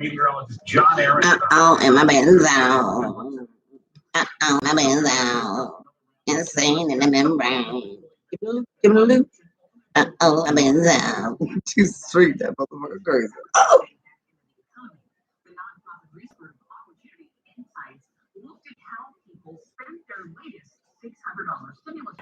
Meteorologist John Aaron. And my benzo. My benzo. Insane in the membrane. Give me a loop. My benzo. Too sweet, that motherfucker crazy. Oh. The nonprofit research opportunity insights looked at how people spent their latest $600 stimulus.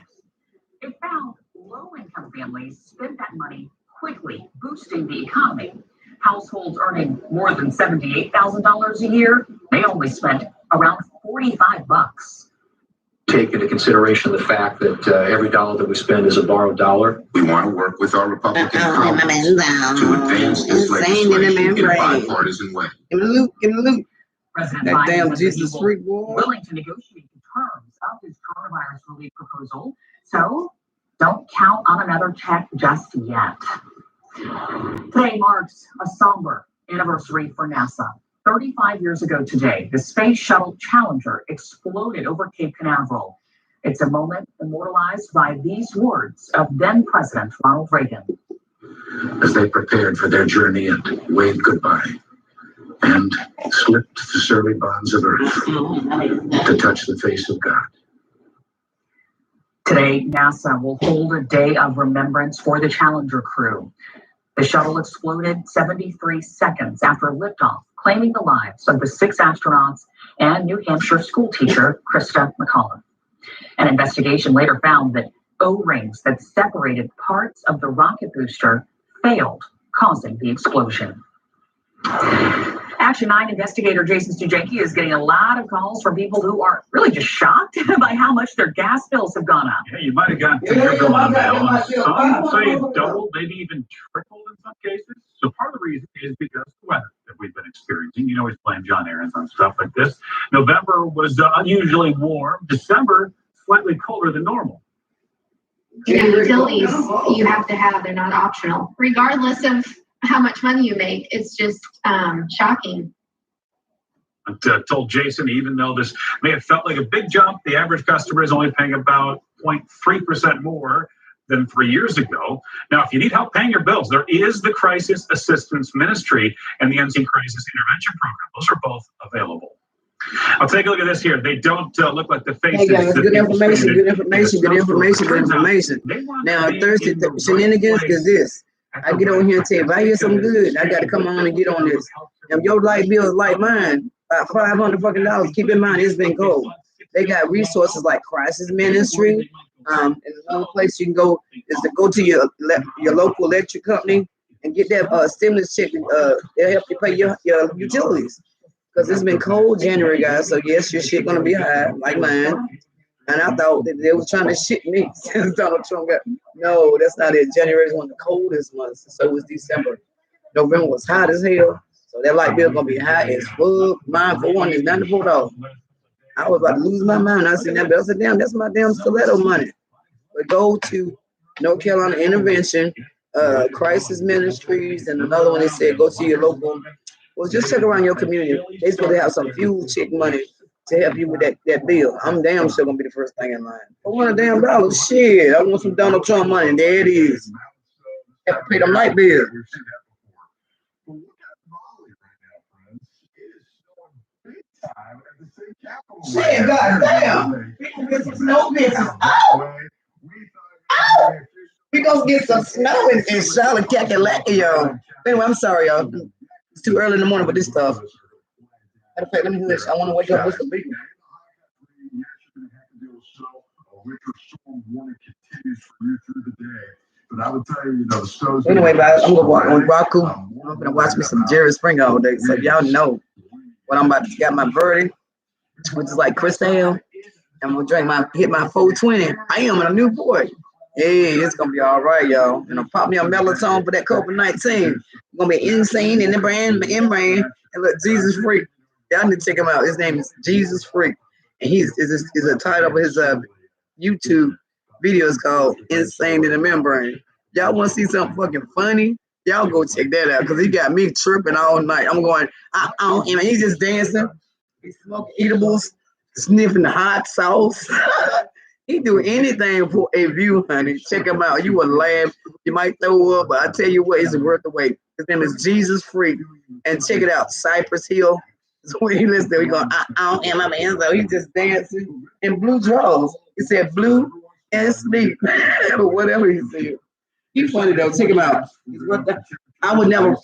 It found low-income families spent that money quickly, boosting the economy. Households earning more than $78,000 a year, they only spent around $45. Take into consideration the fact that every dollar that we spend is a borrowed dollar. We want to work with our Republican colleagues to advance this legislation in a bipartisan way. Give me a loop. President That Biden damn says Jesus he's freak boy. willing to negotiate the terms of his coronavirus relief proposal, so don't count on another check just yet. Today marks a somber anniversary for NASA. 35 years ago today, the Space Shuttle Challenger exploded over Cape Canaveral. It's a moment immortalized by these words of then President Ronald Reagan. As they prepared for their journey and waved goodbye and slipped the surly bonds of earth to touch the face of God. Today, NASA will hold a day of remembrance for the Challenger crew. The shuttle exploded 73 seconds after liftoff, claiming the lives of the 6 astronauts and New Hampshire schoolteacher Krista McAuliffe. An investigation later found that O-rings that separated parts of the rocket booster failed, causing the explosion. Action 9 investigator Jason Stujenki is getting a lot of calls from people who are really just shocked by how much their gas bills have gone up. Yeah, you might have gotten your bill on mail. Some say it's doubled, maybe even tripled in some cases. So part of the reason is because of the weather that we've been experiencing. You can always blame John Aaron's on stuff like this. November was unusually warm. December, slightly colder than normal. Yeah, utilities you have to have, they're not optional. Regardless of how much money you make, it's just shocking. I told Jason, even though this may have felt like a big jump, the average customer is only paying about 0.3% more than 3 years ago. Now, if you need help paying your bills, there is the Crisis Assistance Ministry and the NC Crisis Intervention Program. Those are both available. I'll take a look at this here. They don't look like the faces. Hey guys, good information. Now, Thursday shenanigans is this. I get on here and tell you, if I hear something good, I got to come on and get on this. If your light bill is like mine, about $500 fucking dollars, keep in mind, it's been cold. They got resources like Crisis Ministry. And another place you can go is to go to your local electric company and get that stimulus check. They'll help you pay your utilities. Because it's been cold January, guys. So yes, your shit gonna be high, like mine. And I thought that they were trying to shit me since Donald Trump got. No, that's not it. January is one of the coldest months. So was December. November was hot as hell. So that light bill gonna be high as fuck. Mine for one is $94. I was about to lose my mind. I seen that bill. I said, damn, that's my damn stiletto money. But go to North Carolina Intervention, Crisis Ministries, and another one they said go to your local. Well, just check around your community. They're supposed to have some fuel check money to help you with that bill. I'm damn sure gonna be the first thing in line. I want $1 shit. I want some Donald Trump money. And there it is. Have to pay them light bill. Shit, goddamn. We gonna get some snow bitches. Oh! We gonna get some snow in Charlotte, Kakalaki, y'all. Anyway, I'm sorry, y'all. It's too early in the morning for this stuff. Let me hush. I want to wake up with some people. But I would tell you, the snow's anyway, guys, I'm gonna walk on Roku. I'm gonna watch me some Jerry Springer all day. So y'all know what I'm about to get my verdict, which is like Cristal. I'm gonna hit my 420. I am in a new boy. Hey, it's gonna be all right, y'all. And I'll pop me a melatonin for that COVID-19. I'm gonna be insane in the brand, and look, Jesus Freak. Y'all need to check him out. His name is Jesus Freak, and is a title of his YouTube video is called "Insane in the Membrane." Y'all want to see something fucking funny? Y'all go check that out because he got me tripping all night. I'm going, and he's just dancing, he's smoking eatables, sniffing the hot sauce. He do anything for a view, honey. Check him out. You will laugh. You might throw up, but I tell you what, it's worth the wait. His name is Jesus Freak. And check it out, Cypress Hill. So when he listens to it, he going, I am my man. So he just dancing in blue drawers. He said blue and sleep. Or whatever he said. He's funny though. Check him out. I would never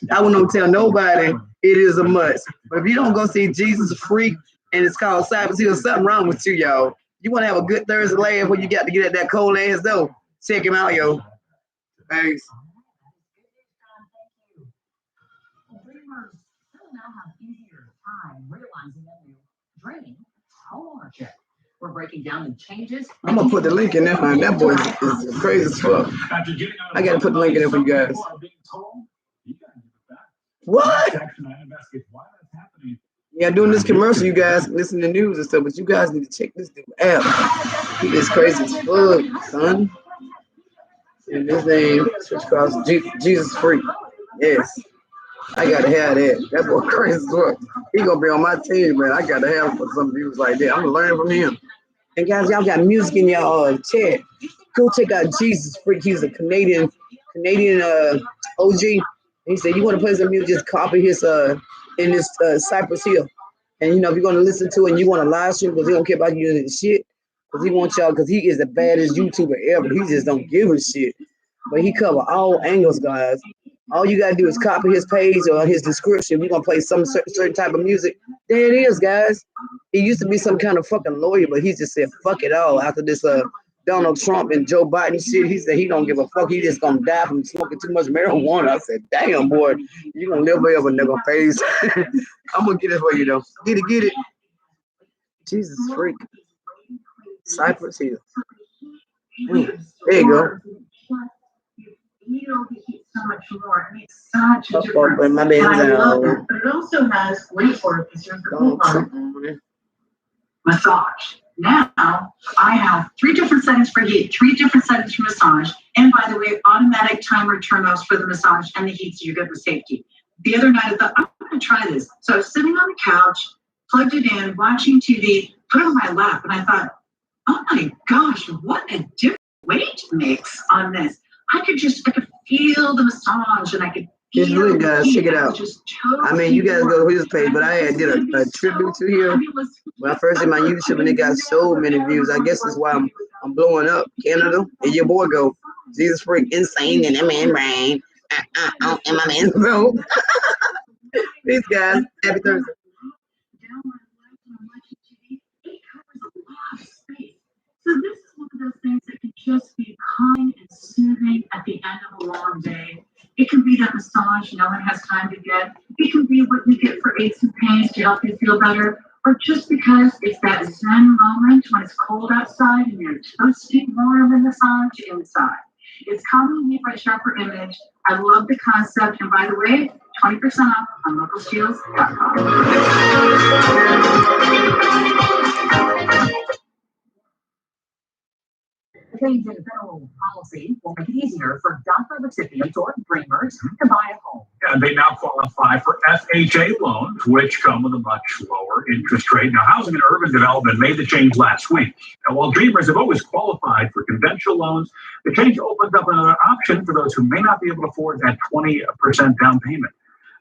tell nobody it is a must. But if you don't go see Jesus Freak and it's called Cypress Hill, something wrong with you, y'all. You want to have a good Thursday laugh when you got to get at that cold ass though. Check him out, yo. Thanks. Dreamers still now have easier time realizing that new dream homeownership. We're breaking down the changes. I'm gonna put the link in there, man. That boy is crazy as fuck. I gotta put the link in there for you guys. What? Yeah, doing this commercial, you guys listen to news and stuff, but you guys need to check this dude out. He is crazy as fuck, son. And his name switch across Jesus Freak. Yes. I gotta have that. That boy crazy as fuck. He gonna be on my team, man. I gotta have him for some views like that. I'm gonna learn from him. And guys, y'all got music in y'all chat. Go check out Jesus Freak. He's a Canadian OG. He said, you want to play some music, just copy his in this Cypress Hill. And you know, if you're gonna listen to it and you want to live stream, because he don't care about you using shit, because he wants y'all, because he is the baddest YouTuber ever. He just don't give a shit. But he cover all angles, guys. All you gotta do is copy his page or his description. We're gonna play some certain type of music. There it is, guys. He used to be some kind of fucking lawyer, but he just said fuck it all after this Donald Trump and Joe Biden shit. He said he don't give a fuck. He just gonna die from smoking too much marijuana. I said, damn boy, you gonna live forever, nigga face. I'm gonna get it for you though. Get it. Jesus Freak. Cypress Hill. There you go. Feel the heat so much more. I mean, it's such a difference. My And I love it, but it also has great for because here's the cool part. Massage. Now I have 3 different settings for heat, 3 different settings for massage, and by the way, automatic timer turn-offs for the massage and the heat, so you get the safety. The other night I thought, I'm going to try this. So I was sitting on the couch, plugged it in, watching TV, put it on my lap, and I thought, oh my gosh, what a different weight mix on this. I could feel the massage, and I could Just feel really, guys, check it out. totally I mean, you guys go to his page, but I did a tribute to him when I first did my YouTube, and it got so many views. I guess that's why I'm blowing up. Canada, and your boy go, Jesus Freak, insane, and that man rain. And my man bro. Peace, guys. Happy Thursday. So this is one of those things that can just be calming and soothing at the end of a long day. It can be that massage no one has time to get. It can be what you get for aches and pains to help you feel better. Or just because it's that Zen moment when it's cold outside and you're toasty warm in massage inside. It's calming me by Sharper Image. I love the concept. And by the way, 20% off on localsteels.com. The change in federal policy will make it easier for DACA recipients or dreamers to buy a home. And they now qualify for FHA loans, which come with a much lower interest rate. Now, Housing and Urban Development made the change last week. And while dreamers have always qualified for conventional loans, the change opens up another option for those who may not be able to afford that 20% down payment.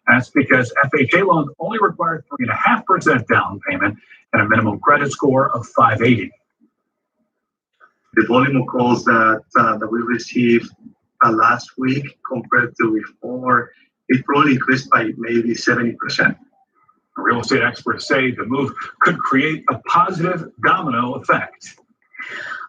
That's because FHA loans only require 3.5% down payment and a minimum credit score of 580. The volume of calls that we received last week compared to before, it probably increased by maybe 70%. Real estate experts say the move could create a positive domino effect.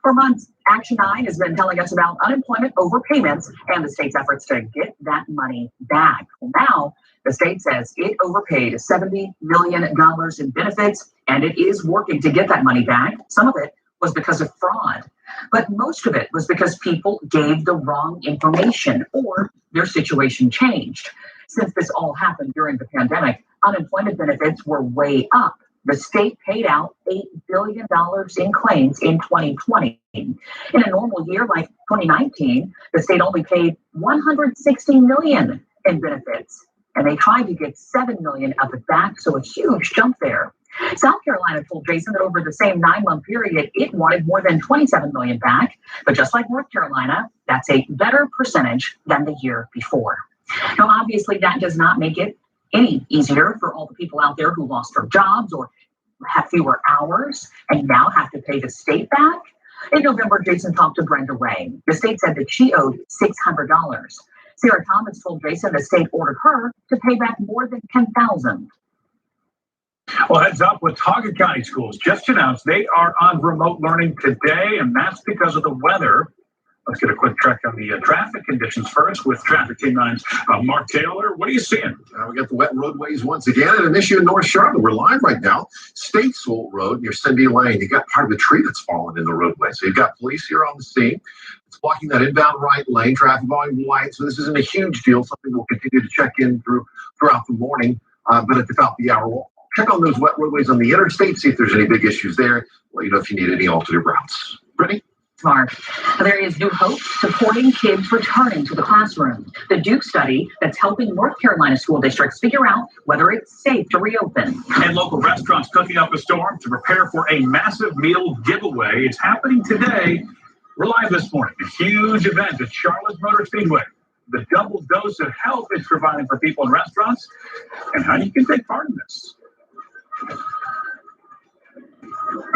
For months, Action 9 has been telling us about unemployment overpayments and the state's efforts to get that money back. Well, now, the state says it overpaid $70 million in benefits, and it is working to get that money back. Some of it was because of fraud, but most of it was because people gave the wrong information or their situation changed. Since this all happened during the pandemic, unemployment benefits were way up. The state paid out $8 billion in claims in 2020. In a normal year like 2019, the state only paid $160 million in benefits, and they tried to get $7 million of it back, so a huge jump there. South Carolina told Jason that over the same 9-month period, it wanted more than $27 million back. But just like North Carolina, that's a better percentage than the year before. Now, obviously, that does not make it any easier for all the people out there who lost their jobs or have fewer hours and now have to pay the state back. In November, Jason talked to Brenda Ray. The state said that she owed $600. Sarah Thomas told Jason the state ordered her to pay back more than $10,000. Well, heads up, Watauga County Schools just announced they are on remote learning today, and that's because of the weather. Let's get a quick check on the traffic conditions first with Traffic Team 9's Mark Taylor. What are you seeing? We got the wet roadways once again, and an issue in North Charlotte. We're live right now. State Salt Road near Cindy Lane. You got part of a tree that's fallen in the roadway. So you've got police here on the scene. It's blocking that inbound right lane, traffic volume light. So this isn't a huge deal. Something we'll continue to check in throughout the morning. But at the top of the hour, we'll check on those wet roadways on the interstate, see if there's any big issues there. Let you know if you need any alternate routes. Brittany? Smart. There is new hope supporting kids returning to the classroom. The Duke study that's helping North Carolina school districts figure out whether it's safe to reopen. And local restaurants cooking up a storm to prepare for a massive meal giveaway. It's happening today. We're live this morning. A huge event at Charlotte Motor Speedway. The double dose of health it's providing for people in restaurants and how you can take part in this.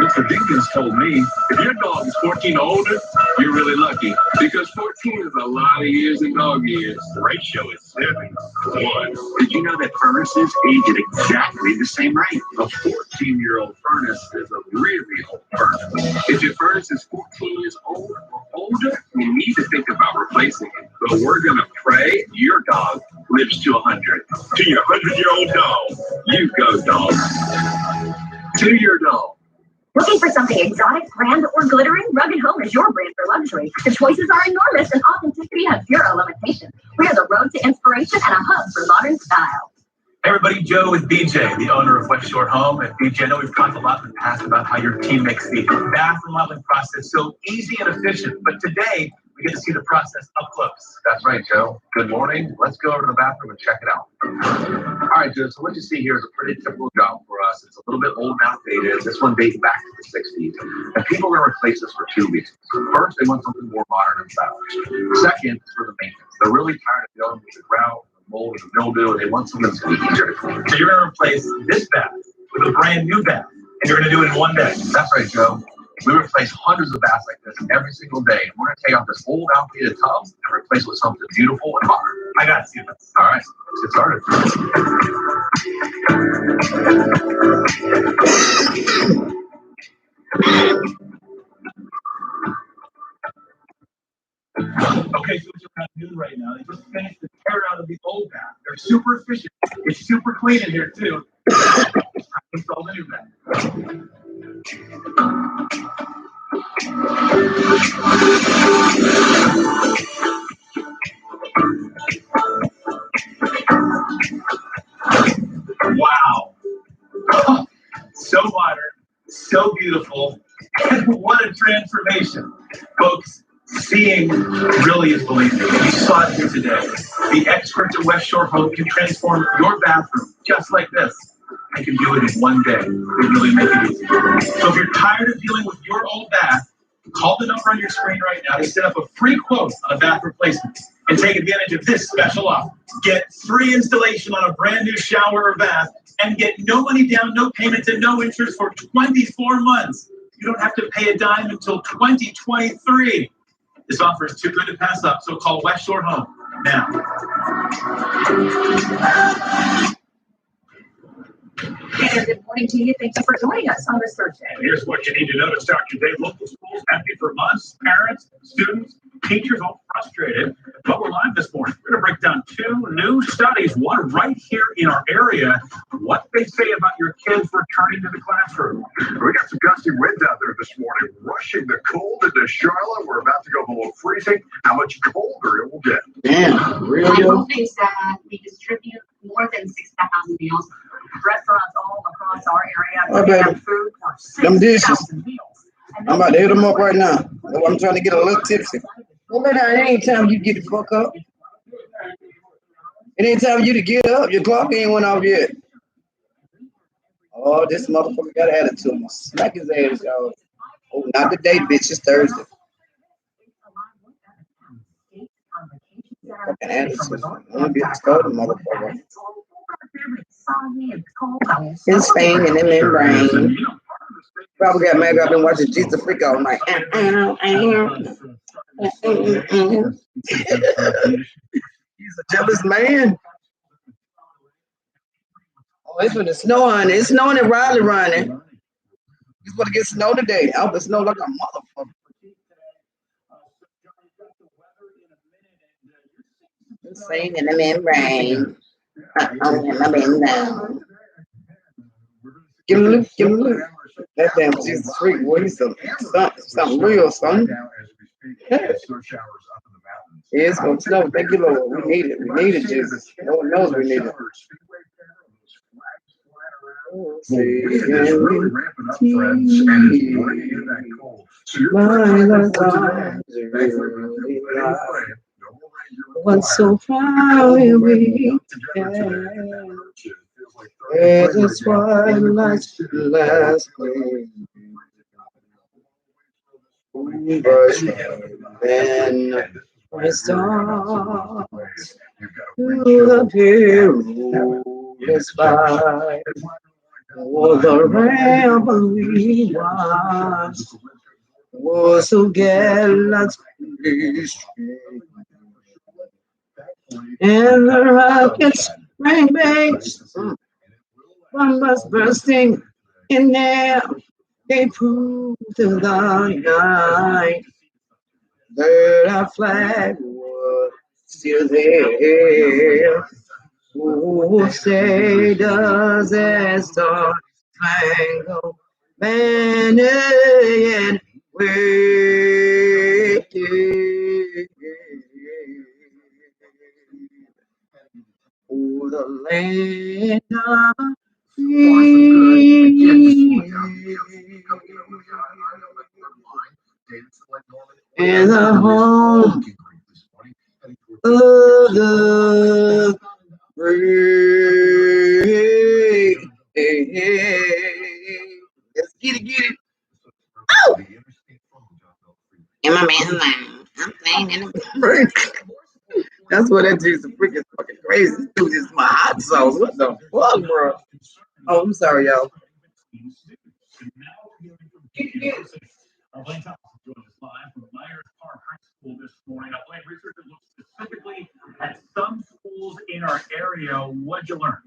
Mr. Dinkins told me, if your dog is 14 or older, you're really lucky. Because 14 is a lot of years in dog years. The ratio is 7 to 1. Did you know that furnaces age at exactly the same rate? A 14-year-old furnace is a really old furnace. If your furnace is 14 years old or older, you need to think about replacing it. But we're going to pray your dog lives to 100. To your 100-year-old dog. You go, dog. To your dog. Looking for something exotic, grand, or glittering? Rugged Home is your brand for luxury. The choices are enormous and authenticity has zero limitation. We are the road to inspiration and a hub for modern style. Hey everybody, Joe with BJ, the owner of West Shore Home. And BJ, I know we've talked a lot in the past about how your team makes the bath remodeling process so easy and efficient. But today, we get to see the process up close. That's right, Joe. Good morning. Let's go over to the bathroom and check it out. All right, Joe, so what you see here is a pretty typical job for us. It's a little bit old and outdated. This one dates back to the 60s. And people are going to replace this for 2 reasons. First, they want something more modern and stylish. Second, for the maintenance. They're really tired of dealing with the grout, the mold, and the mildew, and they want something that's going to be easier to clean. So you're going to replace this bath with a brand new bath, and you're going to do it in one day. That's right, Joe. We replace hundreds of baths like this every single day. And we're going to take out this old outdated tub and replace it with something beautiful and modern. I got to see this. All right, let's get started. Okay, so what you're kind of doing right now, they just finished the tear out of the old bath. They're super efficient. It's super clean in here, too. Install the new bath. Wow. So modern, so beautiful, and what a transformation. Folks, seeing really is believing. You saw it here today. The experts at West Shore Home can transform your bathroom just like this. I can do it in one day. They really make it easy. So if you're tired of dealing with your old bath, call the number on your screen right now to set up a free quote on a bath replacement and take advantage of this special offer. Get free installation on a brand new shower or bath and get no money down, no payments, and no interest for 24 months. You don't have to pay a dime until 2023. This offer is too good to pass up, so call West Shore Home now. And good morning to you. Thank you for joining us on this Thursday. Here's what you need to know to start your day. Local schools empty for months. Parents, students, teachers all frustrated. But we're live this morning. We're going to break down 2 new studies, one right here in our area, what they say about your kids returning to the classroom. We got some gusty winds out there this morning, rushing the cold into Charlotte. We're about to go below freezing. How much colder it will get. Damn, really? My hope is that we distribute more than 6,000 meals. Restaurants all across our area Okay. have food for Them dishes. 6,000 meals. I'm about to hit them up right now. I'm trying to get a little tipsy. Well, it ain't time you get the fuck up. It ain't time for you to get up. Your clock ain't went off yet. Oh, this motherfucker got attitude. Smack his ass, y'all. Oh, not today, bitch. It's Thursday. Fucking attitude. I'm gonna get started, motherfucker. It's Spain and then membrane. Probably got mad. I've been watching Jesus Freak all night. He's a jealous man. Oh, it's gonna snow on it. It's snowing in Raleigh running. It's gonna get snow today. I hope it snow like a motherfucker. Sing in the membrane. Give him a look, give him a look. That damn Jesus Freak, boy, he's something real, son. Yeah, it's gonna snow. Thank you, Lord. We need it. We need it, Jesus. No one knows we need it. It's really ramping up, friends, and it's going to get that cold. So you're What's so far away? There's a twilight last night. Then I start to appear the sky. Oh, the revelry was so gallant, and the rockets rang bangs, bombs bursting in air. They proved to the night that our flag was still there. Oh, say does that star spangled banner and wave? Oh, the land of free and the home of the free. Let's get it. Oh! In my man's name, I'm playing in the break. That's what that Jesus Freak is fucking crazy. This dude is my hot sauce. What the fuck, bro? Oh, I'm sorry, y'all. Blaine Thompson joined us live from Myers Park High School this morning. Now, Blaine, research that looks specifically at some schools in our area. What'd you learn?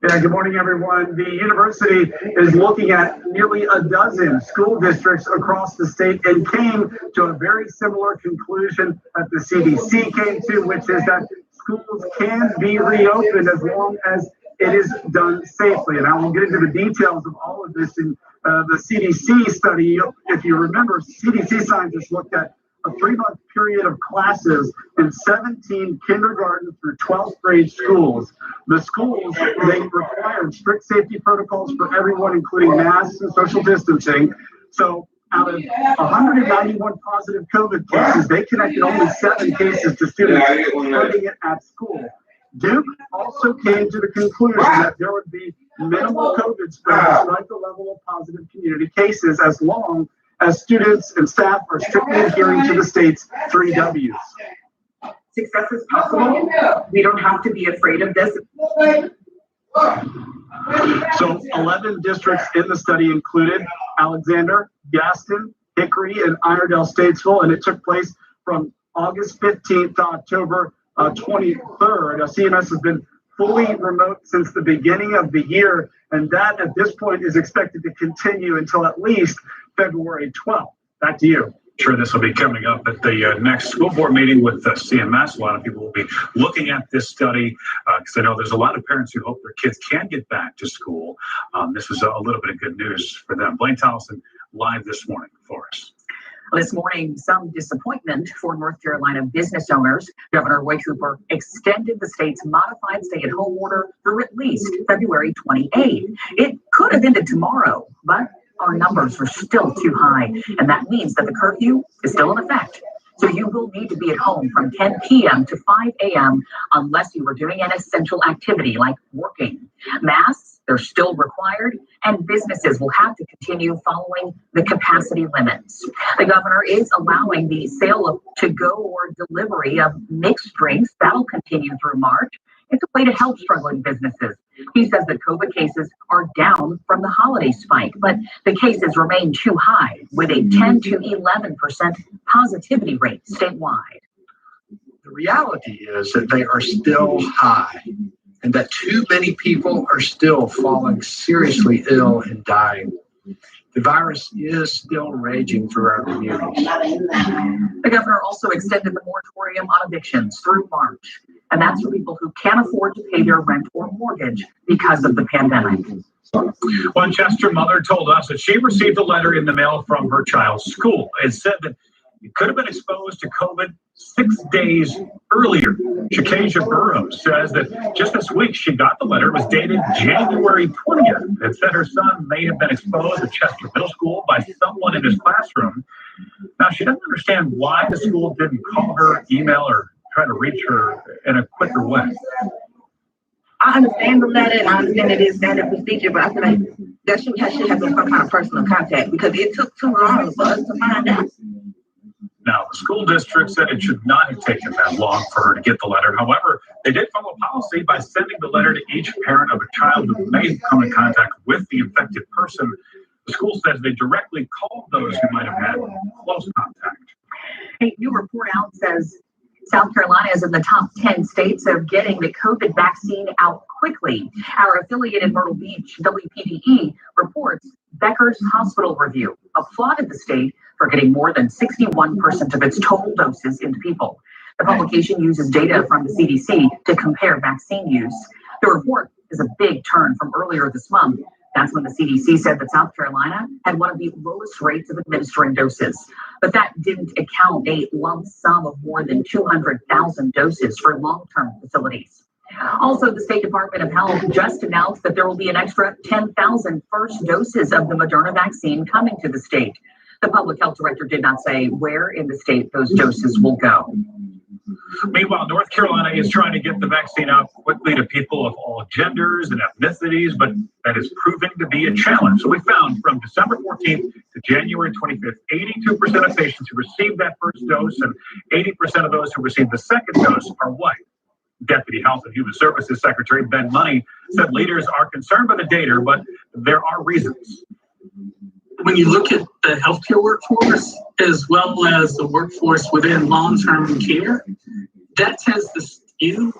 Yeah, good morning, everyone. The university is looking at nearly a dozen school districts across the state and came to a very similar conclusion that the CDC came to, which is that schools can be reopened as long as it is done safely. And I will get into the details of all of this in the CDC study. If you remember, CDC scientists looked at a 3-month period of classes in 17 kindergarten through 12th grade schools. The schools, they required strict safety protocols for everyone, including masks and social distancing. So out of 191 positive COVID cases, they connected only 7 cases to students studying it at school. Duke also came to the conclusion that there would be minimal COVID spread despite the level of positive community cases, as long as students and staff are strictly adhering to the state's 3 W's. Success is possible. We don't have to be afraid of this. So 11 districts in the study included Alexander, Gaston, Hickory, and Iredell Statesville, and it took place from August 15th to October 23rd. CMS has been fully remote since the beginning of the year, and that at this point is expected to continue until at least February 12th. Back to you. Sure, this will be coming up at the next school board meeting with CMS. A lot of people will be looking at this study because I know there's a lot of parents who hope their kids can get back to school. This is a little bit of good news for them. Blaine Thompson live this morning for us. This morning, some disappointment for North Carolina business owners. Governor Roy Cooper extended the state's modified stay-at-home order through at least February 28th. It could have ended tomorrow, but our numbers are still too high, and that means that the curfew is still in effect. So you will need to be at home from 10 p.m. to 5 a.m. unless you are doing an essential activity like working. Masks, They're still required, and businesses will have to continue following the capacity limits. The governor is allowing the sale of to-go or delivery of mixed drinks. That'll continue through March. It's a way to help struggling businesses. He says that COVID cases are down from the holiday spike, but the cases remain too high, with a 10 to 11% positivity rate statewide. The reality is that they are still high, and that too many people are still falling seriously ill and dying. The virus is still raging through our communities. The governor also extended the moratorium on evictions through March, and that's for people who can't afford to pay their rent or mortgage because of the pandemic. One Chester mother told us that she received a letter in the mail from her child's school. It said that it could have been exposed to COVID 6 days earlier. Shakasia Burrows says that just this week she got the letter. It was dated January 20th. It said her son may have been exposed at Chester Middle School by someone in his classroom. Now, she doesn't understand why the school didn't call her, email, or try to reach her in a quicker way. I understand the letter and I understand it is standard procedure, but I feel like that should have been some kind of personal contact because it took too long for us to find out. Now, the school district said it should not have taken that long for her to get the letter. However, they did follow policy by sending the letter to each parent of a child who may come in contact with the infected person. The school says they directly called those who might have had close contact. A new report out says South Carolina is in the top 10 states of getting the COVID vaccine out quickly. Our affiliate in Myrtle Beach, WPDE, reports Becker's Hospital Review applauded the state for getting more than 61% of its total doses into people. The publication uses data from the CDC to compare vaccine use. The report is a big turn from earlier this month. That's when the CDC said that South Carolina had one of the lowest rates of administering doses. But that didn't account a lump sum of more than 200,000 doses for long-term facilities. Also, the State Department of Health just announced that there will be an extra 10,000 first doses of the Moderna vaccine coming to the state. The public health director did not say where in the state those doses will go. Meanwhile, North Carolina is trying to get the vaccine out quickly to people of all genders and ethnicities, but that is proving to be a challenge. So we found from December 14th to January 25th, 82% of patients who received that first dose and 80% of those who received the second dose are white. Deputy Health and Human Services Secretary Ben Money said leaders are concerned by the data, but there are reasons. When you look at the healthcare workforce, as well as the workforce within long-term care, that tends to skew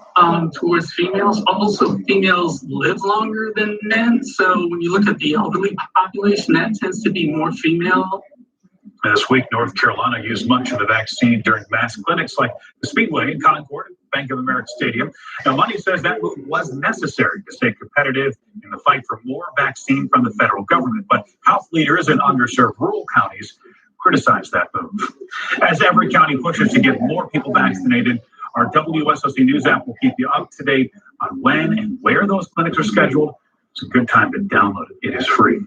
towards females. Also, females live longer than men. So when you look at the elderly population, that tends to be more female. This week, North Carolina used much of the vaccine during mass clinics like the Speedway in Concord, Bank of America Stadium. Now, Money says that move was necessary to stay competitive in the fight for more vaccine from the federal government. But health leaders in underserved rural counties criticize that move. As every county pushes to get more people vaccinated, our WSOC News app will keep you up to date on when and where those clinics are scheduled. It's a good time to download it. It is free.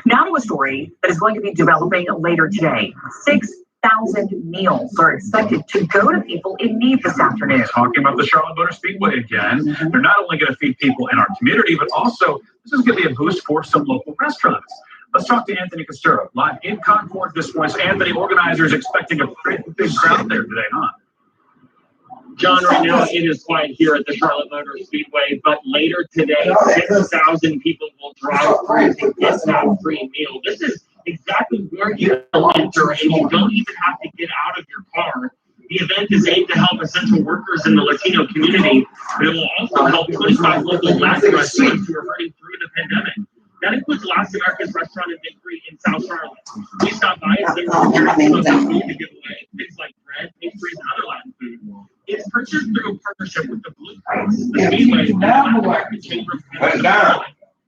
Now to a story that is going to be developing later today. 6,000 meals are expected to go to people in need this afternoon. Talking about the Charlotte Motor Speedway again. They're not only going to feed people in our community, but also this is going to be a boost for some local restaurants. Let's talk to Anthony Castro, live in Concord this morning. Anthony, organizers expecting a pretty big crowd there today, huh? John, right now it is quiet here at the Charlotte Motor Speedway, but later today, 6,000 people will drive through to get that free meal. This is exactly where you enter, and you don't even have to get out of your car. The event is aimed to help essential workers in the Latino community, but it will also help 25 local Latin restaurants who are hurting through the pandemic. That includes Las Americas Restaurant and Bakery in South Charlotte. We stopped by as they were preparing some food to give away, things like bread, pastries, and other Latin food. It's purchased through a partnership with the Blue Cross, the Speedway, and the Latin American Chamber of Commerce.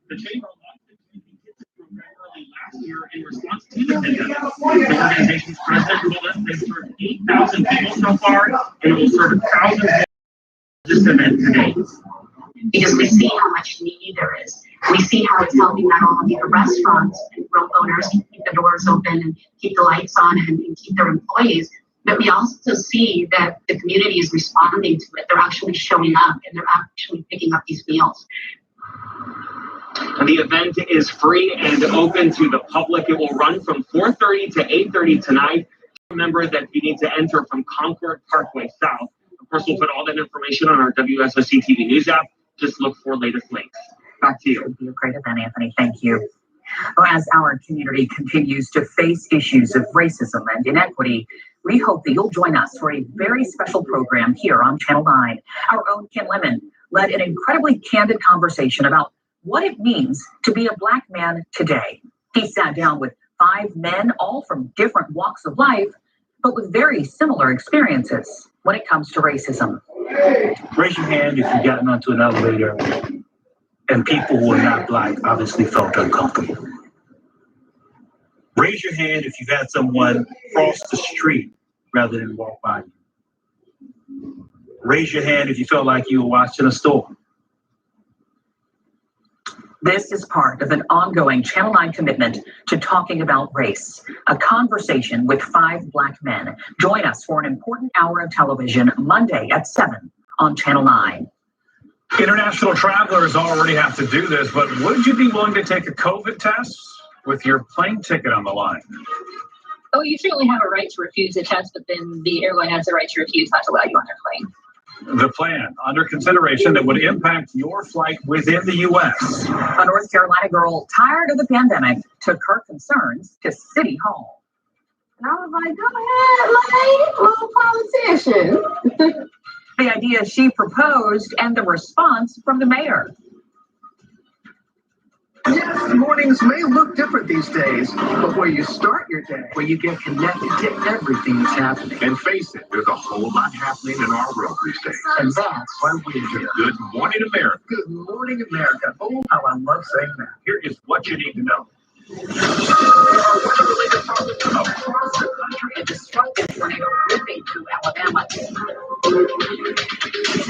The Chamber launched the Community Kitchen program early last year in response to the pandemic. The organization's president told us they've served 8,000 people so far, and will serve thousands more this event today. Because we see how much need there is. We see how it's helping not only the restaurants and road owners keep the doors open and keep the lights on and keep their employees, but we also see that the community is responding to it. They're actually showing up and they're actually picking up these meals. The event is free and open to the public. It will run from 4:30 to 8:30 tonight. Remember that you need to enter from Concord Parkway South. Of course, we'll put all that information on our WSOC TV News app. Just look for latest links. Back to you. It'll be a great event, Anthony. Thank you. Well, as our community continues to face issues of racism and inequity, we hope that you'll join us for a very special program here on Channel 9. Our own Ken Lemon led an incredibly candid conversation about what it means to be a Black man today. He sat down with 5 men, all from different walks of life, but with very similar experiences when it comes to racism. Raise your hand if you've gotten onto an elevator and people who are not Black obviously felt uncomfortable. Raise your hand if you've had someone cross the street rather than walk by you. Raise your hand if you felt like you were watching a storm. This is part of an ongoing Channel 9 commitment to talking about race, a conversation with 5 Black men. Join us for an important hour of television Monday at 7 on Channel 9. International travelers already have to do this, but would you be willing to take a COVID test with your plane ticket on the line? Oh, you certainly have a right to refuse a test, but then the airline has the right to refuse not to allow you on their plane. The plan under consideration that would impact your flight within the U.S. A North Carolina girl tired of the pandemic took her concerns to City Hall. And I was like, go ahead, little politician. The idea she proposed and the response from the mayor. Yes, mornings may look different these days, but where you start your day, where you get connected to everything that's happening. And face it, there's a whole lot happening in our world these days. And that's why we're here. Good morning, America. Good morning, America. Oh, how I love saying that. Here is what you need to know. Weather-related problems across the country, a destructive tornado whipping through Alabama.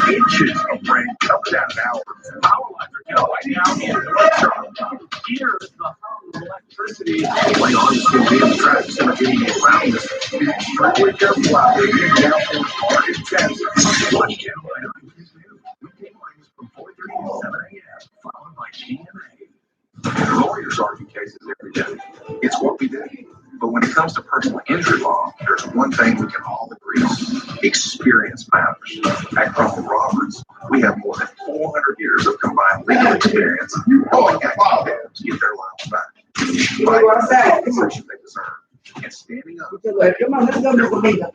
Inches of rain coming down an hour. Power lines are down right now in North Charlotte. Here's the hum of electricity. Way on the still tracks and getting around us. Be extremely careful out there. Getting down for hard intense. Watch Channel 9 News. Weekday mornings from 4:30 to 7 a.m. Followed by GMA. Lawyers argue cases every day. It's what we do. But when it comes to personal injury law, there's one thing we can all agree on. Experience matters. At Crawford Roberts, we have more than 400 years of combined legal experience. All we got to get their lives back. Fighting the protection they deserve. And standing up. Come on, let's go to the meeting.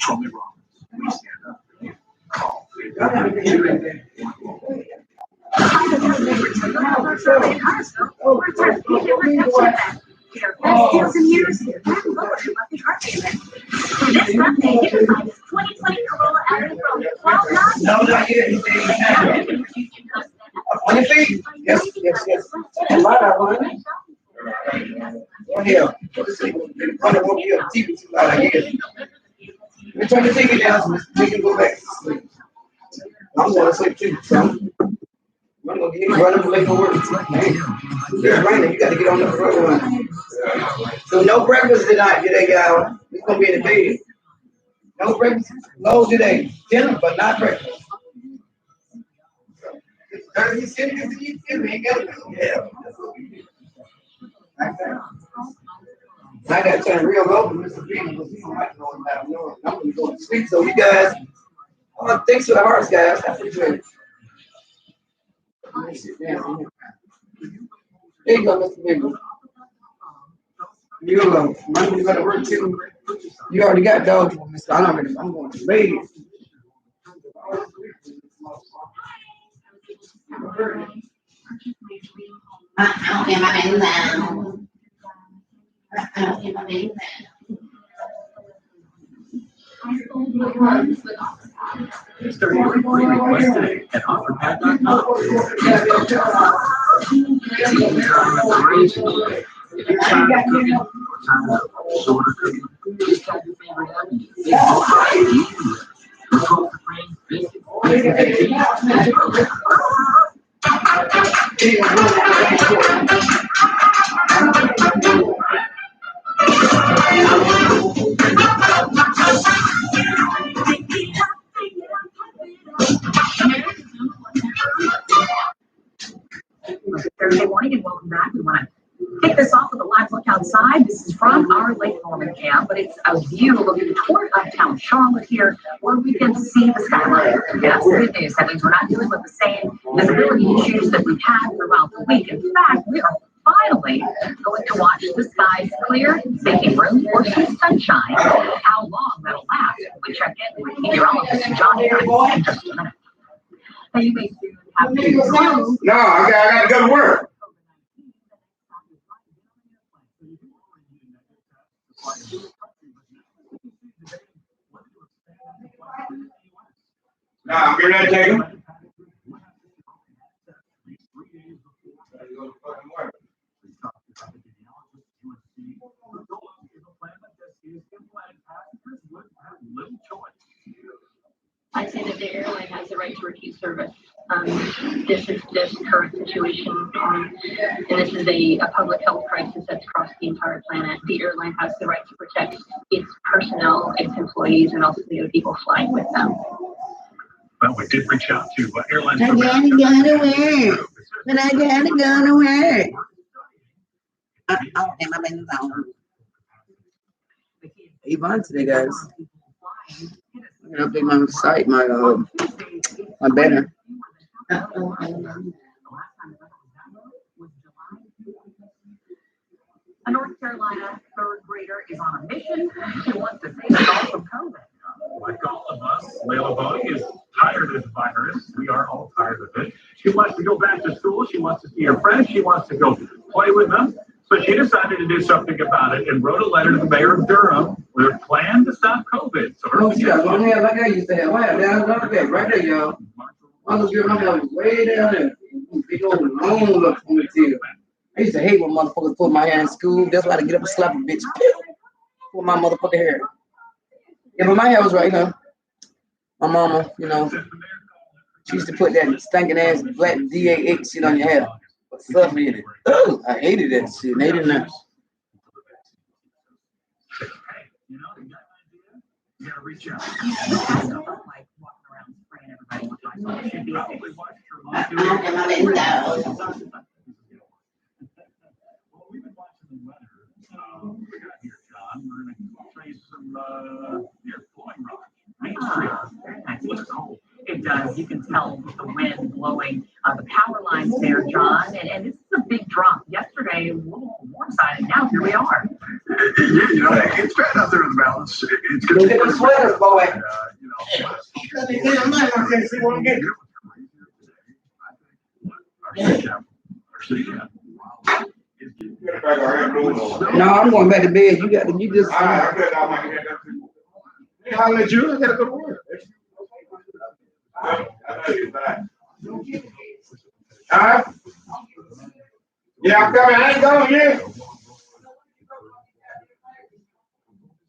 Totally wrong. We stand up. Call. This Monday, you can find 2020 Corolla Avon from No, not yet. 20 feet? Yes. A lot of one. Yeah. We're trying to take it down so we can go back to sleep. I'm going to sleep too. So I'm going to get run up late for work. It's raining. You got to get on the road. So no breakfast tonight today, y'all. It's going to be in the bed. No breakfast. No today. Dinner, but not breakfast. I got to turn real low for Mr. P because he don't like knowing about knowing. I'm going to go to sleep. So you guys, thanks for the hearts, guys. I appreciate it. There you go, Mr. Bigger. You go. Monday you got to work too. You already got dogs, Mr. I'm going to bed. Start your free request today at offerpad.com. If you're tired of cooking or tired of shorter cooking, just have your favorite avenue. Look over the frame, biscuit, Thursday morning and welcome back. We want to kick this off with a live look outside. This is from our Lake Norman camp, but it's a view looking toward uptown Charlotte here where we can see the skyline. Yes, good news. That means we're not dealing with the same visibility issues that we've had throughout the week. In fact, we are finally going to watch the skies clear, making room for some sunshine. How long that'll last, we check in with meteorologist John in just a minute. Now you may soon have to No, I got to go to work. Nah, I'm getting ready to take him. I say that the airline has the right to refuse service. This is this current situation, and this is a public health crisis that's across the entire planet. The airline has the right to protect its personnel, its employees, and also the other people flying with them. Well, we did reach out to airlines. I gotta go to work. But I gotta go to work. Oh, and I'm in the zone. Avon today, guys. I'm gonna update my site, my banner. A North Carolina third grader is on a mission. She wants to save us all from COVID. Like all of us, Layla Bonnie is tired of the virus. We are all tired of it. She wants to go back to school. She wants to see her friends. She wants to go play with them. So she decided to do something about it and wrote a letter to the mayor of Durham with a plan to stop COVID. So Oh, yeah, long hair like I used to have. I have down right there, y'all. I was getting my hair way down there. Big old long look on the tail. I used to hate when motherfuckers put my hair in school. That's why I get up and slap a bitch. Put my motherfucking hair. Yeah, but my hair was right here. My mama, you know, she used to put that stinking ass black DAX shit on your hair. But stuff in it. Oh, I hated that shit. They didn't know. You gotta reach out. Well, we've been watching the weather. We got here, John. We're going to show you some flowing rock. Main Street. Very nice. It looks cold. It does. You can tell with the wind blowing the power lines there, John. And this is a big drop. Yesterday, a little on the warm side, and now here we are. Yeah, you know, it's bad out there in the mountains. It's good. Look at the sweaters, boy. I'm not going to see what I'm getting. No, I'm going back to bed. You got to, you just. Hey, holla at you. I gotta go to work. Yeah, I'm coming. I ain't going yet.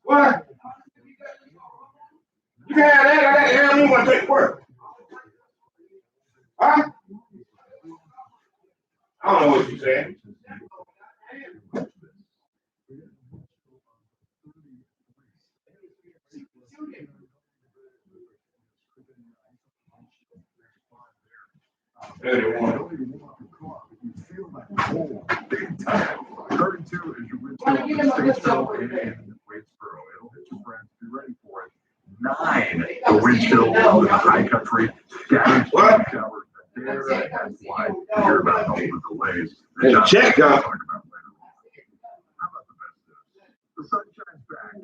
What? You can have that. I got to have me when I take work. Huh? I don't know what you saying. Big time. 32 is your wind chill in Statesville and Waitsboro. It'll hit your friends. Be ready for it. 9 the wind chill in the high country. Scattered showers. There, that's why you hear about all the delays. Check out. How about the best news? The sunshine's back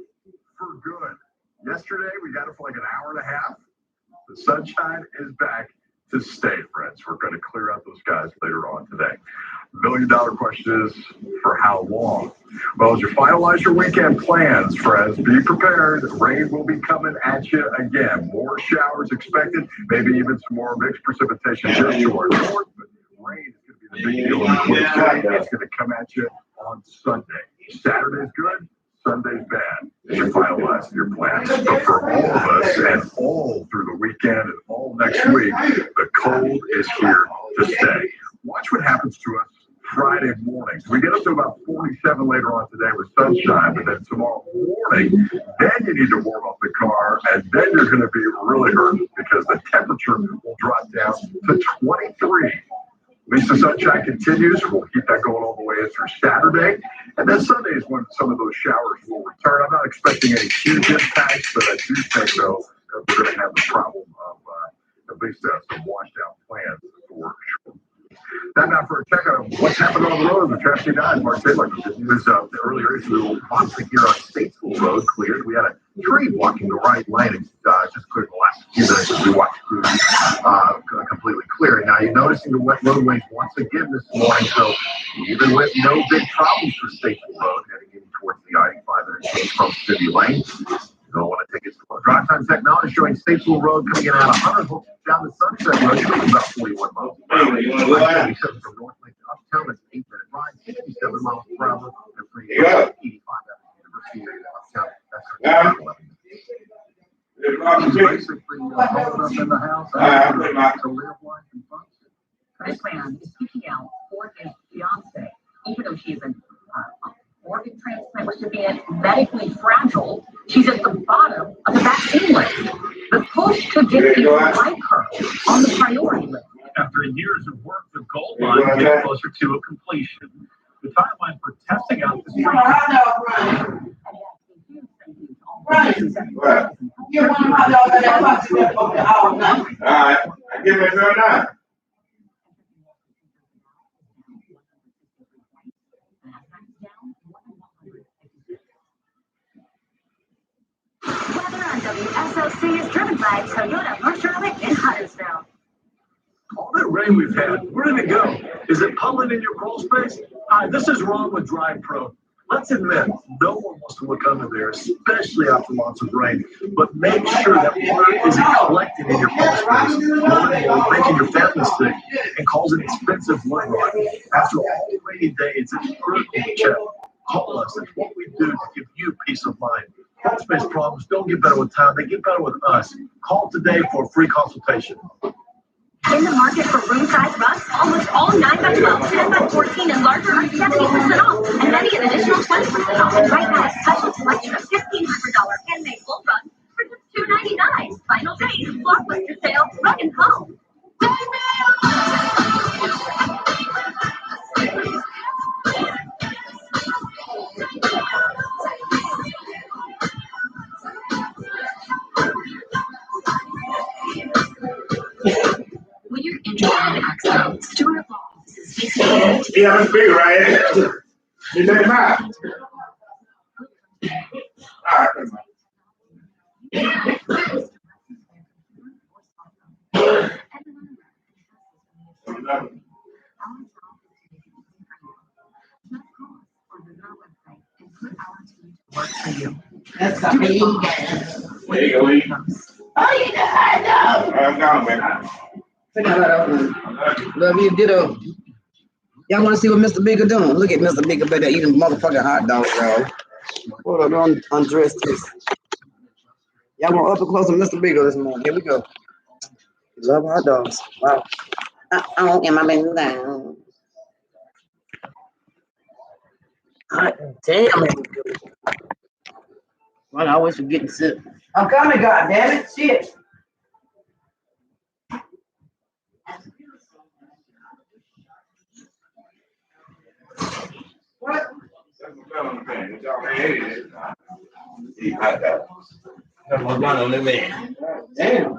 for good. Yesterday, we got it for like an hour and a half. The sunshine is back to stay, friends. We're going to clear out those skies later on today. $1 million question is, for how long? Well, as you finalize your weekend plans, friends, be prepared. Rain will be coming at you again. More showers expected, maybe even some more mixed precipitation just towards north. But rain is going to be the big deal in the Twin Cities. It's going to come at you on Sunday. Saturday's good. Sunday's bad as you finalize your plans. But for all of us and all through the weekend and all next week, the cold is here to stay. Watch what happens to us Friday mornings. We get up to about 47 later on today with sunshine, but then tomorrow morning, then you need to warm up the car, and then you're going to be really hurt because the temperature will drop down to 23. least the sunshine continues. We'll keep that going all the way through Saturday. And then Sunday is when some of those showers will return. I'm not expecting any huge impacts, but I do think, though, that we're going to have the problem of at least some washed out plans for sure. Now for a check on what's happening on the road. The tragedy died. Mark Taylor was earlier issue possibly here on State School Road cleared. We had a tree blocking the right lane. It's just cleared the last few minutes as we watched crews completely clear. Now you're noticing the wet roadways once again this morning. So even with no big problems for State School Road heading in towards the I-85 interchange from City Lane, you don't want to take it slow. Drive time technology showing State School Road coming in at 100 down the Sunset Road, showing about 41 miles per hour. From North Lake to Uptown, it's 8-minute ride, 67 miles per hour. And for 85 at the University of Uptown, that's 11 minutes. Basically holding up in the house. To live life and function. This man is speaking out for his fiance, even though she is an organ transplant recipient, medically fragile. She's at the bottom of the vaccine list. The push to get people like her on the priority list. After years of work, the goal line gets closer to a completion. The timeline for testing out this treatment. All right, I give it a nine. Weather on WSOC is driven by Toyota North Charlotte in Huntersville. All that rain we've had, where did it go? Is it puddling in your crawl space? This is wrong with Drive Pro. Let's admit, no one wants to look under there, especially after lots of rain. But make sure that water isn't collected in your crawl space, making your family sick and causing expensive blood rot. After all rainy days, it's critical to check. Call us. It's what we do to give you peace of mind. Crawl space problems don't get better with time. They get better with us. Call today for a free consultation. In the market for room size rugs, almost all 9x12, 10x14, and larger are 70% off, and many an additional 20% off. And right now, a special selection of $1,500 handmade wool rugs for just $2.99. Final days, blockbuster sale, Rug and Home. When you're interested in accidents, Stuart Law is facing Yeah, that's big, right? You take mine. All right. work for you. That's a big game. There you go, Lee. Oh, yeah, I know. I'm gone, man. Love you, ditto. Y'all want to see what Mr. Bigger doing? Look at Mr. Bigger better eating motherfucking hot dogs, y'all. Hold on, undress this. Y'all want up and close on Mr. Bigger this morning. Here we go. Love hot dogs. Wow. And my man down. Hot damn it. Well, I always forget to sit. I'm coming, goddammit. Shit. What? Damn.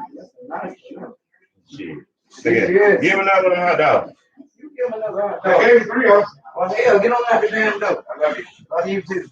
Give him another hot dog. You give him another hot dog. Hey, three of us. Well, hell, get on that damn door. I love you. Love you too.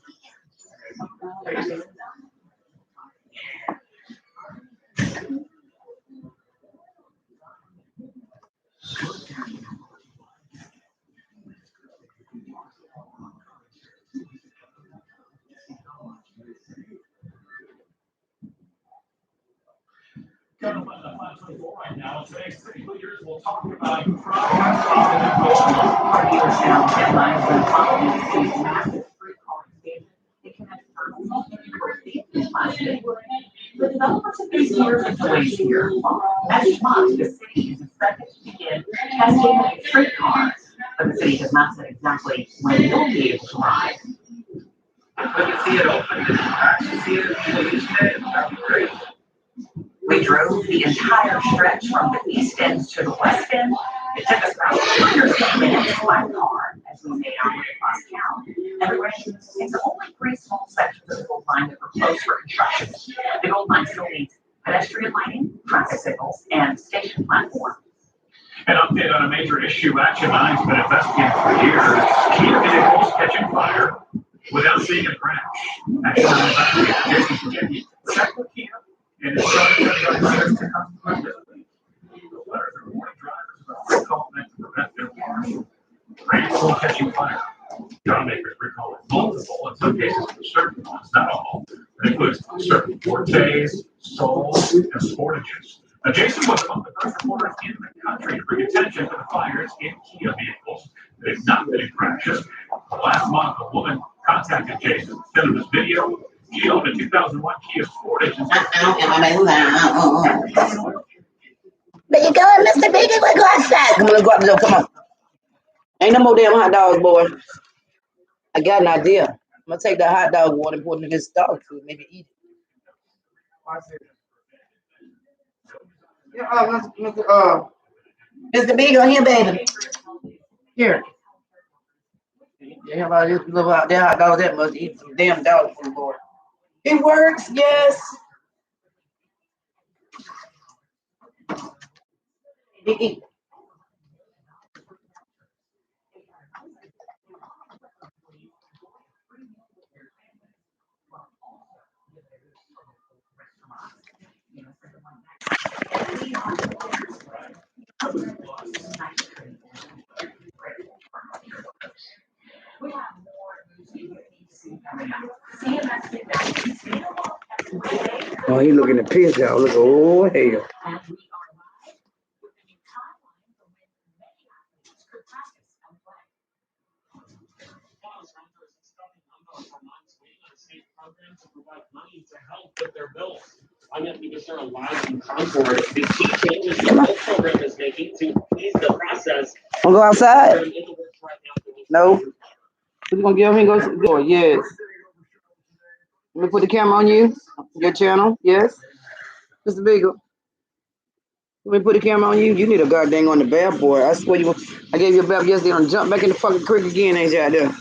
Right now, today's City Leaders will talk about Our dealers now headlines and following these massive streetcar expansion. It connects University last year. The developers of these years are delays here. Next month, the city is expected to begin testing streetcars, but the city has not said exactly when you'll be able to ride. If we can see it open, actually see it use it, that'd be great. We drove the entire stretch from the east end to the west end. It took us about 2 years to flat car as we made our way across town. Everybody, it's only 3 small sections of the gold line that were closed for construction. The gold line still needs pedestrian lighting, traffic signals, and station platform. An update on a major issue Action 9's been investigating for years. Kia vehicles catching fire without seeing a crash. Action 9 investigator Jason continues to check with Kia and is trying to get letters to customers this week. Those letters are warning drivers about recall meant to prevent their cars from catching fire. Car makers recall it multiple, in some cases for certain ones, not all. It includes certain Fortes, Souls, and Sportages. Now, Jason was one of the first reporters in the country to bring attention to the fires in Kia vehicles that have not been in crashes. Last month, a woman contacted Jason, sent him this video. She owned a 2001 Kia Sportage. There you go, Mr. Biggie. We're go outside. Come on, go out the door. Come on. Ain't no more damn hot dogs, boy. I got an idea. I'm gonna take that hot dog water and put it in this dog food, maybe eat it. Yeah, Mr. Big on here, baby. Here. Yeah, about this little out there hot dog that must eat some damn dog food, boy. It works, yes. Eat. Oh, he looking at piss, y'all. Look, oh hell. To provide money to help with their bills. I'm going to be sure live in Concord. The key changes the health program is making to ease the process. Wanna go outside? No. Who's gonna get him? Go to the door. Yes. Let me put the camera on you. Your channel. Yes. Mr. Beagle. Let me put the camera on you. You need a goddamn on the bad boy. I swear you. I gave you a bell yesterday on jump back in the fucking creek again, ain't you out there?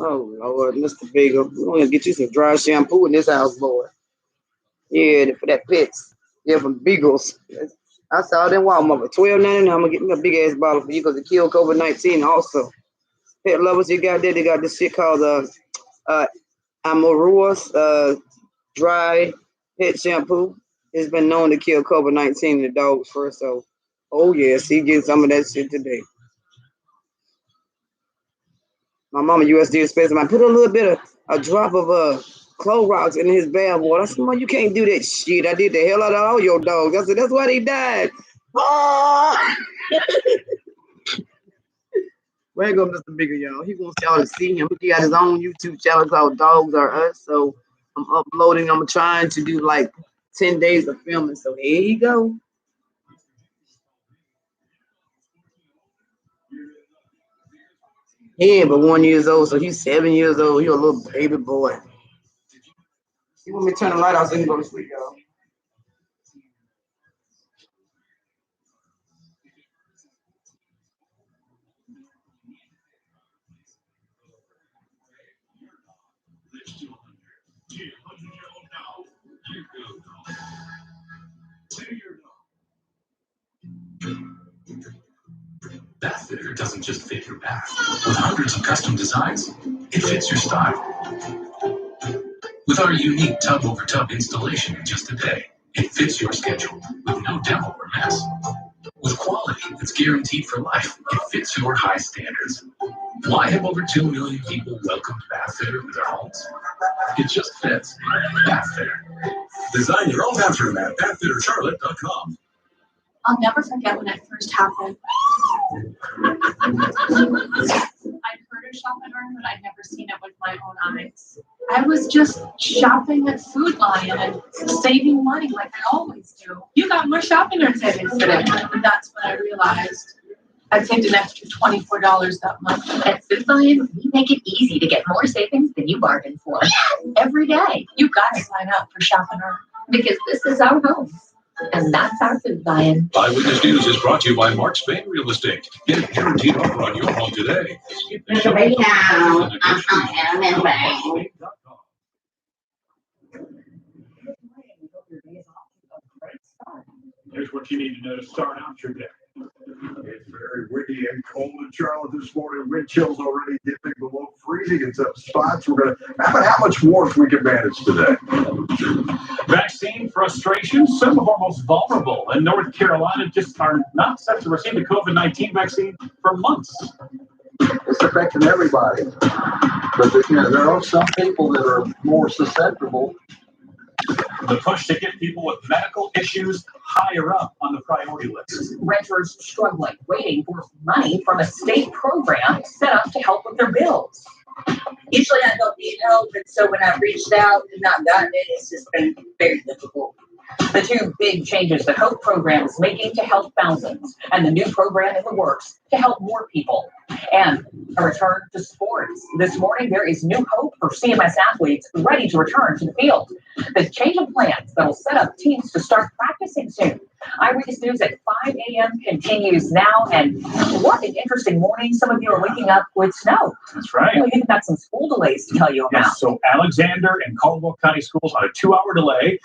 Oh Lord, Mr. Beagle. We're gonna get you some dry shampoo in this house, boy. Yeah, for that pits. Yeah, from Beagles. I saw it in Walmart for $12.99. I'm gonna get me a big ass bottle for you because it killed COVID-19 also. Pet lovers, you got there. They got this shit called Amorua's dry pet shampoo. It's been known to kill COVID-19 in the dogs first. So, oh yes, he getting some of that shit today. My mama USD specimen. I put a little bit of a drop of Clorox in his bath water. I said, "Mom, you can't do that shit. I did the hell out of all your dogs." I said, "That's why they died." Oh! Where go Mr. Bigger, y'all? He wants y'all to see him. He got his own YouTube channel called Dogs Are Us. So I'm uploading. I'm trying to do like 10 days of filming. So here you go. Yeah, but 1 year old, so he's 7 years old. He's a little baby boy. You want me to turn the light off so he can go to sleep, y'all? Bath fitter doesn't just fit your bath. With hundreds of custom designs, it fits your style. With our unique tub over tub installation in just a day, it fits your schedule with no demo or mess. With quality that's guaranteed for life, it fits your high standards. Why have over 2 million people welcomed Bath Fitter to their homes? It just fits. Bath Fitter. Design your own bathroom at bathfittercharlotte.com. I'll never forget when it first happened. I'd heard of Shop and Earn, but I'd never seen it with my own eyes. I was just shopping at Food Lion and saving money like I always do. You got more shopping or savings today. And that's when I realized I saved an extra $24 that month. At Food Lion, we make it easy to get more savings than you bargained for. Every day. You got to sign up for Shop and Earn. Because this is our home. And that's our food buy-in. Eyewitness News is brought to you by Mark Spain Real Estate. Get a guaranteed offer on your home today. Here's what you need to know to start out your day. It's very windy and cold in Charlotte this morning. Wind chills already dipping below freezing in some spots. We're going to have how much warmth we can manage today. Vaccine frustration. Some of our most vulnerable in North Carolina just are not set to receive the COVID-19 vaccine for months. It's affecting everybody. But there are some people that are more susceptible. The push to get people with medical issues higher up on the priority list. Renters struggling, waiting for money from a state program set up to help with their bills. Usually I don't need help, and so when I've reached out and not gotten it, it's just been very difficult. The two big changes the HOPE program is making to help thousands, and the new program in the works to help more people. And a return to sports. This morning, there is new hope for CMS athletes ready to return to the field. The change of plans that will set up teams to start practicing soon. Eyewitness News at 5 a.m. continues now, and what an interesting morning. Some of you are waking up with snow. That's right. We've even got some school delays to tell you about. Yes, so Alexander and Caldwell County Schools on a 2-hour delay.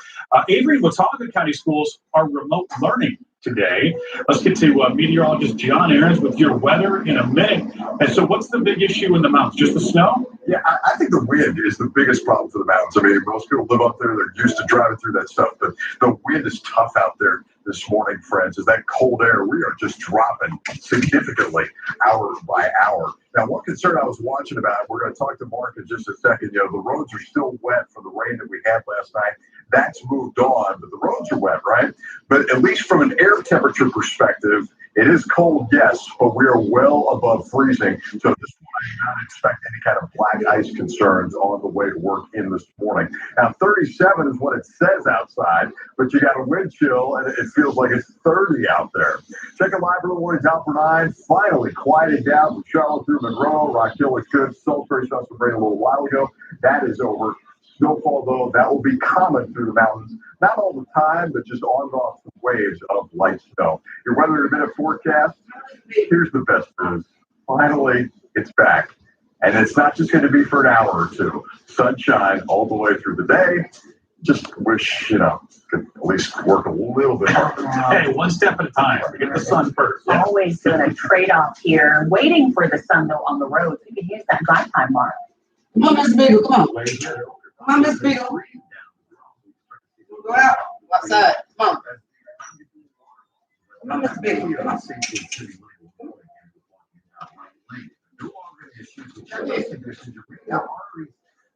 Avery and Watauga County Schools are remote learning today. Let's get to meteorologist John Ahrens with your weather in a minute. And so what's the big issue in the mountains? Just the snow? Yeah, I think the wind is the biggest problem for the mountains. I mean, most people live up there. They're used to driving through that stuff. But the wind is tough out there this morning, friends. Is that cold air? We are just dropping significantly hour by hour. Now, one concern I was watching about, we're going to talk to Mark in just a second. You know, the roads are still wet from the rain that we had last night. That's moved on, but the roads are wet, right? But at least from an air temperature perspective, it is cold, yes, but we are well above freezing. So this morning, I do not expect any kind of black ice concerns on the way to work in this morning. Now, 37 is what it says outside, but you got a wind chill, and it feels like it's 30 out there. Check it live early mornings out for 9. Finally quieted down from Charlotte through Monroe. Rock Hill was good. Salisbury saw some rain a little while ago. That is over. Snowfall, though, that will be common through the mountains. Not all the time, but just on and off some waves of light snow. Your weather in a minute forecast. Here's the best news. Finally, it's back. And it's not just going to be for an hour or two. Sunshine all the way through the day. Just wish, could at least work a little bit harder. Hey, one step at a time. Get the sun first. Yeah. Always doing a trade-off here, waiting for the sun, though, on the road. You can use that drive time, Mark. Come on, Mr. Beagle, come on. Come on, Mr. Beagle. Go out. Outside. Come on. Come on, Mr. Beagle. Come on.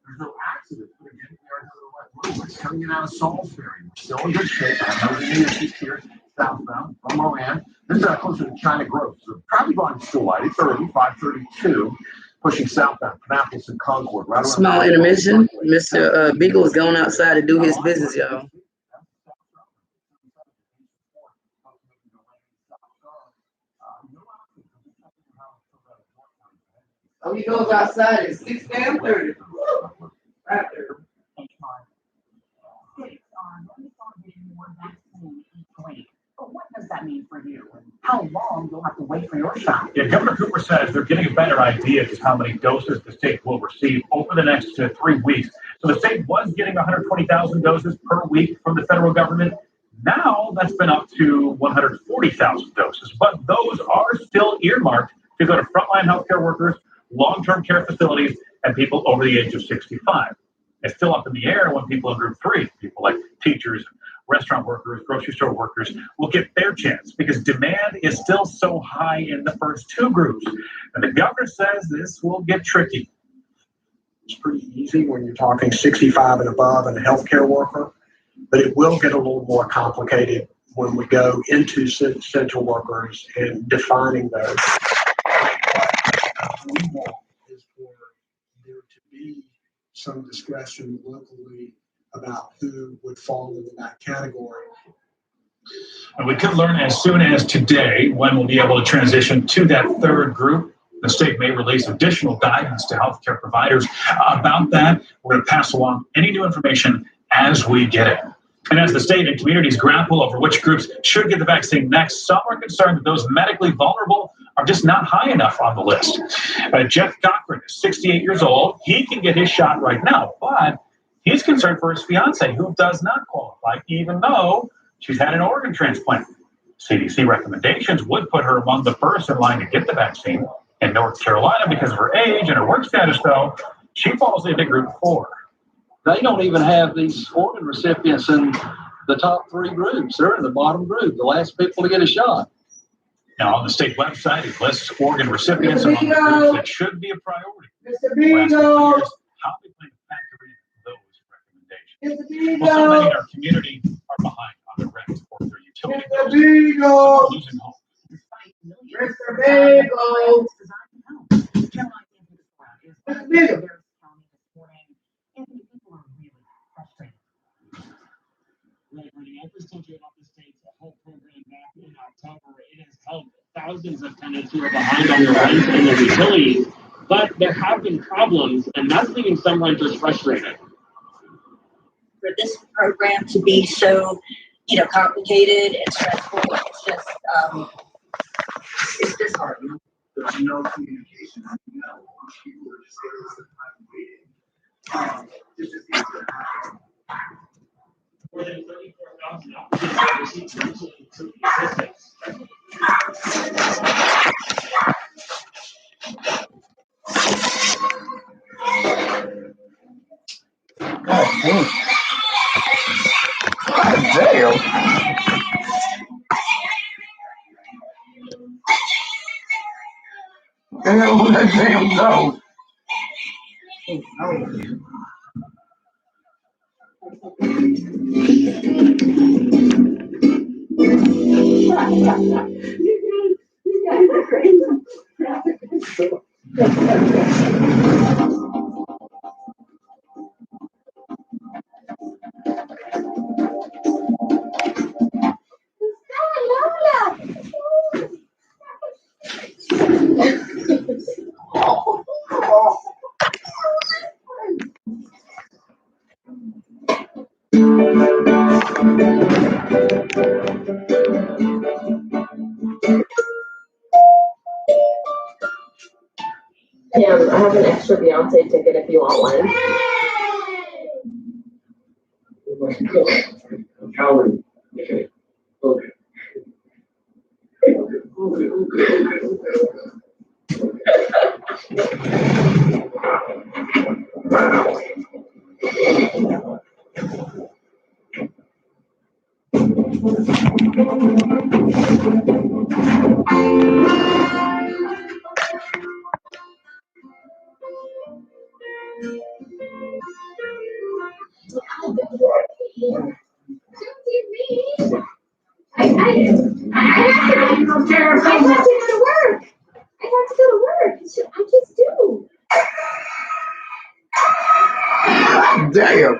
There's no accident. But again, we are another wet road. It's coming in out of Salisbury. We're still in good shape. I know the news here southbound from Moran. This is closer to China Grove. So traffic volume is still light. It's early, 5:32. Pushing southbound, Annapolis and Concord. Right around small intermission. Mr. Beagle is going outside to do his business, y'all. Oh, he goes outside at 6 damn 30. Right there. But what does that mean for you? And how long you'll have to wait for your shot? Yeah, Governor Cooper says they're getting a better idea of just how many doses the state will receive over the next 3 weeks. So the state was getting 120,000 doses per week from the federal government. Now that's been up to 140,000 doses. But those are still earmarked to go to frontline healthcare workers, long-term care facilities, and people over the age of 65. It's still up in the air when people in group 3, people like teachers, restaurant workers, grocery store workers, will get their chance because demand is still so high in the first 2 groups. And the governor says this will get tricky. It's pretty easy when you're talking 65 and above and a healthcare worker, but it will get a little more complicated when we go into essential workers and defining those. What we want is for there to be some discretion locally about who would fall into that category. And we could learn as soon as today when we'll be able to transition to that 3rd group. The state may release additional guidance to healthcare providers about that. We're going to pass along any new information as we get it. And as the state and communities grapple over which groups should get the vaccine next, some are concerned that those medically vulnerable are just not high enough on the list. Jeff Cochran is 68 years old. He can get his shot right now, but he's concerned for his fiance, who does not qualify, even though she's had an organ transplant. CDC recommendations would put her among the first in line to get the vaccine. In North Carolina, because of her age and her work status, though, she falls into group 4. They don't even have these organ recipients in the top 3 groups. They're in the bottom group, the last people to get a shot. Now, on the state website, it lists organ recipients among the groups that should be a priority. Mr. Beagle! How they plan to factor in those recommendations? Well, so many in our community are behind on their rent or their utility bills. Mr. Beagle! Losing hope. Mr. Beagle! Mr. Beagle! I first told you about the state's whole program back in October. It has helped thousands of tenants who are behind on their rent and their utilities, but there have been problems, and that's leaving some renters frustrated. For this program to be so, complicated and stressful, it's just hard. There's no communication. People are just it's just easier. More than 34,000 applicants received rental utility assistance. God damn. God damn. Damn, that damn dog. You guys are crazy. Yeah, I have an extra Beyonce ticket if you want one. Coward. Okay. Okay. I have to go to work. I have to go to work. I just do. Damn.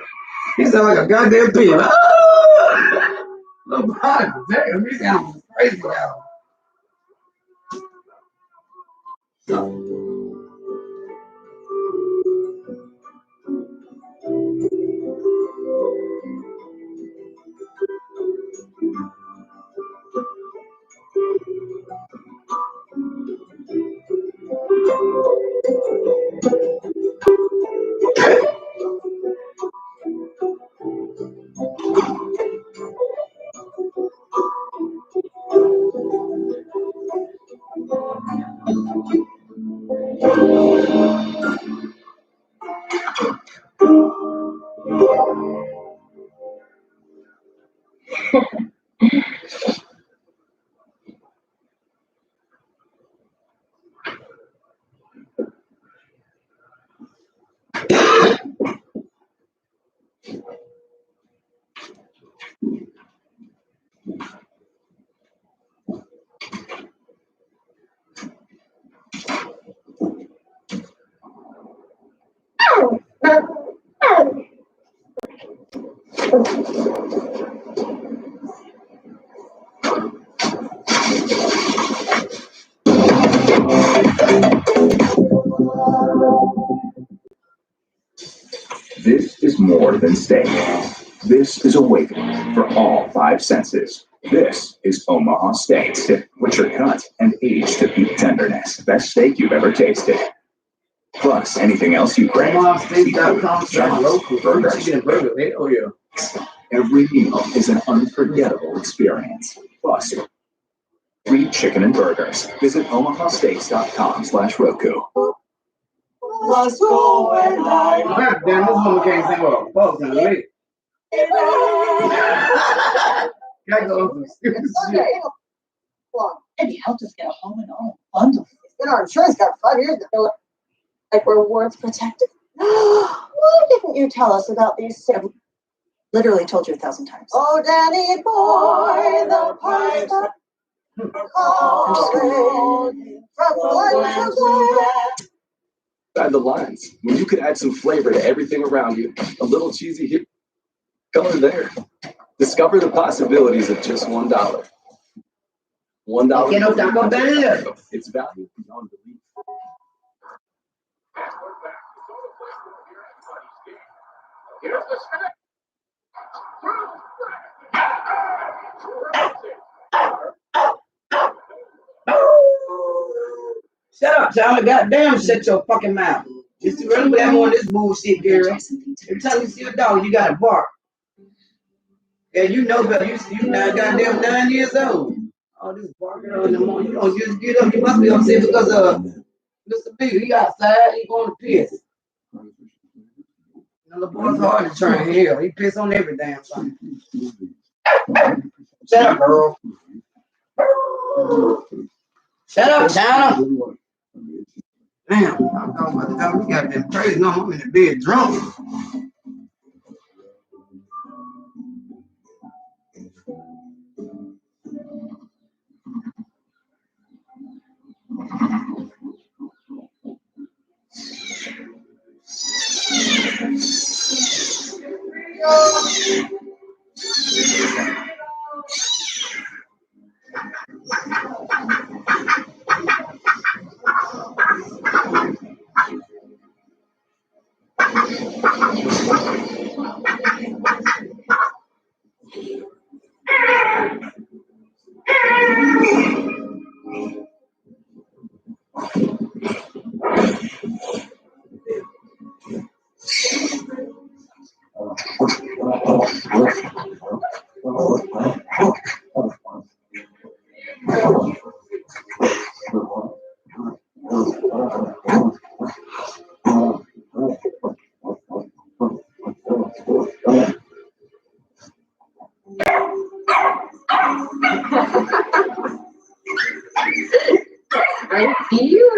He sound like a goddamn pig. Ah! God damn, he sounds crazy now. This is more than staying. This is awakening for all five senses. This is Omaha Steaks, which are cut and aged to peak tenderness. Best steak you've ever tasted. Plus, anything else you crave. Burgers. Every meal is an unforgettable experience. Plus, free chicken and burgers. Visit omahasteaks.com/Roku. What's going on? God damn, this woman can't sing with a fuck in the lake. Gotta go on some stupid shit. Maybe help us get a home and all bundle. Get our insurance got 5 years to do it. Like rewards protected. Why didn't you tell us about these? I've literally told you 1,000 times. Oh, Danny boy, the pipes are calling from the lands Inside the lines, when you could add some flavor to everything around you, a little cheesy here, color there. Discover the possibilities of just $1. $1. It's value beyond belief. Shut up, Charlie. Goddamn, shut your fucking mouth. Just remember that on this bullshit, girl. Every time you see a dog, you gotta bark. Yeah, you know better. You now goddamn 9 years old. All this barking early in the morning. You don't just get up. You must be upset because Mr. Big, he outside, he going to piss. Now, the boy's hard to train. Hell, he piss on every damn thing. Shut up, girl. Shut up, China. Damn, I'm talking about the dog. We got them crazy. No, I'm in the bed drunk. I see you.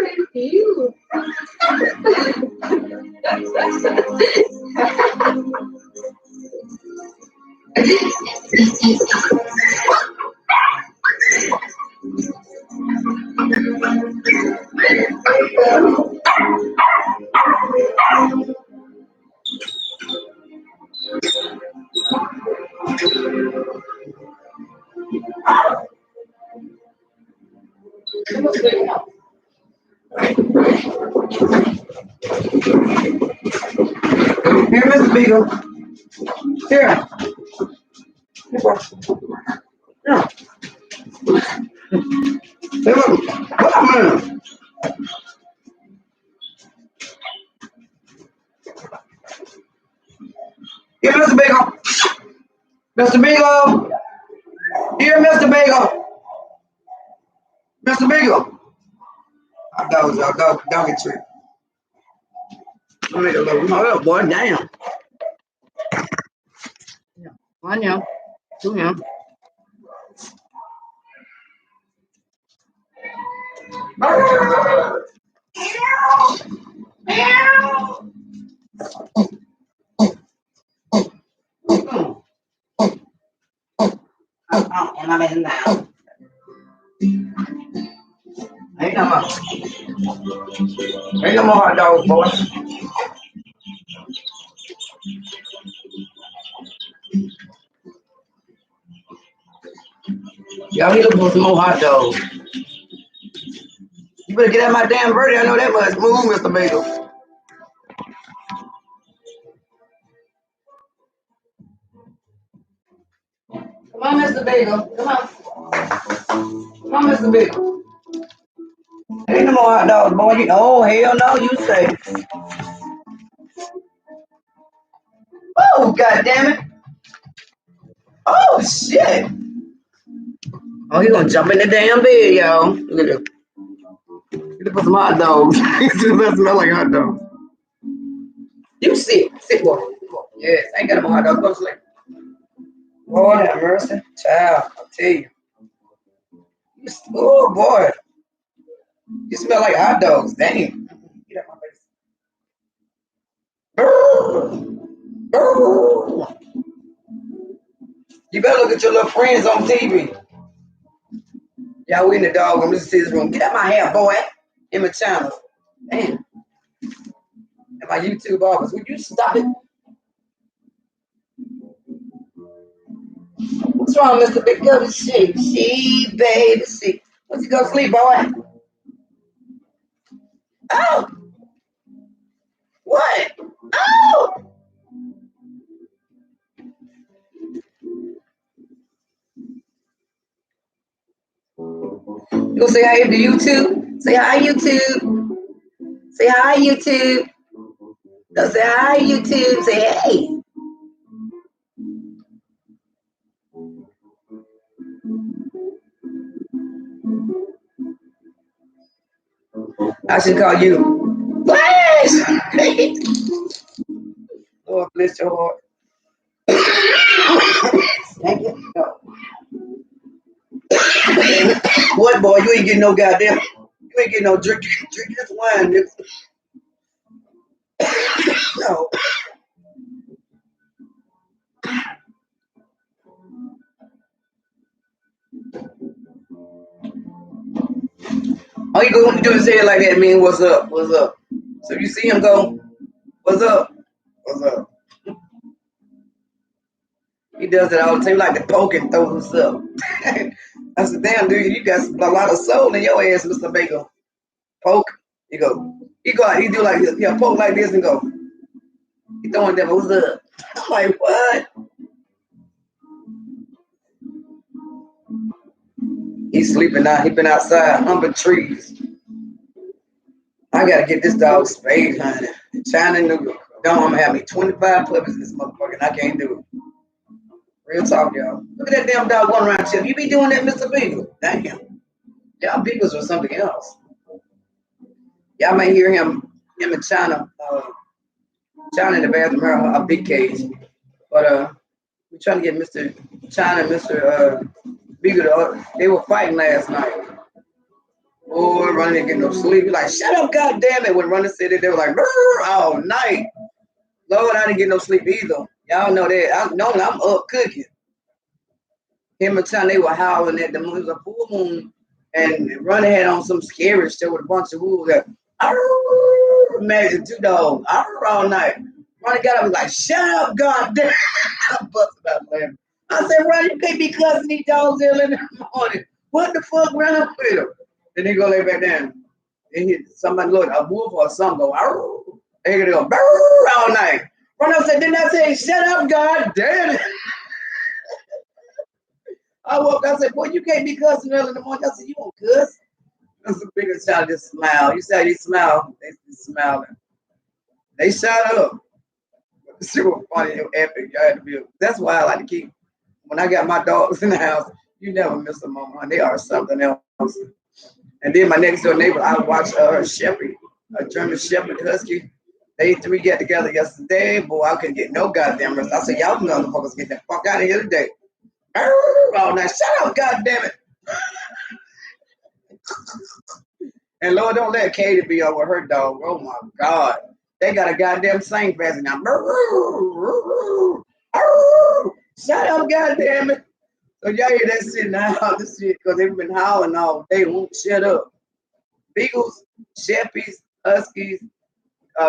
Here, Mr. Beagle. Here. Here. Hey, look. Come on. Here, Mr. Beagle. Mr. Beagle. Here, Mr. Beagle. Mr. Beagle. Doggy treat. Let me get a little boy, damn. One young, two young. And I'm in now. Ain't no more hot dogs, boy. Y'all need to look for some more hot dogs. You better get out my damn birdie. I know that much. Move, Mr. Bagel. Mr. Bagel. Come on. Come on, Mr. Bagel. Ain't no more hot dogs, boy. Oh, hell no, you say. Oh, God damn it. Oh, shit. Oh, he gonna jump in the damn bed, y'all. Look at this. Get put some hot dogs. It smell like hot dogs. You sit. Sit, boy. Yes, I ain't got no hot dogs. Go to sleep. Lord have mercy. Child, I'll tell you. Oh, boy. You smell like hot dogs. Dang. Get out my face. You better look at your little friends on TV. Y'all, we in the dog room. This is his room. Get out my hair, boy. In my channel. Damn. And my YouTube office. Would you stop it? What's wrong, Mr. Big Gubby? See, baby, see. Let's go sleep, boy. Oh! What? Oh! You gonna say hi to YouTube? Say hi, YouTube. Say hi, YouTube. Don't say hi, YouTube. Say hey. I should call you Flash. Lord bless your heart. Thank you. No. What, boy? You ain't getting no goddamn. You ain't getting no drink this wine, nigga. No. All you gonna do is say it like that, mean what's up? What's up? So you see him go, what's up? What's up? He does it all the time, like the poke and throw himself. I said, damn, dude, you got a lot of soul in your ass, Mr. Bagel. Poke. He go out, he do like this. He'll poke like this and go. He throwing them, what's up? I'm like, what? He's sleeping out. He been outside humping trees. I gotta get this dog spayed, honey. China Noodle. Don't have me 25 puppies in this motherfucker, and I can't do it. Real talk, y'all. Look at that damn dog going around chip. You be doing that, Mr. Beagle? Damn. Y'all Beagles or something else. Y'all may hear him in China. China in the bathroom, her big cage. But we're trying to get Mr. China and Mr. Beagle. They were fighting last night. Boy, Ronnie didn't get no sleep. He's like, shut up, goddamn it. When Ronnie said it, they were like, all night. Lord, I didn't get no sleep either. Y'all know that. I'm up cooking. Him and China, they were howling at the moon. It was a full moon. And Ronnie had on some scary shit with a bunch of wolves that, imagine two dogs, all night. Ronnie got up and was like, shut up, goddamn. I busted out laughing. I said, Ronnie, you can't be cussing these dogs early in the morning. What the fuck ran up with them? Then they go lay back down. They hit somebody, look, a wolf or something go, they gonna go, all night. Ronnie said, didn't I say, shut up, God damn it. I woke up, I said, boy, you can't be cussing early in the morning. I said, you won't cuss. That's the biggest child just smile. You say you smile, they smiling. They shut up. This shit was funny, it was epic. Y'all had to be. That's why I like to keep, when I got my dogs in the house, you never miss a moment. They are something else. And then my next door neighbor, I watched her shepherd, a German shepherd husky. They three got together yesterday. Boy, I couldn't get no goddamn rest. I said, y'all motherfuckers get the fuck out of here today. Oh, now shut up, goddamn it. And Lord, don't let Katie be over her dog. Oh my God. They got a goddamn sing fast now. Shut up, goddamn it. So y'all hear that shit now, this shit, because they've been howling all day, won't shut up. Beagles, Sheppies, Huskies,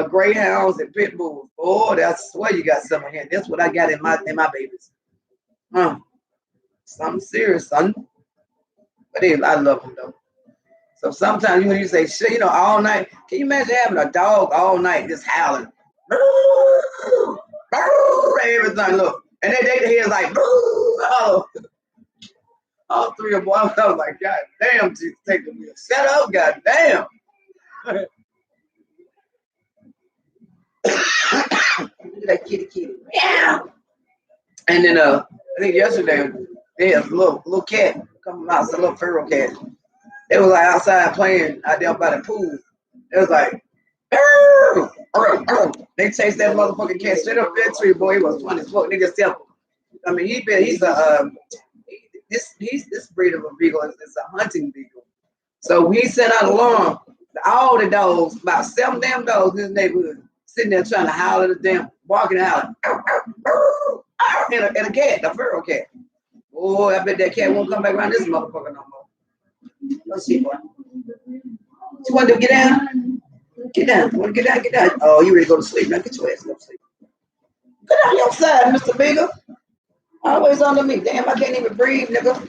Greyhounds, and Pit Bulls. Oh, I swear you got some in here. That's what I got in my babies. Something serious, son. But I love them though. So sometimes when you say shit, all night, can you imagine having a dog all night just howling? Everything, look. And they hear like, oh. All three of them. I was like, God damn, take the wheel. Shut up, God damn. That kitty. Yeah. And then I think yesterday they had a little cat come out, a little feral cat. They was like outside playing out there by the pool. It was like, arr, arr, arr. They chased that motherfucking cat straight up that tree, boy. He was funny as fuck. Nigga step. I mean, he's this breed of a beagle is a hunting beagle. So we sent out an alarm. All the dogs, about 7 damn dogs in this neighborhood, sitting there trying to howl at the damn, barking out. And a cat, a feral cat. Oh, I bet that cat won't come back around this motherfucker no more. Let's see, boy. You want to get down? Get down. You want to get down? Oh, you ready to go to sleep? Now get your ass go to sleep. Get on your side, Mr. Beagle. Always under me. Damn, I can't even breathe, nigga.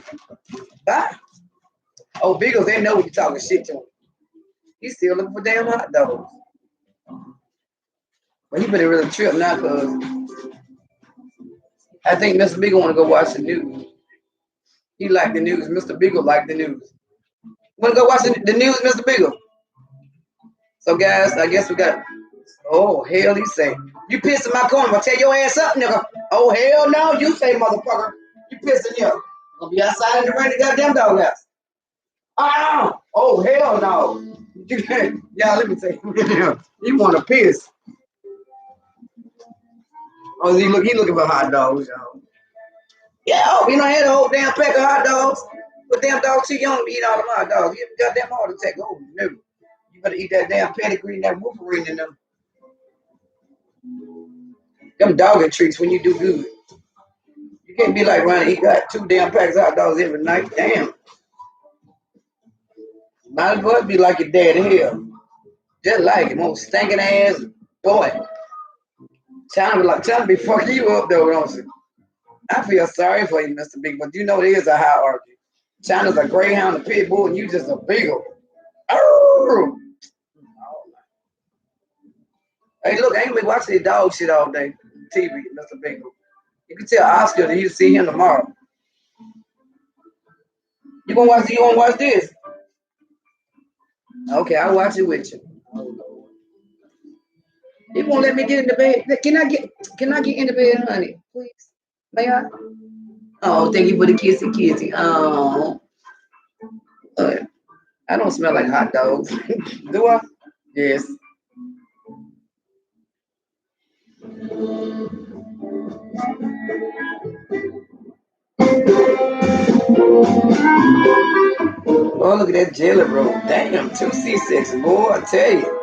Bye. Oh, Beagles, they know when you're talking shit to him. He's still looking for damn hot dogs. But he better really trip now, cause I think Mr. Beagle want to go watch the news. He like the news. Mr. Beagle like the news. Want to go watch the news, Mr. Beagle? So, guys, I guess we got. Oh, hell, he say. You pissing my corner. I'll tear your ass up, nigga. Oh, hell no, you say, motherfucker. You pissing here. Gonna be outside in the rain, the goddamn doghouse. Oh, hell no. Y'all, let me tell you. He want to piss. Oh, he looking for hot dogs, y'all. Yeah, oh, you know, had a whole damn pack of hot dogs. But damn dogs too young to eat all them hot dogs. You got damn heart attack. Oh, no. You better eat that damn pedigree and that wolverine in them. Them dogging treats when you do good. You can't be like Ronnie, he got 2 damn packs of hot dogs every night. Damn. Might as well be like your dad here. Just like him, old stinking ass boy. Trying to be fucking you up though, don't you? I feel sorry for you, Mr. Big, but you know there is a hierarchy. China's a greyhound, a pit bull, and you just a beagle. Oh. Hey, look, I ain't been watching the dog shit all day. TV, Mr. Beagle. You can tell Oscar that you see him tomorrow. You gonna watch this? Okay, I'll watch it with you. He won't let me get in the bed. Can I get in the bed, honey? Please. May I? Oh, thank you for the kissy. Oh. I don't smell like hot dogs. Do I? Yes. Oh, look at that jelly roll. Damn, 2 C6, boy, I tell you.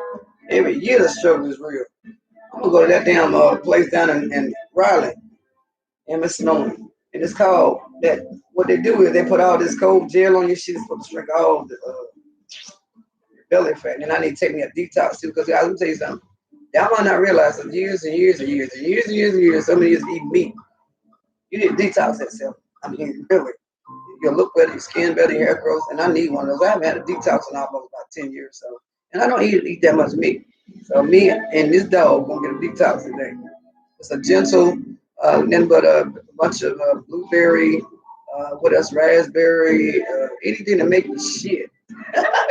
Every year the struggle is real. I'm gonna go to that damn place down in Raleigh, and it's snowing. And it's called that. What they do is they put all this cold gel on your shit supposed to shrink all the belly fat. And I need to take me a detox too, because guys, let me tell you something. Y'all might not realize that years, so many years of eating meat. You need to detox that self. I mean, really. You'll look better, your skin better, your hair grows, and I need one of those. I haven't had a detox in almost about 10 years, so. And I don't eat that much meat. So me and this dog gonna get a detox today. It's a gentle, nothing but a bunch of blueberry, what else, raspberry, anything to make me shit.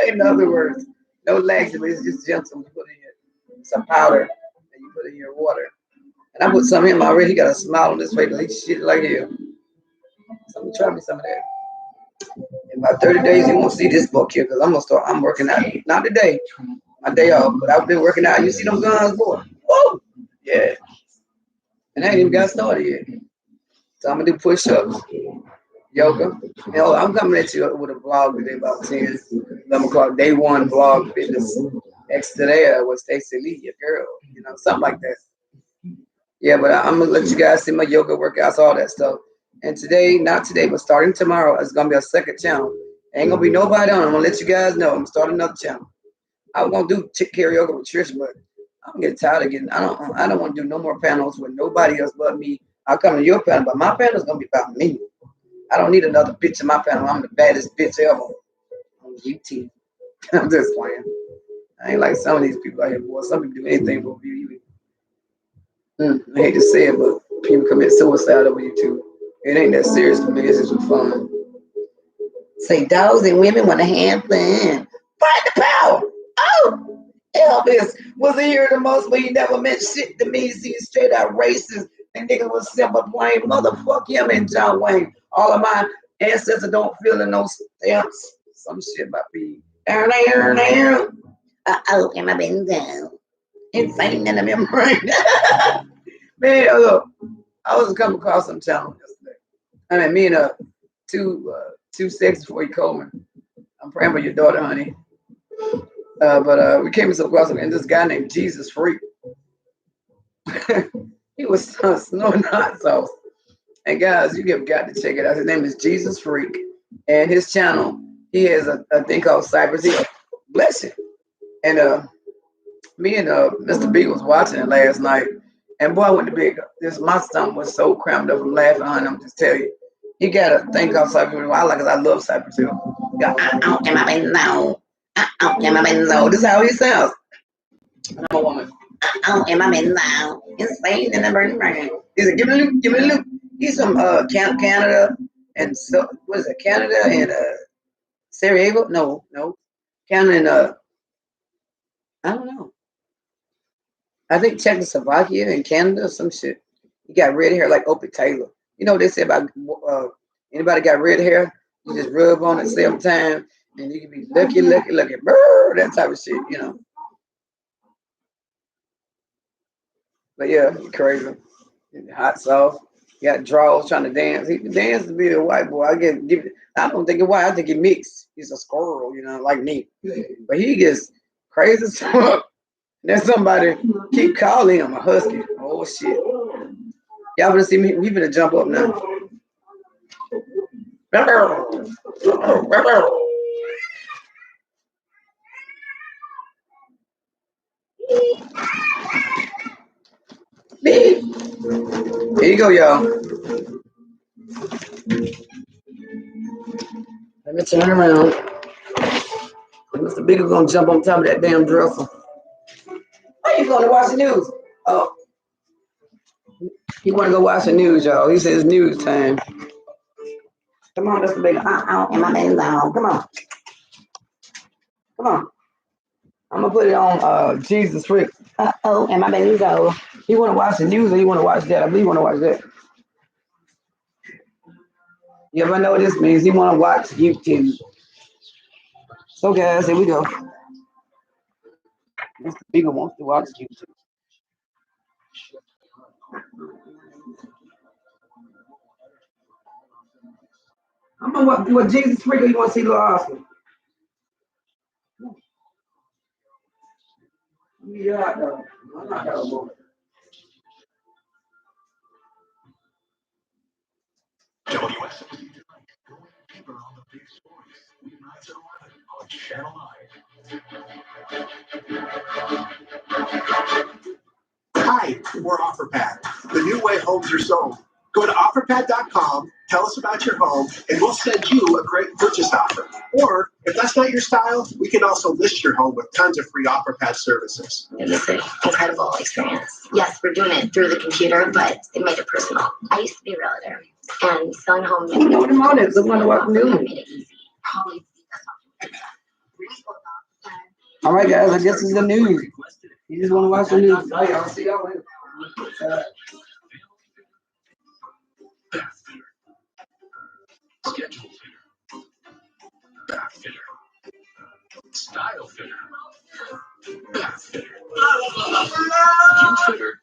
In other words, no laxative, it's just gentle. You put in some powder, and you put in your water. And I put some in him already. He got a smile on his face, like shit like hell. So I'm gonna try me some of that. In about 30 days, you won't see this book here, because I'm working out. Not today, my day off, but I've been working out. You see them guns, boy? Woo! Yeah. And I ain't even got started yet. So I'm gonna do push-ups, yoga. You know, I'm coming at you with a vlog today about 10, 11 o'clock, day 1 vlog fitness. Next to there was Stacey Lee, your girl, you know, something like that. Yeah, but I'm gonna let you guys see my yoga workouts, all that stuff. And today, not today, but starting tomorrow, it's gonna be a second channel. Ain't gonna be nobody on it. I'm gonna let you guys know. I'm starting another channel. I was gonna do karaoke with Trish, but I'm getting tired of getting. I don't want to do no more panels with nobody else but me. I'll come to your panel, but my panel is gonna be about me. I don't need another bitch in my panel. I'm the baddest bitch ever on UT. I'm just playing. I ain't like some of these people out here, boy. Some people do anything for you. I hate to say it, but people commit suicide over YouTube. It ain't that serious to me. It's just for fun. Say dogs and women want a hand fun. Fight the power. Oh, Elvis was here the most, but he never meant shit to me. See, straight out racist. And nigga was simple plain. Motherfuck him and John Wayne. All of my ancestors don't feel in no stamps. Some shit about me. Oh, am I been down? Insane in the memory. Man, look, I was coming across some channel yesterday. I mean, me and two sexes before you called me. I'm praying for your daughter, honey. But we came across him, and this guy named Jesus Freak. He was snorting hot sauce. And guys, you have got to check it out. His name is Jesus Freak, and his channel, he has a thing called Cypress Hill. Bless you. And me and Mr. B was watching it last night, and boy, I went to bed. My stomach was so cramped up from laughing on him. Just tell you, he got a thing called Cypress Hill. I like it. I love Cypress Hill. He got, am I been now? Am I been now? This is how he sounds. I'm a woman. Am I been now? Insane in the burning brain. He said, give me a loop, give me a loop. He's from Canada, and so what is it? Canada and Sarajevo? No, Canada and I don't know. I think Czechoslovakia and Canada or some shit. He got red hair like Opie Taylor. You know what they say about anybody got red hair? You just rub on it 7 times and you can be lucky, brr, that type of shit, you know. But yeah, crazy. Hot sauce. He got draws trying to dance. He can dance to be a white boy. I don't think it's white. I think he mixed. He's a squirrel, you know, like me. But he gets crazy as fuck. Then somebody keep calling him a husky. Oh shit. Y'all gonna see me? We gonna jump up now. Here you go, y'all. Let me turn around. Mr. Bigger's gonna jump on top of that damn dresser. Why you going to watch the news? Oh, he want to go watch the news, y'all. He says news time. Come on, Mr. Bigger. Am I laying down? Come on. Come on. I'm gonna put it on Jesus Freak. Am I laying down? He want to watch the news or he want to watch that? I believe he want to watch that. You ever know what this means? He want to watch YouTube. So guys, here we go. Mr. Bigger wants to watch YouTube. I'm gonna do a Jesus Freak or you want to see Little Oscar? Yeah, though. I'm not that boy. On Channel 9. Hi, we're OfferPad, the new way homes are sold. Go to OfferPad.com, tell us about your home, and we'll send you a great purchase offer. Or, if that's not your style, we can also list your home with tons of free OfferPad services. It was an incredible experience. Yes, we're doing it through the computer, but it made it personal. I used to be a realtor, and selling homes made it easy. All right, guys, I guess this is the news. You just want to watch the news. All right, I'll see y'all later. Schedule fitter, bath fitter, style fitter, bath fitter, you fitter,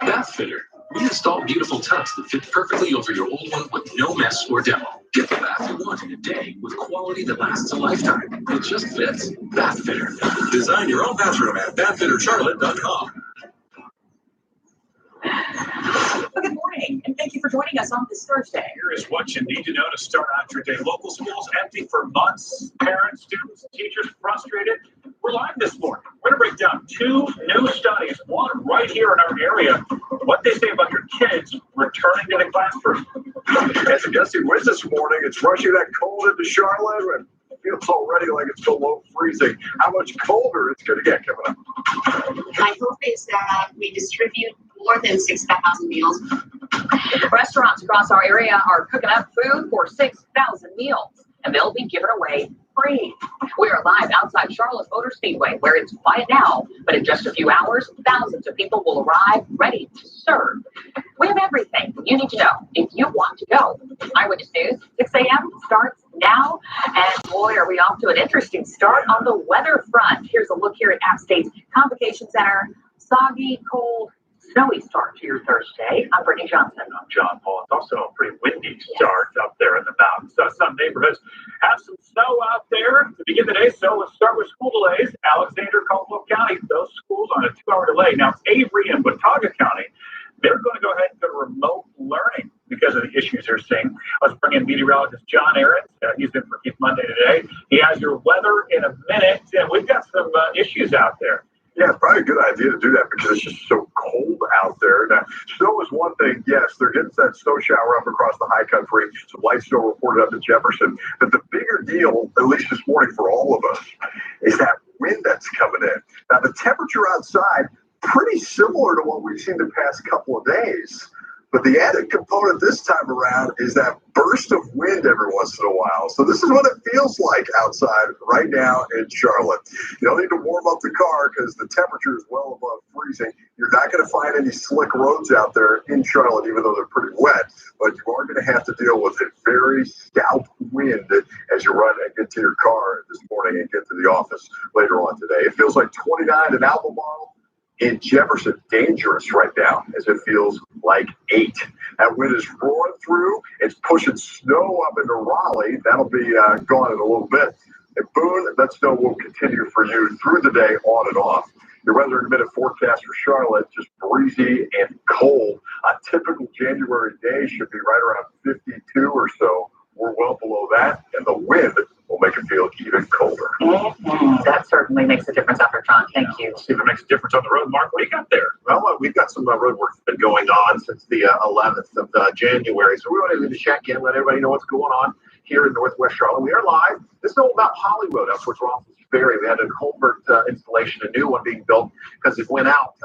bath fitter. We install beautiful tubs that fit perfectly over your old one with no mess or demo. Get the bath you want in a day with quality that lasts a lifetime. It just fits. Bath fitter. Design your own bathroom at bathfittercharlotte.com. Well, good morning, and thank you for joining us on this Thursday. Here is what you need to know to start out your day. Local schools empty for months. Parents, students, teachers frustrated. We're live this morning. We're going to break down 2 new studies, one right here in our area, what they say about your kids returning to the classroom. As a gusty wind this morning, it's rushing that cold into Charlotte, and it feels already like it's below freezing. How much colder it's going to get coming up? My hope is that we distribute more than 6,000 meals. Restaurants across our area are cooking up food for 6,000 meals. and they'll be given away free. We are live outside Charlotte Motor Speedway, where it's quiet now, but in just a few hours, thousands of people will arrive ready to serve. We have everything you need to know if you want to go. Eyewitness News, 6 a.m. starts now. And boy, are we off to an interesting start on the weather front. Here's a look here at App State's Convocation Center. Soggy, cold, snowy start to your Thursday. I'm Brittany Johnson. I'm John Paul. It's also a pretty windy start up there in the mountains. Some neighborhoods have some snow out there to begin the day. So let's start with school delays. Alexander, Caldwell County, those schools on a 2-hour delay. Now, Avery and Watauga County, they're going to go ahead and go to remote learning because of the issues they're seeing. Let's bring in meteorologist John Ahrens. He's in for Keith Monday today. He has your weather in a minute, and we've got some issues out there. Yeah, it's probably a good idea to do that because it's just so cold out there. Now, snow is one thing. Yes, they're getting that snow shower up across the high country. Some light snow reported up in Jefferson. But the bigger deal, at least this morning for all of us, is that wind that's coming in. Now, the temperature outside, pretty similar to what we've seen the past couple of days. But the added component this time around is that burst of wind every once in a while. So this is what it feels like outside right now in Charlotte. You don't need to warm up the car because the temperature is well above freezing. You're not going to find any slick roads out there in Charlotte, even though they're pretty wet. But you are going to have to deal with a very stout wind as you run and get to your car this morning and get to the office later on today. It feels like 29 in Albemarle. In Jefferson, dangerous right now as it feels like 8. That wind is roaring through. It's pushing snow up into Raleigh. That'll be gone in a little bit. And Boone, that snow will continue for you through the day on and off. Your weather in a minute forecast for Charlotte, just breezy and cold. A typical January day should be right around 52 or so. We're well below that, and the wind will make it feel even colder. That certainly makes a difference out there, John. Thank you. See if it makes a difference on the road. Mark, what do you got there? Well, we've got some road work that's been going on since the 11th of January. So we wanted to check in, let everybody know what's going on here in Northwest Charlotte. We are live. This is all about Holly Road up towards Ross's Ferry. We had a culvert installation, a new one being built because it went out,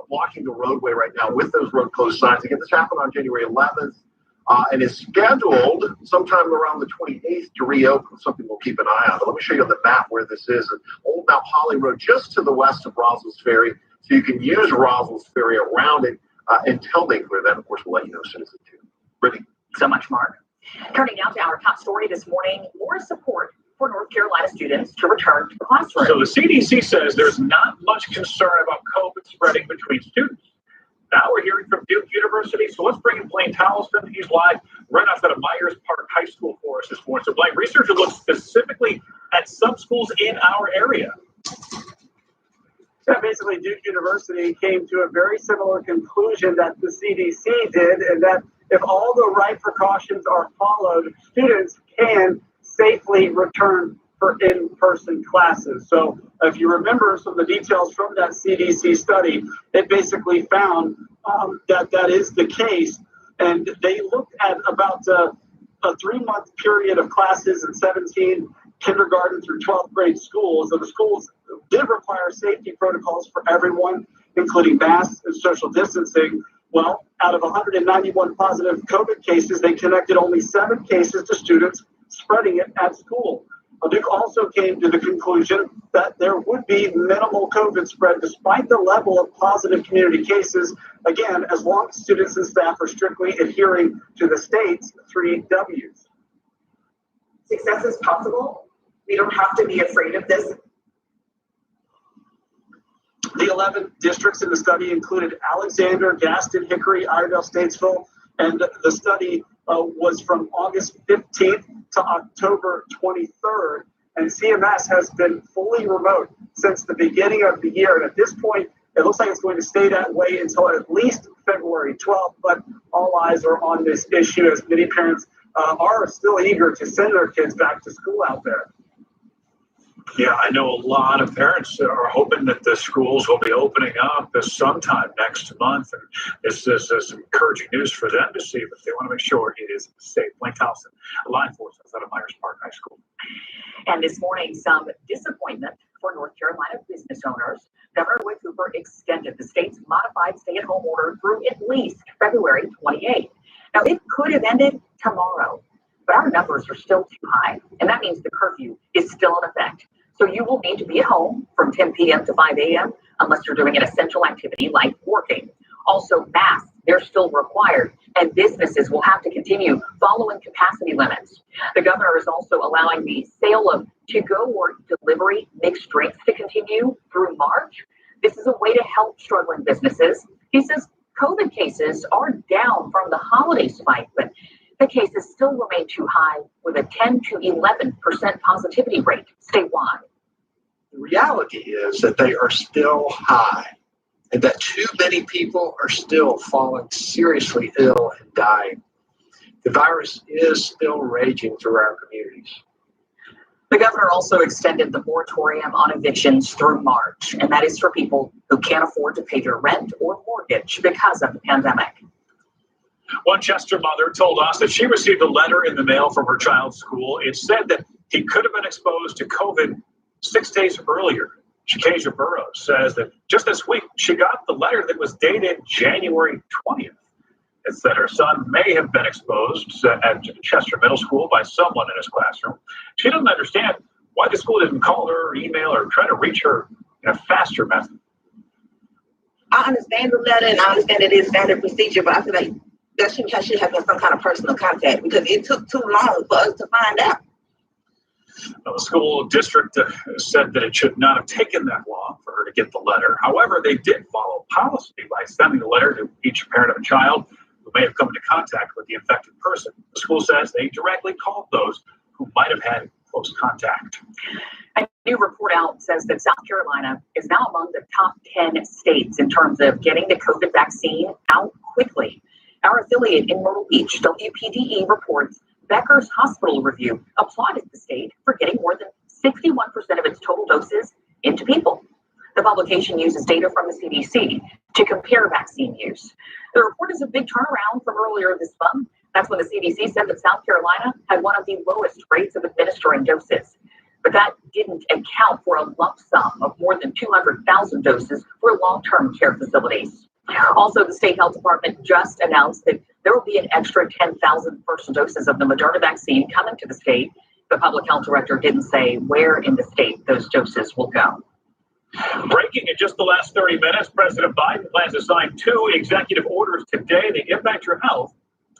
blocking the roadway right now with those road closed signs. Again, this happened on January 11th. And is scheduled sometime around the 28th to reopen, something we'll keep an eye on. But let me show you on the map where this is. Old Mount Holly Road, just to the west of Roslyn's Ferry. So you can use Roslyn's Ferry around it until they clear that. Of course, we'll let you know as soon as it do. Brittany. So much, Mark. Turning now to our top story this morning, more support for North Carolina students to return to the classroom. So the CDC says there's not much concern about COVID spreading between students. Now we're hearing from Duke University, so let's bring in Blaine Townsend. He's live right outside of Myers Park High School for us this morning. So Blaine, researchers look specifically at some schools in our area. Yeah, basically Duke University came to a very similar conclusion that the CDC did, and that if all the right precautions are followed, students can safely return for in-person classes. So if you remember some of the details from that CDC study, it basically found that is the case. And they looked at about a 3-month period of classes in 17 kindergarten through 12th grade schools. So the schools did require safety protocols for everyone, including masks and social distancing. Well, out of 191 positive COVID cases, they connected only 7 cases to students spreading it at school. Duke also came to the conclusion that there would be minimal COVID spread despite the level of positive community cases, again, as long as students and staff are strictly adhering to the state's 3 W's. Success is possible. We don't have to be afraid of this. The 11 districts in the study included Alexander, Gaston, Hickory, Iredell, Statesville, and the study was from August 15th to October 23rd, and CMS has been fully remote since the beginning of the year. And at this point, it looks like it's going to stay that way until at least February 12th, but all eyes are on this issue as many parents are still eager to send their kids back to school out there. Yeah, I know a lot of parents are hoping that the schools will be opening up sometime next month. And this is some encouraging news for them to see, but they want to make sure it is safe. Blaine Townsend, line force outside of Myers Park High School. And this morning, some disappointment for North Carolina business owners. Governor Whit Cooper extended the state's modified stay-at-home order through at least February 28th. Now, it could have ended tomorrow, but our numbers are still too high, and that means the curfew is still in effect. So you will need to be at home from 10 p.m. to 5 a.m. unless you're doing an essential activity like working. Also, masks, they're still required, and businesses will have to continue following capacity limits. The governor is also allowing the sale of to-go or delivery mixed drinks to continue through March. This is a way to help struggling businesses. He says COVID cases are down from the holiday spike, but the cases still remain too high with a 10 to 11% positivity rate statewide. The reality is that they are still high and that too many people are still falling seriously ill and dying. The virus is still raging through our communities. The governor also extended the moratorium on evictions through March, and that is for people who can't afford to pay their rent or mortgage because of the pandemic. One Chester mother told us that she received a letter in the mail from her child's school. It said that he could have been exposed to COVID 6 days earlier. Shakasia Burrows says that just this week, she got the letter that was dated January 20th. It said her son may have been exposed at Chester Middle School by someone in his classroom. She doesn't understand why the school didn't call her or email or try to reach her in a faster method. I understand the letter and I understand it is standard procedure, but I feel like that should have been some kind of personal contact because it took too long for us to find out. The school district said that it should not have taken that long for her to get the letter. However, they did follow policy by sending the letter to each parent of a child who may have come into contact with the infected person. The school says they directly called those who might have had close contact. A new report out says that South Carolina is now among the top 10 states in terms of getting the COVID vaccine out quickly. Our affiliate in Myrtle Beach, WPDE, reports Becker's Hospital Review applauded the state for getting more than 61% of its total doses into people. The publication uses data from the CDC to compare vaccine use. The report is a big turnaround from earlier this month. That's when the CDC said that South Carolina had one of the lowest rates of administering doses. But that didn't account for a lump sum of more than 200,000 doses for long-term care facilities. Also, the state health department just announced that there will be an extra 10,000 first doses of the Moderna vaccine coming to the state. The public health director didn't say where in the state those doses will go. Breaking in just the last 30 minutes, President Biden plans to sign 2 executive orders today that impact your health.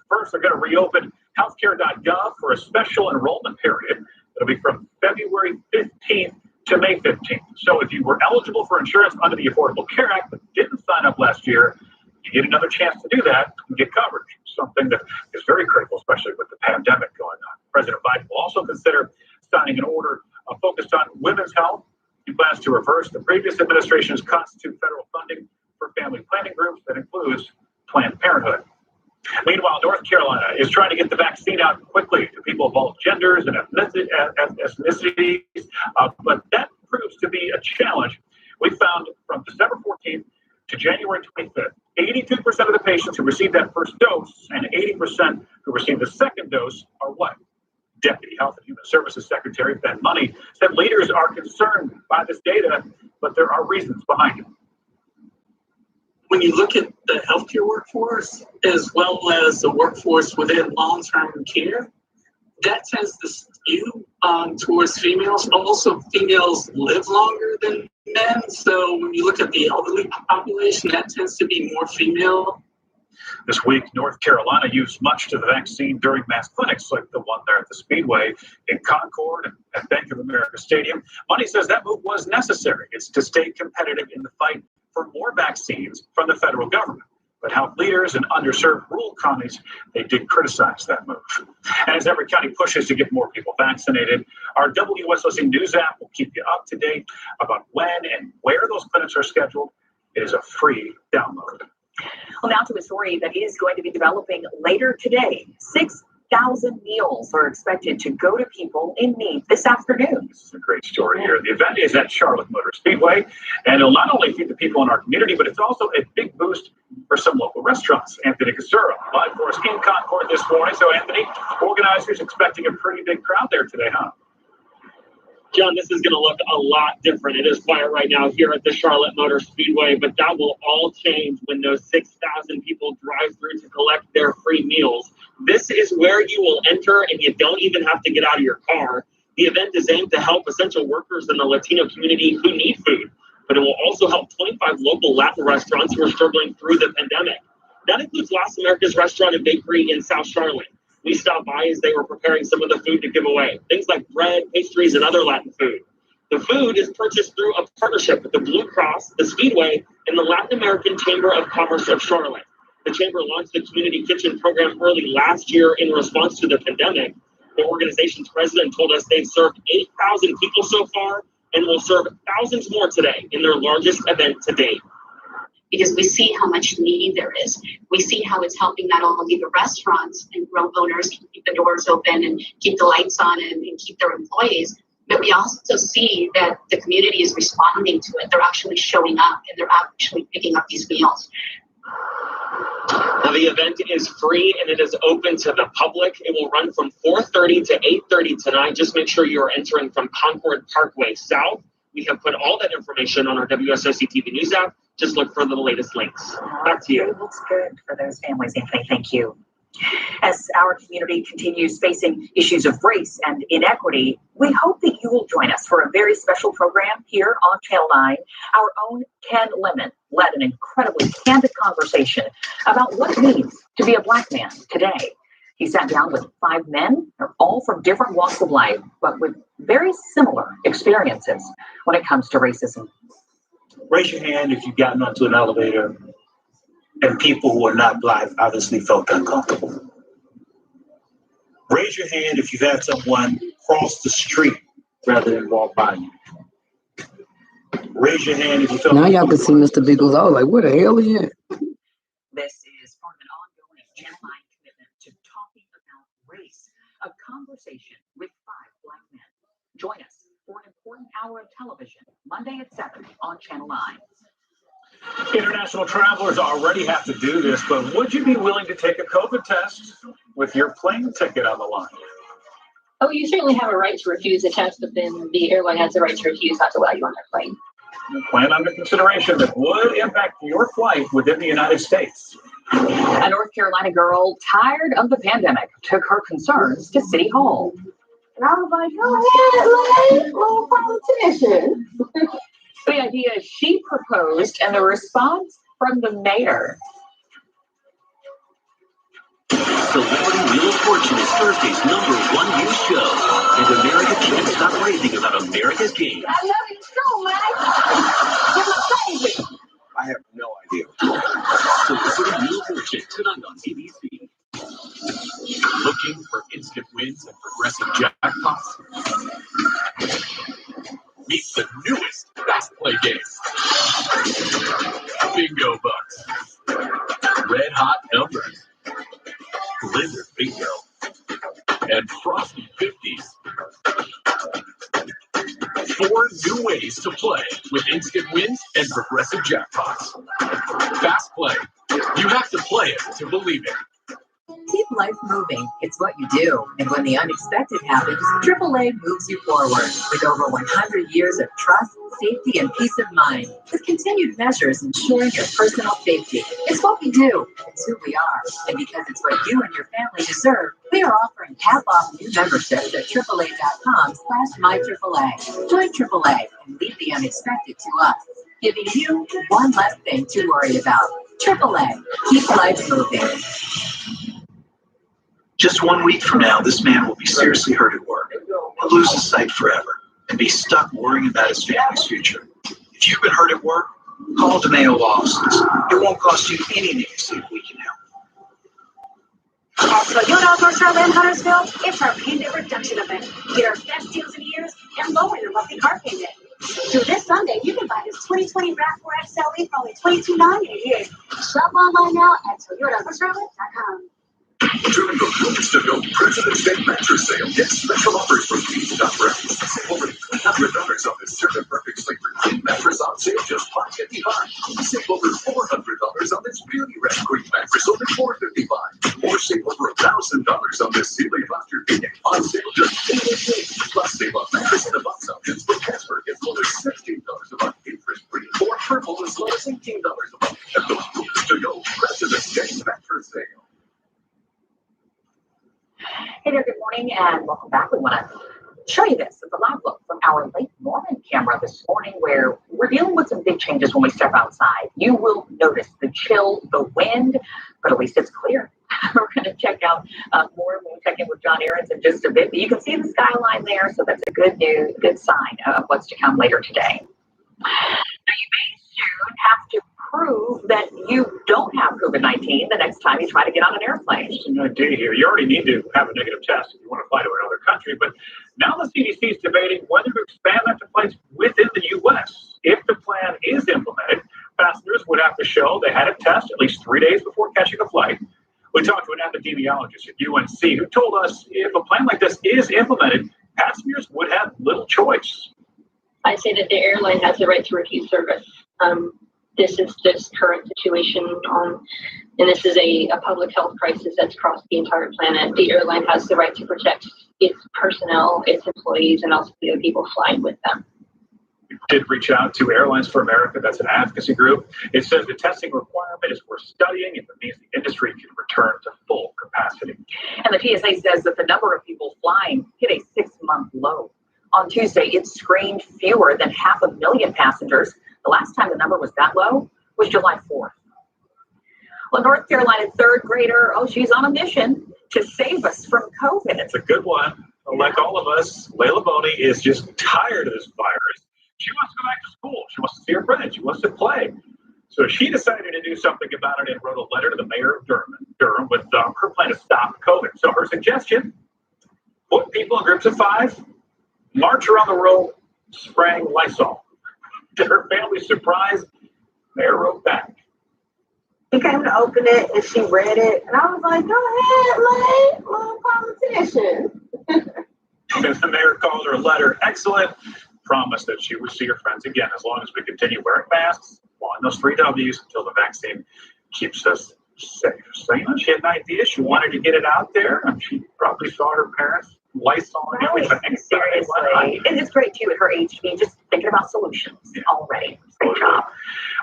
First, they're going to reopen healthcare.gov for a special enrollment period. It'll be from February 15th to May 15th. So if you were eligible for insurance under the Affordable Care Act but didn't sign up last year, you get another chance to do that and get coverage, something that is very critical, especially with the pandemic going on. President Biden will also consider signing an order focused on women's health. He plans to reverse the previous administration's cuts to federal funding for family planning groups that includes Planned Parenthood. Meanwhile, North Carolina is trying to get the vaccine out quickly to people of all genders and ethnicities, but that proves to be a challenge. We found from December 14th to January 25th, 82% of the patients who received that first dose and 80% who received the second dose are what? Deputy Health and Human Services Secretary Ben Money said leaders are concerned by this data, but there are reasons behind it. When you look at the healthcare workforce, as well as the workforce within long-term care, that tends to skew towards females. Also, females live longer than men. So when you look at the elderly population, that tends to be more female. This week, North Carolina used much to the vaccine during mass clinics like the one there at the Speedway in Concord and at Bank of America Stadium. Money says that move was necessary. It's to stay competitive in the fight for more vaccines from the federal government. But health leaders in underserved rural counties, they did criticize that move. And as every county pushes to get more people vaccinated, our WSOC News app will keep you up to date about when and where those clinics are scheduled. It is a free download. Well, now to a story that is going to be developing later today. 6,000 meals are expected to go to people in need this afternoon. This is a great story here. The event is at Charlotte Motor Speedway, and it'll not only feed the people in our community, but it's also a big boost for some local restaurants. Anthony Casura, live for us in Concord this morning. So, Anthony, organizers expecting a pretty big crowd there today, huh? John, this is going to look a lot different. It is quiet right now here at the Charlotte Motor Speedway, but that will all change when those 6,000 people drive through to collect their free meals. This is where you will enter and you don't even have to get out of your car. The event is aimed to help essential workers in the Latino community who need food, but it will also help 25 local Latin restaurants who are struggling through the pandemic. That includes Las Americas Restaurant and Bakery in South Charlotte. We stopped by as they were preparing some of the food to give away, things like bread, pastries, and other Latin food. The food is purchased through a partnership with the Blue Cross, the Speedway, and the Latin American Chamber of Commerce of Charlotte. The Chamber launched the Community Kitchen program early last year in response to the pandemic. The organization's president told us they've served 8,000 people so far and will serve thousands more today in their largest event to date. Because we see how much need there is. We see how it's helping not only the restaurants and owners keep the doors open and keep the lights on and keep their employees, but we also see that the community is responding to it. They're actually showing up and they're actually picking up these meals. Now, the event is free and it is open to the public. It will run from 4:30 to 8:30 tonight. Just make sure you are entering from Concord Parkway South. We have put all that information on our WSOC TV News app. Just look for the latest links. Back to you. It looks good for those families, Anthony. Thank you. As our community continues facing issues of race and inequity, we hope that you will join us for a very special program here on Channel 9. Our own Ken Lemon led an incredibly candid conversation about what it means to be a Black man today. He sat down with 5 men, they're all from different walks of life, but with very similar experiences when it comes to racism. Raise your hand if you've gotten onto an elevator and people who are not Black obviously felt uncomfortable. Raise your hand if you've had someone cross the street rather than walk by you. Raise your hand if you felt. Now y'all can see Mr. Biggles. I was like, where the hell is he at? This is part of an ongoing Channel 9 commitment to talking about race, a conversation with 5 Black men. Join us for an important hour of television, Monday at 7 on Channel 9. International travelers already have to do this, but would you be willing to take a COVID test with your plane ticket on the line? Oh, you certainly have a right to refuse a test, but then the airline has a right to refuse not to allow you on their plane. Plan under consideration that would impact your flight within the United States. A North Carolina girl, tired of the pandemic, took her concerns to City Hall. And I was like, go ahead, little politician. The idea she proposed and the response from the mayor. Celebrity Wheel of Fortune is Thursday's #1 news show, and America can't stop raving about America's game. I love you so, Mike. You're my favorite. I have no idea. Celebrity Wheel of Fortune tonight on ABC. Looking for instant wins and progressive jackpots? Meet the newest Fast Play game. Bingo Bucks. Red Hot Numbers. Blizzard Bingo. And Frosty 50s. 4 new ways to play with instant wins and progressive jackpots. Fast Play. You have to play it to believe it. Keep life moving. It's what you do. And when the unexpected happens, AAA moves you forward with over 100 years of trust, safety, and peace of mind. With continued measures ensuring your personal safety. It's what we do. It's who we are. And because it's what you and your family deserve, we are offering half-off new memberships at AAA.com/myAAA. Join AAA and leave the unexpected to us, giving you one less thing to worry about. AAA. Keep life moving. Just 1 week from now, this man will be seriously hurt at work. He'll lose his sight forever and be stuck worrying about his family's future. If you've been hurt at work, call DeMayo Law Offices. It won't cost you anything to see if we can help. At Toyota Auto Charlotte in Huntersville, it's our payment reduction event. Get our best deals in years and lower your monthly car payment. Through this Sunday, you can buy this 2020 RAV4 XLE for only $22.98 a year. Shop online now at ToyotaAutoCharlotte.com. During the Bloomsdale President's Day mattress sale, get special offers from Beach.Rest. Save over $300 on this Serta Perfect Sleeper Queen mattress on sale, just $555. Save over $400 on this Beauty Rest Queen mattress, only $455. Or save over $1,000 on this Sealy Laughter King on sale, just $888. Plus, save on mattress in the box options for Casper as low as $16 a month, interest-free, or Purple as low as $18 a month. At the Bloomsdale President's Day mattress sale. Hey there, good morning, and welcome back. We want to show you this. It's a live look from our Lake Norman camera this morning where we're dealing with some big changes when we step outside. You will notice the chill, the wind, but at least it's clear. We're going to check out more when we check in with John Ahrens in just a bit. But you can see the skyline there, so that's a good sign of what's to come later today. Now, you may soon have to prove that you don't have COVID-19 the next time you try to get on an airplane. Just an idea here. You already need to have a negative test if you want to fly to another country, but now the CDC is debating whether to expand that to flights within the U.S. If the plan is implemented, passengers would have to show they had a test at least 3 days before catching a flight. We talked to an epidemiologist at UNC who told us if a plan like this is implemented, passengers would have little choice. I say that the airline has the right to refuse service. This is this current situation, and this is a public health crisis that's across the entire planet. The airline has the right to protect its personnel, its employees, and also the other people flying with them. We did reach out to Airlines for America. That's an advocacy group. It says the testing requirement is worth studying if it means the industry can return to full capacity. And the TSA says that the number of people flying hit a 6-month low. On Tuesday, it screened fewer than 500,000 passengers. The last time the number was that low was July 4th. Well, North Carolina third grader, she's on a mission to save us from COVID. It's a good one. Like all of us, Layla Boney is just tired of this virus. She wants to go back to school. She wants to see her friends. She wants to play. So she decided to do something about it and wrote a letter to the mayor of Durham with her plan to stop COVID. So her suggestion, put people in groups of 5, march around the road spraying Lysol. To her family's surprise, Mayor wrote back. He came to open it and she read it, and I was like, go ahead, little politician. And the mayor called her letter excellent, promised that she would see her friends again as long as we continue wearing masks, on those 3 W's until the vaccine keeps us safe. So, she had an idea. She wanted to get it out there, and she probably saw her parents Lysol and everything. Seriously. And it's great, too, at her age to be just thinking about solutions already. Great job.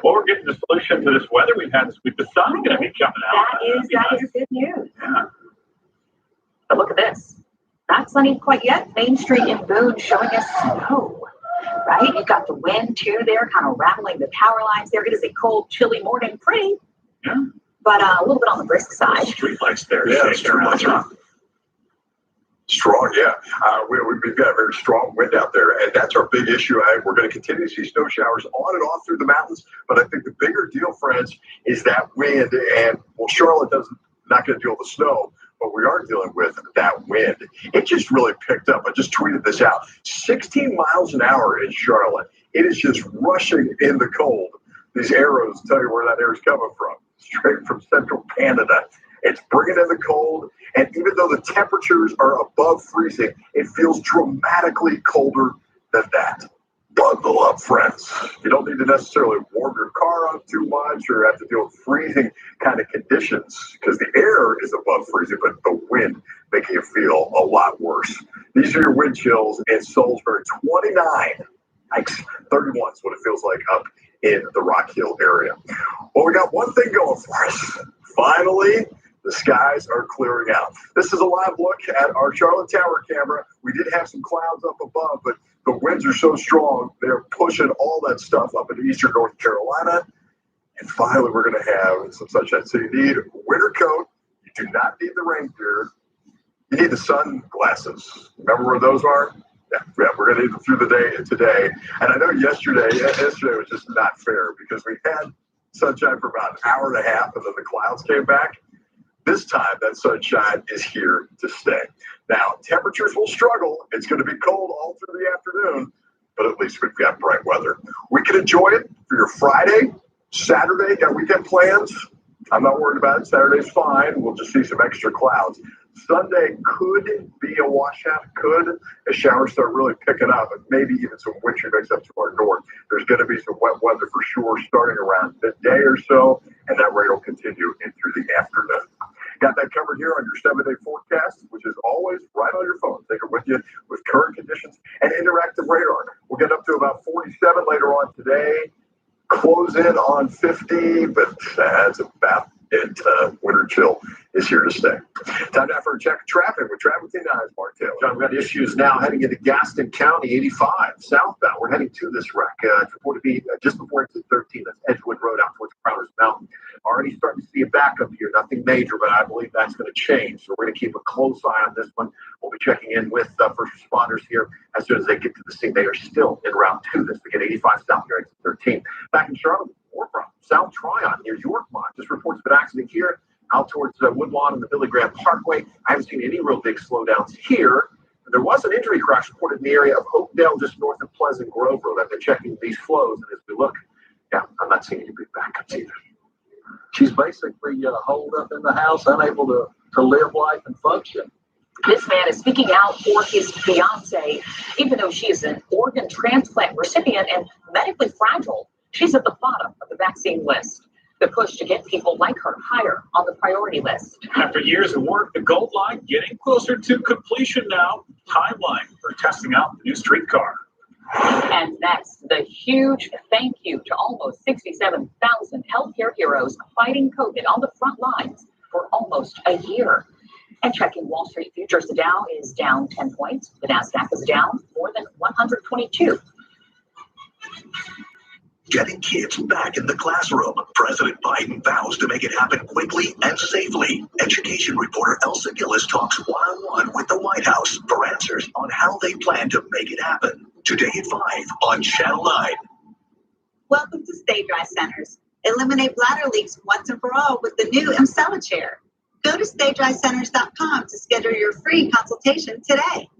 Well, we're getting the solution to this weather we've had this week. The sun's going to be coming out. That is good news. Yeah. But look at this. Not sunny quite yet. Main Street in Boone showing us snow. Right? You've got the wind, too, there, kind of rattling the power lines there. It is a cold, chilly morning. Pretty. Yeah. But a little bit on the brisk side. Street lights there. Yeah, street lights are strong, yeah. We've got a very strong wind out there, and that's our big issue. We're going to continue to see snow showers on and off through the mountains, but I think the bigger deal, friends, is that wind. And, well, Charlotte not going to deal with the snow, but we are dealing with that wind. It just really picked up. I just tweeted this out. 16 miles an hour in Charlotte. It is just rushing in the cold. These arrows tell you where that air is coming from, straight from central Canada. It's bringing in the cold, and even though the temperatures are above freezing, it feels dramatically colder than that. Bundle up, friends. You don't need to necessarily warm your car up too much or have to deal with freezing kind of conditions because the air is above freezing, but the wind making it feel a lot worse. These are your wind chills in Salisbury. 29, yikes, 31 is what it feels like up in the Rock Hill area. Well, we got one thing going for us. Finally, the skies are clearing out. This is a live look at our Charlotte Tower camera. We did have some clouds up above, but the winds are so strong, they're pushing all that stuff up into eastern North Carolina. And finally, we're going to have some sunshine. So you need a winter coat. You do not need the rain gear. You need the sunglasses. Remember where those are? Yeah, we're going to need them through the day today. And I know yesterday was just not fair because we had sunshine for about an hour and a half, and then the clouds came back. This time, that sunshine is here to stay. Now, temperatures will struggle. It's going to be cold all through the afternoon, but at least we've got bright weather. We can enjoy it for your Friday, Saturday. Got weekend plans? I'm not worried about it. Saturday's fine. We'll just see some extra clouds. Sunday could be a washout, as showers start really picking up, and maybe even some wintry mix up to our north. There's going to be some wet weather for sure starting around midday or so, and that rate will continue in through the afternoon. Got that covered here on your 7-day forecast, which is always right on your phone. Take it with you with current conditions and interactive radar. We'll get up to about 47 later on today, close in on 50, but that's about and winter chill is here to stay. Time now for a check of traffic with Traffic 10 Mark Taylor. John, we've got issues now heading into Gaston County, 85 southbound. We're heading to this wreck. It's reported to be just before exit 13. That's Edgewood Road out towards Crowder's Mountain. Already starting to see a backup here. Nothing major, but I believe that's going to change. So we're going to keep a close eye on this one. We'll be checking in with first responders here as soon as they get to the scene. They are still en route to this to get 85 south here, exit 13. Back in Charlotte, more from South Tryon near Yorkmont. Just reports of an accident here out towards Woodlawn and the Billy Graham Parkway. I haven't seen any real big slowdowns here. There was an injury crash reported in the area of Oakdale, just north of Pleasant Grove Road. I've been checking these flows, and as we look, I'm not seeing any big backups either. She's basically holed up in the house, unable to live life and function. This man is speaking out for his fiancée. Even though she is an organ transplant recipient and medically fragile, she's at the bottom of the vaccine list. The push to get people like her higher on the priority list. After years of work, the Gold Line getting closer to completion now. Timeline for testing out the new streetcar. And next, the huge thank you to almost 67,000 healthcare heroes fighting COVID on the front lines for almost a year. And checking Wall Street futures, the Dow is down 10 points. The NASDAQ is down more than 122. Getting kids back in the classroom. President Biden vows to make it happen quickly and safely. Education reporter Elsa Gillis talks one-on-one with the White House for answers on how they plan to make it happen. Today at 5 on Channel 9. Welcome to Stay Dry Centers. Eliminate bladder leaks once and for all with the new Emcella chair. Go to StayDryCenters.com to schedule your free consultation today.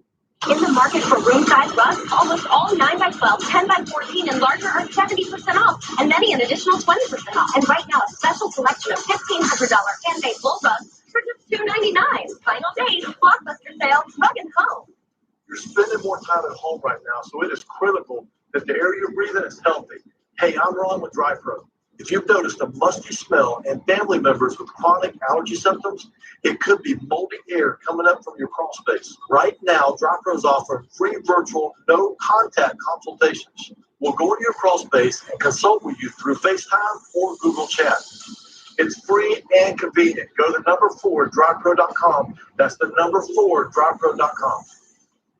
In the market for room-size rugs, almost all 9x12, 10x14, and larger are 70% off, and many an additional 20% off. And right now, a special selection of $1,500 handmade wool rugs for just $299. Final days, blockbuster sale, Rug and Home. You're spending more time at home right now, so it is critical that the air you're breathing is healthy. Hey, I'm Ron with Dry Pro. If you've noticed a musty smell and family members with chronic allergy symptoms, it could be moldy air coming up from your crawl space. Right now, Dry Pro is offering free virtual, no-contact consultations. We'll go into your crawl space and consult with you through FaceTime or Google Chat. It's free and convenient. Go to number 4, drypro.com. That's the number 4, drypro.com.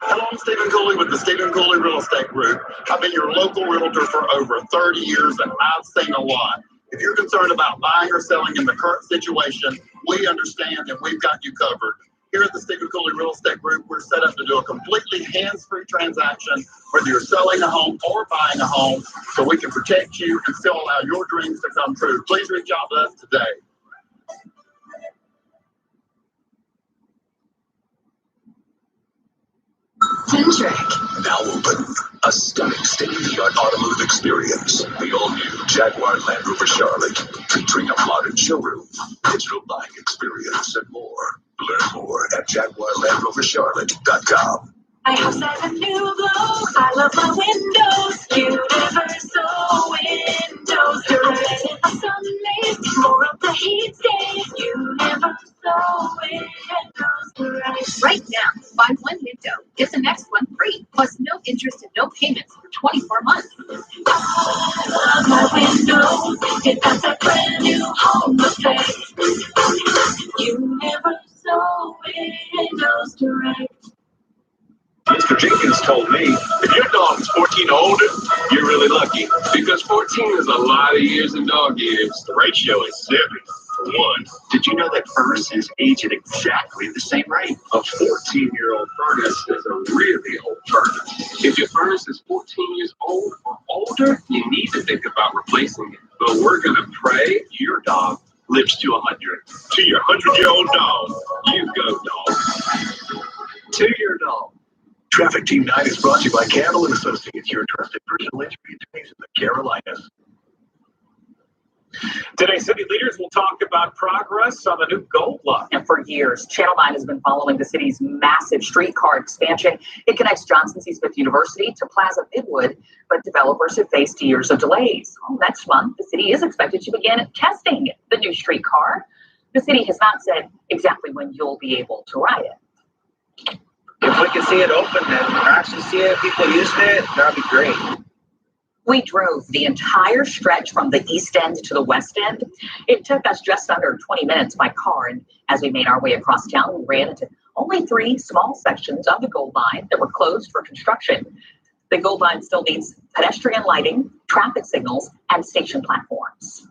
Hello, I'm Stephen Cooley with the Stephen Cooley Real Estate Group. I've been your local realtor for over 30 years, and I've seen a lot. If you're concerned about buying or selling in the current situation, we understand and we've got you covered. Here at the Stephen Cooley Real Estate Group, we're set up to do a completely hands-free transaction, whether you're selling a home or buying a home, so we can protect you and still allow your dreams to come true. Please reach out to us today. Now open. A stunning state-of-the-art automotive experience. The all-new Jaguar Land Rover Charlotte, featuring a modern showroom, digital buying experience, and more. Learn more at JaguarLandRoverCharlotte.com. I have 7 new glow. I love my windows. Universal windows. Direct a sunlight. More of the heat stays. Universal windows. Direct. Right now, buy one window, get the next one free, plus no interest and no payments for 24 months. I love my windows. It has a brand new home effect. Universal windows. Direct. Mr. Jenkins told me, if your dog is 14 or older, you're really lucky. Because 14 is a lot of years in dog years. The ratio is 7 for 1. Did you know that furnaces age at exactly the same rate? A 14-year-old furnace is a really old furnace. If your furnace is 14 years old or older, you need to think about replacing it. But we're going to pray your dog lives to 100. To your 100-year-old dog, you go, dog. To your dog. Traffic Team 9 is brought to you by Campbell & Associates, your trusted personal injury attorneys in the Carolinas. Today, city leaders will talk about progress on the new Gold Line. And for years, Channel 9 has been following the city's massive streetcar expansion. It connects Johnson C. Smith University to Plaza Midwood, but developers have faced years of delays. Well, next month, the city is expected to begin testing the new streetcar. The city has not said exactly when you'll be able to ride it. If we can see it open and actually see it, people using it, that'd be great. We drove the entire stretch from the east end to the west end. It took us just under 20 minutes by car, and as we made our way across town, we ran into only 3 small sections of the Gold Line that were closed for construction. The Gold Line still needs pedestrian lighting, traffic signals, and station platforms.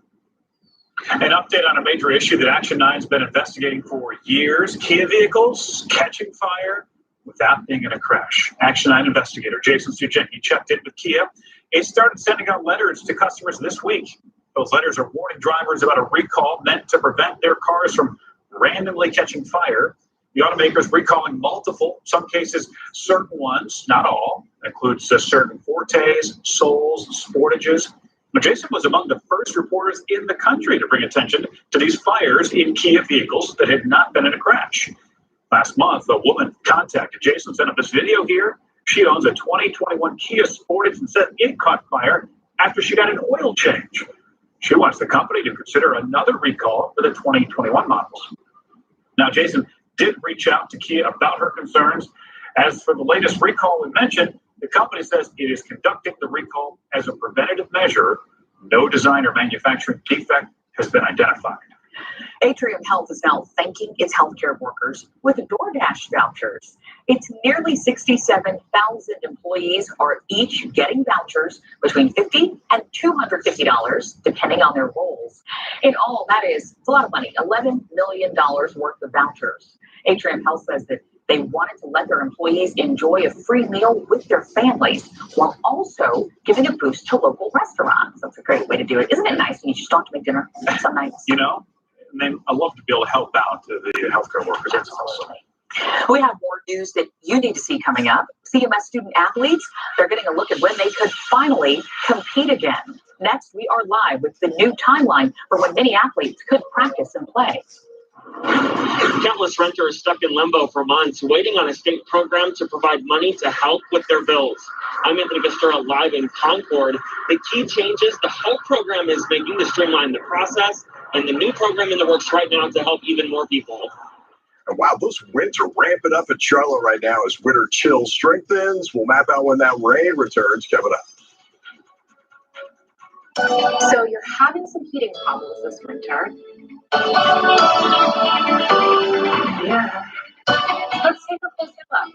An update on a major issue that Action 9 has been investigating for years: Kia vehicles catching fire without being in a crash. Action 9 investigator Jason Sujenki checked in with Kia. It started sending out letters to customers this week. Those letters are warning drivers about a recall meant to prevent their cars from randomly catching fire. The automaker's recalling multiple, some cases certain ones, not all. That includes certain Fortes, Souls, Sportages. Now, Jason was among the first reporters in the country to bring attention to these fires in Kia vehicles that had not been in a crash. Last month, a woman contacted Jason, sent up this video here. She owns a 2021 Kia Sportage and said it caught fire after she got an oil change. She wants the company to consider another recall for the 2021 models. Now, Jason did reach out to Kia about her concerns. As for the latest recall we mentioned, the company says it is conducting the recall as a preventative measure. No design or manufacturing defect has been identified. Atrium Health is now thanking its healthcare workers with DoorDash vouchers. It's nearly 67,000 employees are each getting vouchers between $50 and $250, depending on their roles. In all, that is a lot of money, $11 million worth of vouchers. Atrium Health says that they wanted to let their employees enjoy a free meal with their families while also giving a boost to local restaurants. That's a great way to do it. Isn't it nice when you just don't have to make dinner some nights? You know, and then I love to be able to help out the healthcare workers. That's awesome. We have more news that you need to see coming up. CMS student athletes, they're getting a look at when they could finally compete again. Next, we are live with the new timeline for when many athletes could practice and play. Countless renters stuck in limbo for months, waiting on a state program to provide money to help with their bills. I'm Anthony Gastura, live in Concord. The key changes the whole program is making to streamline the process, and the new program in the works right now to help even more people. And wow, those winds are ramping up in Charlotte right now as winter chill strengthens. We'll map out when that rain returns coming up. So you're having some heating problems this winter. Yeah. Let's take a closer look.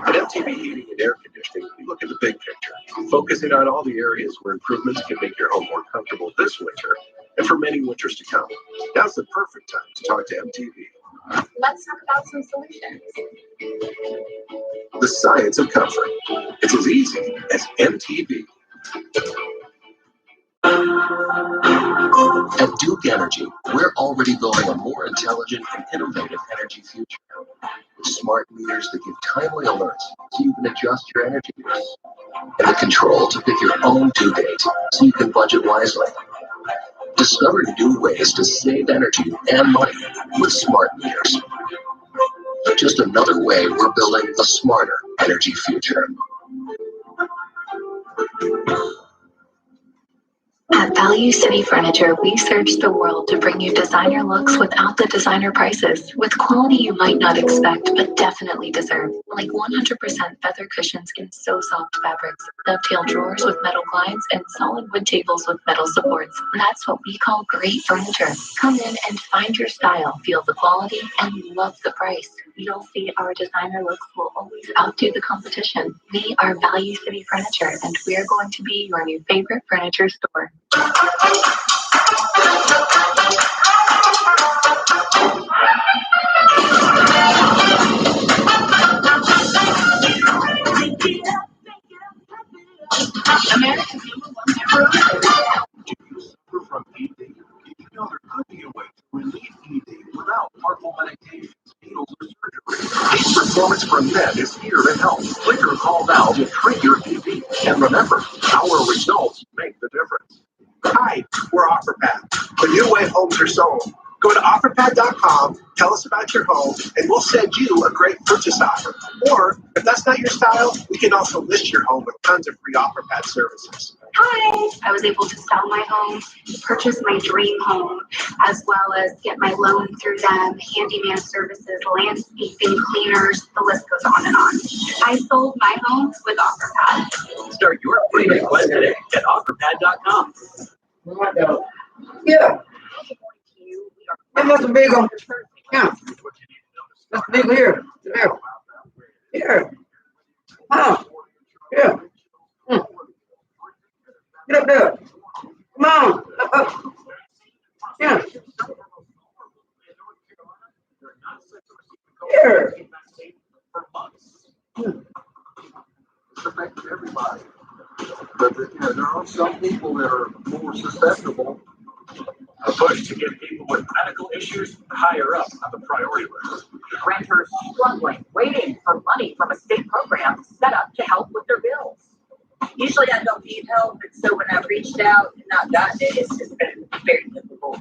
At MTV Heating and Air Conditioning, we look at the big picture, focusing on all the areas where improvements can make your home more comfortable this winter and for many winters to come. Now's the perfect time to talk to MTV. Let's talk about some solutions. The science of comfort. It's as easy as MTV. At Duke Energy, we're already building a more intelligent and innovative energy future. With smart meters that give timely alerts so you can adjust your energy use. And the control to pick your own due date so you can budget wisely. Discover new ways to save energy and money with smart meters. Just another way we're building a smarter energy future. At Value City Furniture, we search the world to bring you designer looks without the designer prices, with quality you might not expect but definitely deserve, like 100% feather cushions in so soft fabrics, dovetail drawers with metal glides, and solid wood tables with metal supports. That's what we call great furniture. Come in and find your style, feel the quality, and love the price. You'll see our designer looks will always outdo the competition. We are Value City Furniture, and we're going to be your new favorite furniture store. America's #1 Do you suffer from ED? Did you know there could be a way to relieve ED without harmful medications, needles, or surgery? Peak Performance for Men is here to help. Click or call now to treat your ED. And remember, our results make the difference. Hi, we're OfferPath. The new way homes are sold. Go to OfferPad.com, tell us about your home, and we'll send you a great purchase offer. Or, if that's not your style, we can also list your home with tons of free OfferPad services. Hi! I was able to sell my home, purchase my dream home, as well as get my loan through them, handyman services, landscaping, cleaners, the list goes on and on. I sold my home with OfferPad. Start your free request today at OfferPad.com. Yeah. Hey, Mr. Beagle. Yeah. Mr. Beagle, here. Here. Here. Huh. Yeah. Get up there. Come on. Up. Yeah. Here. It's affecting everybody. But there are some people that are more susceptible. A push to get people with medical issues higher up on the priority list. Renters struggling, waiting for money from a state program set up to help with their bills. Usually I don't need help, and so when I've reached out and not gotten it, it's just been very difficult.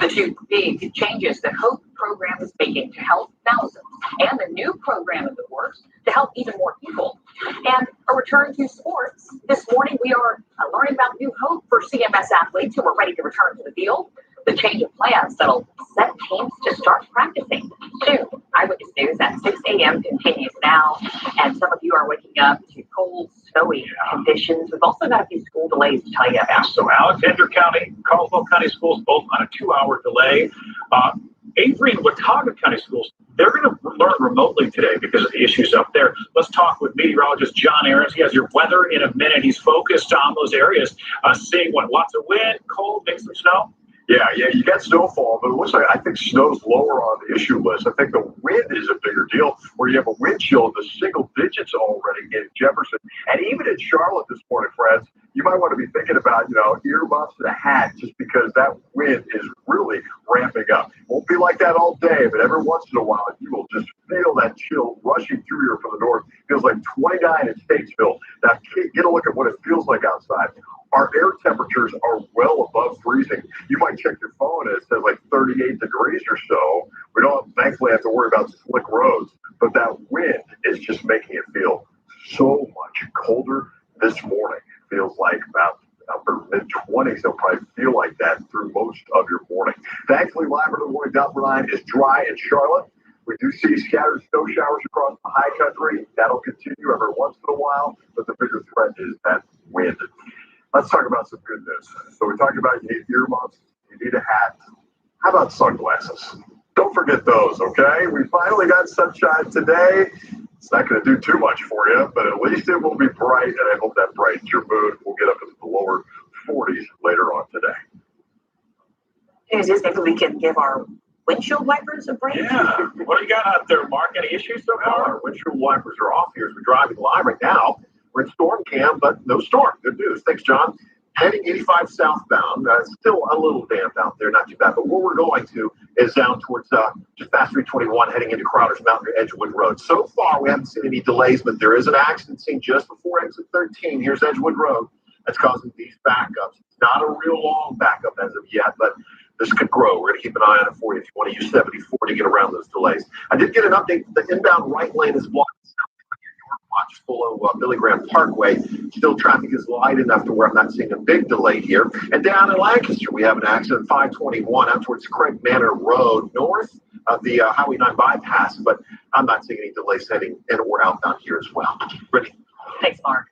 The two big changes that HOPE program is making to help thousands, and the new program in the works to help even more people. And a return to sports. This morning we are learning about new hope for CMS athletes who are ready to return to the field. The change of plans that'll set teams to start practicing soon. Eyewitness News at 6 a.m. continues now, and some of you are waking up to cold, snowy conditions. We've also got a few school delays to tell you about. So Alexander County, Caldwell County schools, both on a 2-hour delay. Avery and Watauga County schools, they're going to learn remotely today because of the issues up there. Let's talk with meteorologist John Ahrens. He has your weather in a minute. He's focused on those areas, seeing lots of wind, cold, maybe some snow. Yeah, you got snowfall, but it looks like I think snow's lower on the issue list. I think the wind is a bigger deal, where you have a wind chill in the single digits already in Jefferson. And even in Charlotte this morning, friends, you might want to be thinking about, earmuffs and a hat, just because that wind is really ramping up. Won't be like that all day, but every once in a while, you will just feel that chill rushing through here from the north. Feels like 29 in Statesville. Now, get a look at what it feels like outside. Our air temperatures are well above freezing. You might check your phone and it says like 38 degrees or so. We don't thankfully have to worry about slick roads, but that wind is just making it feel so much colder this morning. Feels like about upper mid-20s. They'll probably feel like that through most of your morning. Thankfully, Labrador morning Delta 9 is dry in Charlotte. We do see scattered snow showers across the high country. That'll continue every once in a while, but the bigger threat is that wind. Let's talk about some good news. So we talked about you need earmuffs, you need a hat. How about sunglasses? Don't forget those, okay? We finally got sunshine today. It's not going to do too much for you, but at least it will be bright, and I hope that brightens your mood. We'll get up into the lower 40s later on today. News is maybe we can give our windshield wipers a break. Yeah. What do you got out there, Mark? Any issues so far? Our windshield wipers are off here as we're driving live right now. We're in storm cam, but no storm. Good news. Thanks, John. Heading 85 southbound. Still a little damp out there, not too bad. But where we're going to is down towards just past 321, heading into Crowder's Mountain or Edgewood Road. So far, we haven't seen any delays, but there is an accident seen just before exit 13. Here's Edgewood Road. That's causing these backups. It's not a real long backup as of yet, but this could grow. We're going to keep an eye on it for you if you want to use 74 to get around those delays. I did get an update. The inbound right lane is blocked. Watch full of Billy Graham Parkway. Still traffic is light enough to where I'm not seeing a big delay here. And down in Lancaster, we have an accident 521 out towards Craig Manor Road, north of the Highway 9 bypass, but I'm not seeing any delays heading in or outbound here as well. Ready? Thanks, Mark.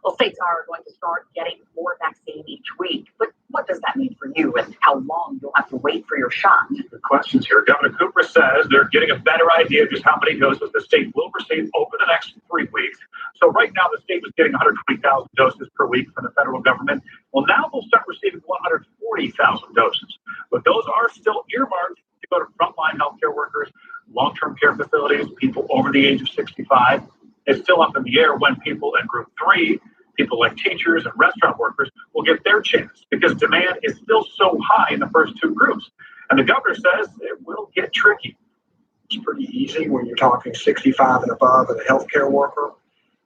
Well, states are going to start getting more vaccine each week, but what does that mean for you and how long you'll have to wait for your shot? Good questions here. Governor Cooper says they're getting a better idea of just how many doses the state will receive over the next 3 weeks. So right now, the state was getting 120,000 doses per week from the federal government. Well, now they'll start receiving 140,000 doses. But those are still earmarked to go to frontline healthcare workers, long-term care facilities, people over the age of 65. It's still up in the air when people in group 3, people like teachers and restaurant workers, will get their chance because demand is still so high in the first 2 groups. And the governor says it will get tricky. It's pretty easy when you're talking 65 and above and a healthcare worker,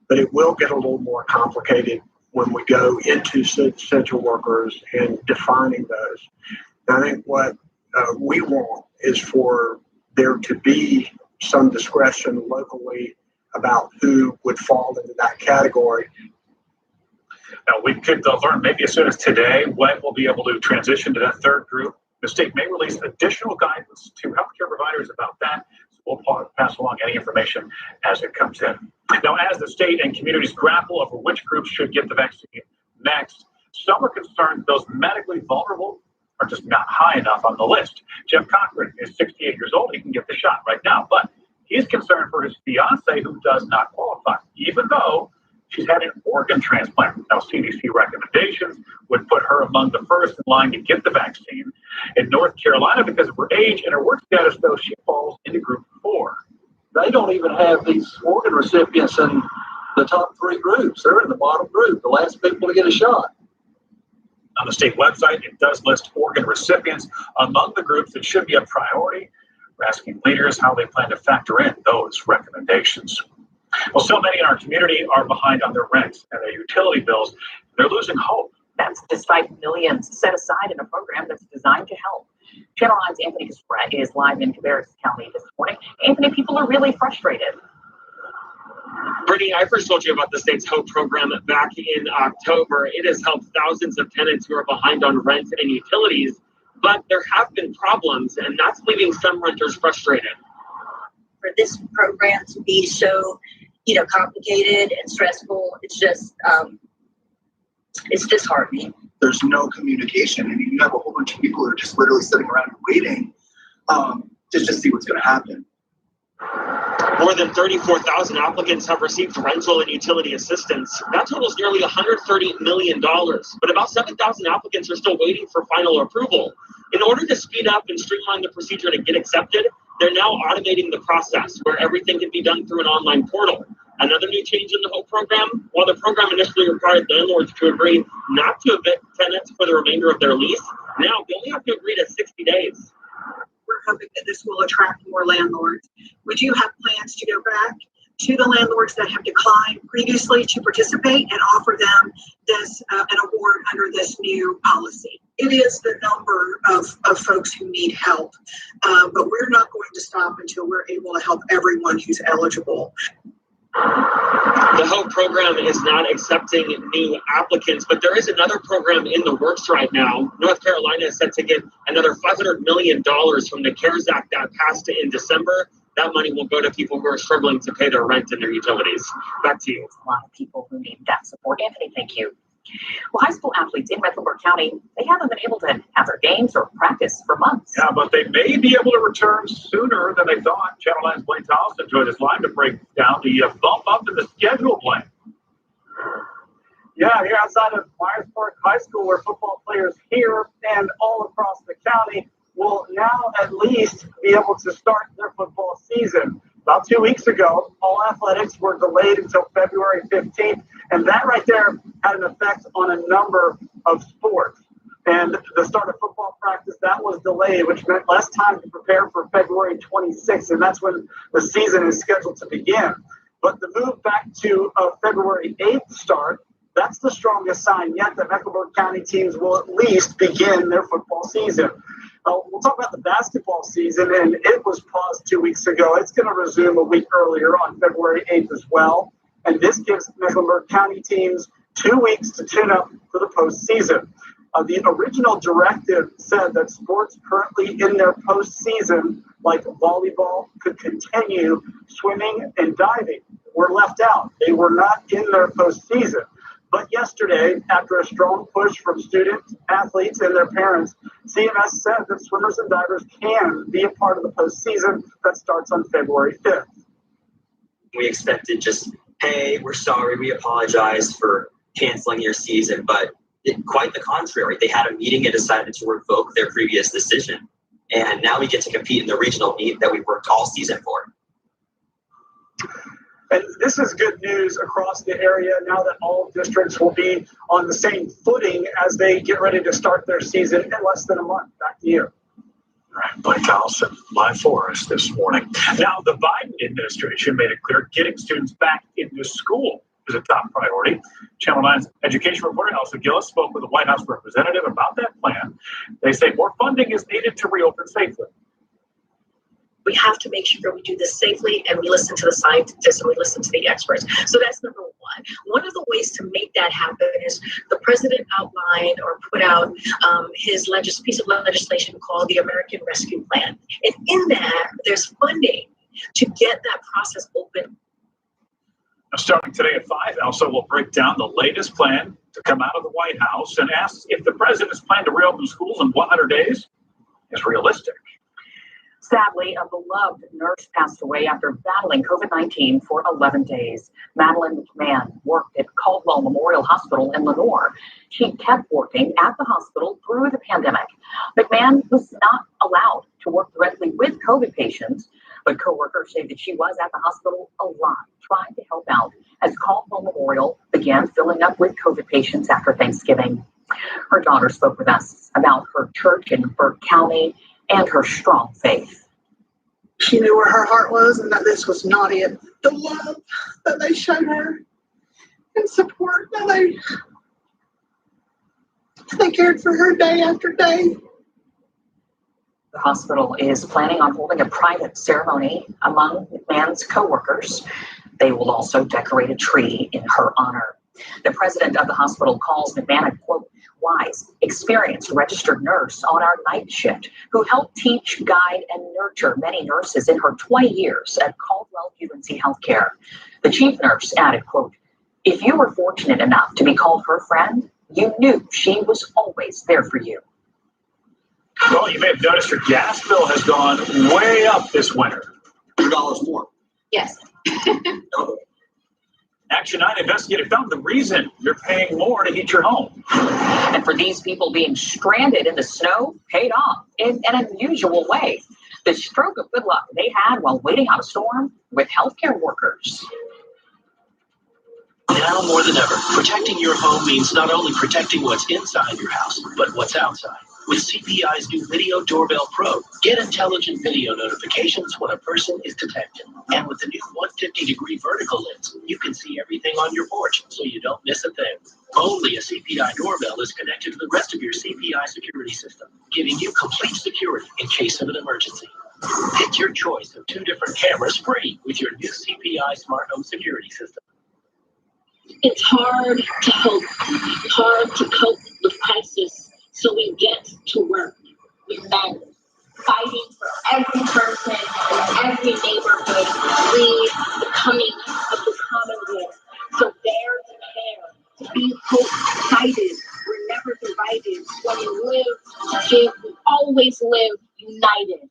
but it will get a little more complicated when we go into essential workers and defining those. And I think what we want is for there to be some discretion locally about who would fall into that category. Now, we could learn maybe as soon as today when we'll be able to transition to that third group. The state may release additional guidance to healthcare providers about that. So we'll pass along any information as it comes in. Now, as the state and communities grapple over which groups should get the vaccine next, some are concerned those medically vulnerable are just not high enough on the list. Jeff Cochran is 68 years old. He can get the shot right now, but he's concerned for his fiance who does not qualify, even though she's had an organ transplant. Now, CDC recommendations would put her among the first in line to get the vaccine. In North Carolina, because of her age and her work status, though, she falls into group 4. They don't even have these organ recipients in the top 3 groups. They're in the bottom group, the last people to get a shot. On the state website, it does list organ recipients among the groups that should be a priority. We're asking leaders how they plan to factor in those recommendations. Well, so many in our community are behind on their rent and their utility bills. They're losing hope. That's despite millions set aside in a program that's designed to help. Channel 9's Anthony Casfret is live in Cabarrus County this morning. Anthony, people are really frustrated. Brittany, I first told you about the state's HOPE program back in October. It has helped thousands of tenants who are behind on rent and utilities, but there have been problems, and that's leaving some renters frustrated. For this program to be so, complicated and stressful, it's just, it's disheartening. There's no communication. I mean, you have a whole bunch of people who are just literally sitting around and waiting to just see what's going to happen. More than 34,000 applicants have received rental and utility assistance. That totals nearly $130 million, but about 7,000 applicants are still waiting for final approval. In order to speed up and streamline the procedure to get accepted, they're now automating the process where everything can be done through an online portal. Another new change in the HOPE program, while the program initially required landlords to agree not to evict tenants for the remainder of their lease, now they only have to agree to 60 days. We're hoping that this will attract more landlords. We do have plans to go back to the landlords that have declined previously to participate and offer them this an award under this new policy. It is the number of folks who need help, but we're not going to stop until we're able to help everyone who's eligible. The HOPE program is not accepting new applicants, but there is another program in the works right now. North Carolina is set to get another $500 million from the CARES Act that passed in December. That money will go to people who are struggling to pay their rent and their utilities. Back to you. A lot of people who need that support. Anthony, thank you. Well, high school athletes in Mecklenburg County, they haven't been able to have their games or practice for months. Yeah, but they may be able to return sooner than they thought. Channel 9's Blaine Towson joined us live to break down the bump up in the schedule, Blaine. Yeah, here outside of Myersburg High School, where football players here and all across the county will now at least be able to start their football season. About 2 weeks ago, all athletics were delayed until February 15th, and that right there had an effect on a number of sports. And the start of football practice, that was delayed, which meant less time to prepare for February 26th, and that's when the season is scheduled to begin. But the move back to a February 8th start, that's the strongest sign yet that Mecklenburg County teams will at least begin their football season. We'll talk about the basketball season, and it was paused 2 weeks ago. It's going to resume a week earlier on February 8th as well. And this gives Mecklenburg County teams 2 weeks to tune up for the postseason. The original directive said that sports currently in their postseason, like volleyball, could continue. Swimming and diving were left out. They were not in their postseason. But yesterday, after a strong push from students, athletes, and their parents, CMS said that swimmers and divers can be a part of the postseason that starts on February 5th. We expected just, hey, we're sorry, we apologize for canceling your season, but quite the contrary. They had a meeting and decided to revoke their previous decision. And now we get to compete in the regional meet that we worked all season for. And this is good news across the area now that all districts will be on the same footing as they get ready to start their season in less than a month. Back to you. All right, Blaine Towson, live for us this morning. Now, the Biden administration made it clear getting students back into school is a top priority. Channel 9's education reporter Elsa Gillis spoke with a White House representative about that plan. They say more funding is needed to reopen safely. We have to make sure we do this safely, and we listen to the scientists and we listen to the experts. So that's number one. One of the ways to make that happen is the president outlined or put out his piece of legislation called the American Rescue Plan. And in that, there's funding to get that process open. Now, starting today at 5, Elsa will break down the latest plan to come out of the White House and asks if the president's plan to reopen schools in 100 days is realistic. Sadly, a beloved nurse passed away after battling COVID-19 for 11 days. Madeline McMahon worked at Caldwell Memorial Hospital in Lenore. She kept working at the hospital through the pandemic. McMahon was not allowed to work directly with COVID patients, but coworkers say that she was at the hospital a lot, trying to help out as Caldwell Memorial began filling up with COVID patients after Thanksgiving. Her daughter spoke with us about her church in Burke County and her strong faith. She knew where her heart was and that this was not it. The love that they showed her and support that they cared for her day after day. The hospital is planning on holding a private ceremony among McMahon's coworkers. They will also decorate a tree in her honor. The president of the hospital calls McMahon a, quote, wise, experienced registered nurse on our night shift who helped teach, guide, and nurture many nurses in her 20 years at Caldwell UNC Healthcare. The chief nurse added, quote, if you were fortunate enough to be called her friend, you knew she was always there for you. Well, you may have noticed your gas bill has gone way up this winter. $2 more. Yes. Action 9 investigator found the reason you're paying more to heat your home. And for these people being stranded in the snow, paid off in an unusual way. The stroke of good luck they had while waiting out a storm with healthcare workers. Now more than ever, protecting your home means not only protecting what's inside your house, but what's outside. With CPI's new Video Doorbell Pro, get intelligent video notifications when a person is detected. And with the new 150-degree vertical lens, you can see everything on your porch, so you don't miss a thing. Only a CPI doorbell is connected to the rest of your CPI security system, giving you complete security in case of an emergency. Pick your choice of 2 different cameras free with your new CPI smart home security system. It's hard to hope, hard to cope with crisis. So we get to work with men, fighting for every person in every neighborhood, lead the coming of the common good. So bear the care, to be hope guided, we're never divided. When we live to give, we always live united.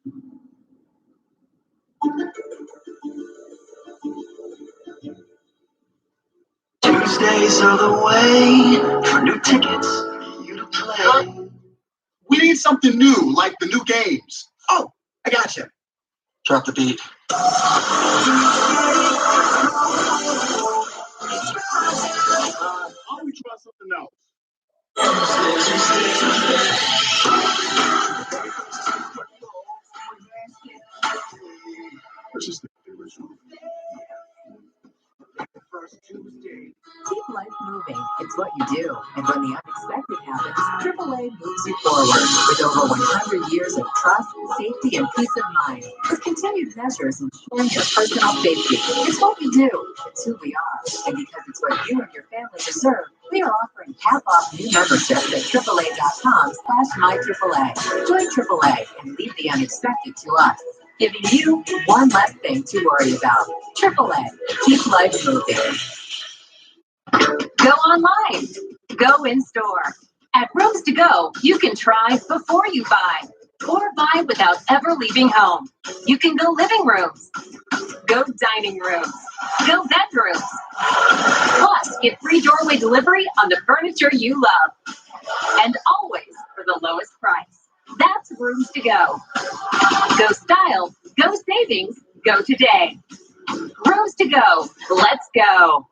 Tuesdays are the way for new tickets for you to play. We need something new, like the new games. Oh, I gotcha. Drop the beat. Why don't we try something else? Let's just stick to the original. First Tuesday. Keep life moving. It's what you do. And when the unexpected happens, AAA moves you forward with over 100 years of trust, safety, and peace of mind. With continued measures ensuring your personal safety. It's what we do. It's who we are. And because it's what you and your family deserve, we are offering half-off new memberships at AAA.com/myAAA. Join AAA and leave the unexpected to us, giving you one less thing to worry about. AAA, keep life moving. Go online. Go in store. At Rooms to Go, you can try before you buy, or buy without ever leaving home. You can go living rooms, go dining rooms, go bedrooms. Plus, get free doorway delivery on the furniture you love. And always for the lowest price. That's Rooms to Go. Go style, go savings, go today. Rooms to Go. Let's go.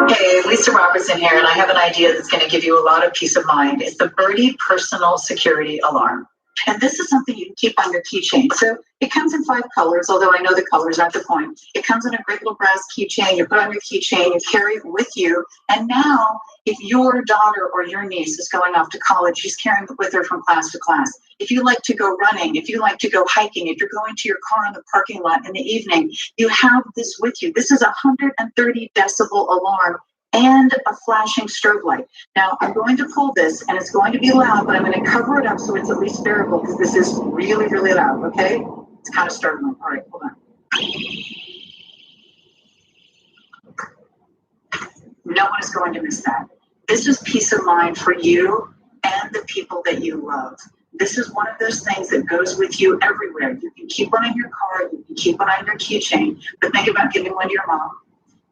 Hey, Lisa Robertson here, and I have an idea that's going to give you a lot of peace of mind. It's the Birdie Personal Security Alarm. And this is something you can keep on your keychain. So it comes in 5 colors, although I know the colors aren't the point. It comes in a great little brass keychain. You put on your keychain, you carry it with you. And now, if your daughter or your niece is going off to college, she's carrying it with her from class to class. If you like to go running, if you like to go hiking, if you're going to your car in the parking lot in the evening, you have this with you. This is a 130 decibel alarm and a flashing strobe light. Now, I'm going to pull this, and it's going to be loud, but I'm going to cover it up so it's at least bearable, because this is really, really loud, okay? It's kind of startling. All right, hold on. No one is going to miss that. This is peace of mind for you and the people that you love. This is one of those things that goes with you everywhere. You can keep one in your car, you can keep one on your keychain, but think about giving one to your mom.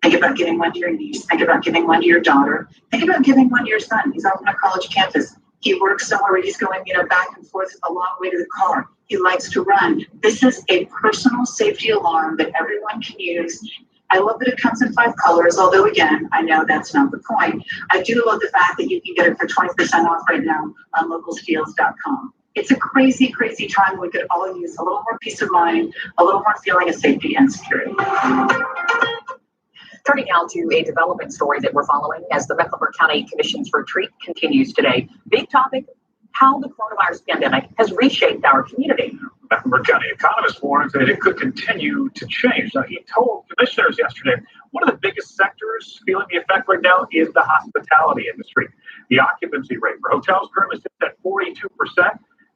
Think about giving one to your niece. Think about giving one to your daughter. Think about giving one to your son. He's out on a college campus. He works somewhere where he's going, back and forth a long way to the car. He likes to run. This is a personal safety alarm that everyone can use. I love that it comes in 5 colors, although again, I know that's not the point. I do love the fact that you can get it for 20% off right now on localsteals.com. It's a crazy, crazy time. We could all use a little more peace of mind, a little more feeling of safety and security. Turning now to a development story that we're following as the Mecklenburg County Commission's retreat continues today. Big topic, how the coronavirus pandemic has reshaped our community. Mecklenburg County economist warns that it could continue to change. Now, he told commissioners yesterday, one of the biggest sectors feeling the effect right now is the hospitality industry. The occupancy rate for hotels currently sits at 42%,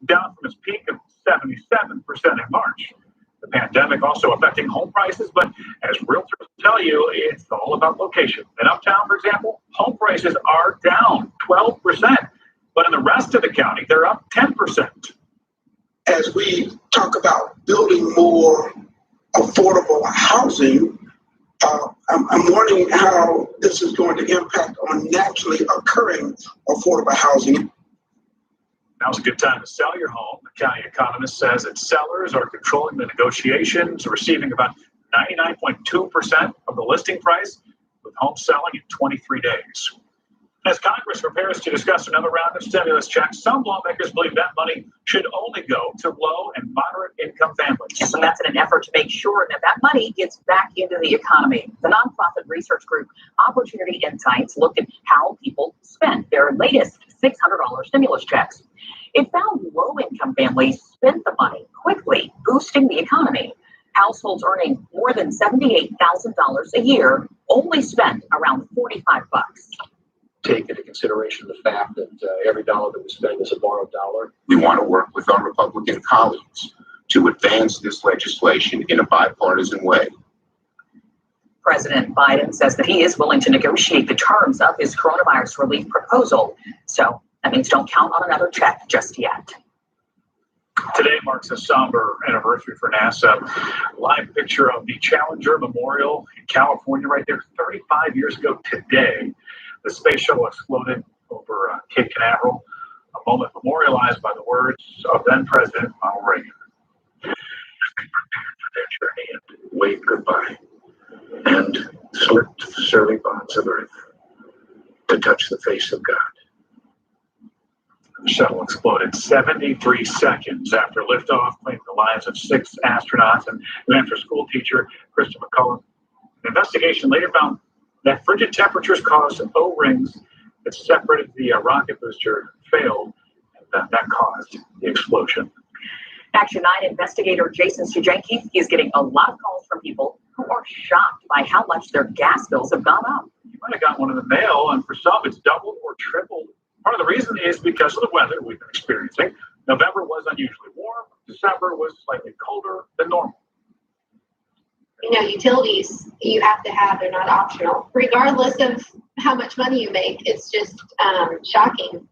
down from its peak of 77% in March. The pandemic also affecting home prices, but as realtors tell you, it's all about location. In Uptown, for example, home prices are down 12%, but in the rest of the county, they're up 10%. As we talk about building more affordable housing, I'm wondering how this is going to impact on naturally occurring affordable housing. Now's a good time to sell your home. The county economist says that sellers are controlling the negotiations, receiving about 99.2% of the listing price, with homes selling in 23 days. As Congress prepares to discuss another round of stimulus checks, some lawmakers believe that money should only go to low and moderate income families. Yes, and that's in an effort to make sure that that money gets back into the economy. The nonprofit research group Opportunity Insights looked at how people spent their latest $600 stimulus checks. It found low-income families spent the money quickly, boosting the economy. Households earning more than $78,000 a year only spent around $45. Take into consideration the fact that every dollar that we spend is a borrowed dollar. We want to work with our Republican colleagues to advance this legislation in a bipartisan way. President Biden says that he is willing to negotiate the terms of his coronavirus relief proposal. So that means don't count on another check just yet. Today marks a somber anniversary for NASA. Live picture of the Challenger Memorial in California right there. 35 years ago today, the space shuttle exploded over Cape Canaveral, a moment memorialized by the words of then President Ronald Reagan. As they prepared for their journey and waved goodbye and slipped the surly bonds of earth to touch the face of God. The shuttle exploded 73 seconds after liftoff, claiming the lives of 6 astronauts and New Hampshire school teacher Krista McCullough. An investigation later found that frigid temperatures caused O-rings that separated the rocket booster failed, and that caused the explosion. Action 9 investigator Jason Sujanke is getting a lot of calls from people who are shocked by how much their gas bills have gone up. You might have got one in the mail, and for some it's doubled or tripled. Part of the reason is because of the weather we've been experiencing. November was unusually warm. December was slightly colder than normal. Utilities you have to have, they're not optional. Regardless of how much money you make, it's just shocking.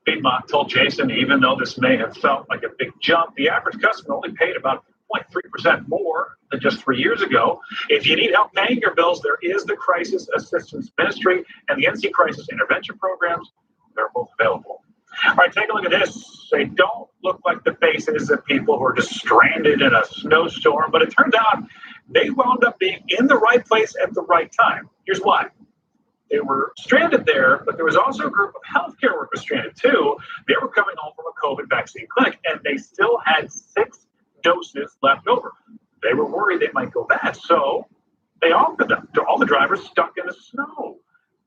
Piedmont told Jason, even though this may have felt like a big jump, the average customer only paid about 0.3% more than just 3 years ago. If you need help paying your bills, there is the Crisis Assistance Ministry and the NC Crisis Intervention Programs. They're both available. All right, take a look at this. They don't look like the faces of people who are just stranded in a snowstorm, but it turns out they wound up being in the right place at the right time. Here's why. They were stranded there, but there was also a group of healthcare workers stranded too. They were coming home from a COVID vaccine clinic, and they still had 6 doses left over. They were worried they might go bad, so they offered them to all the drivers stuck in the snow,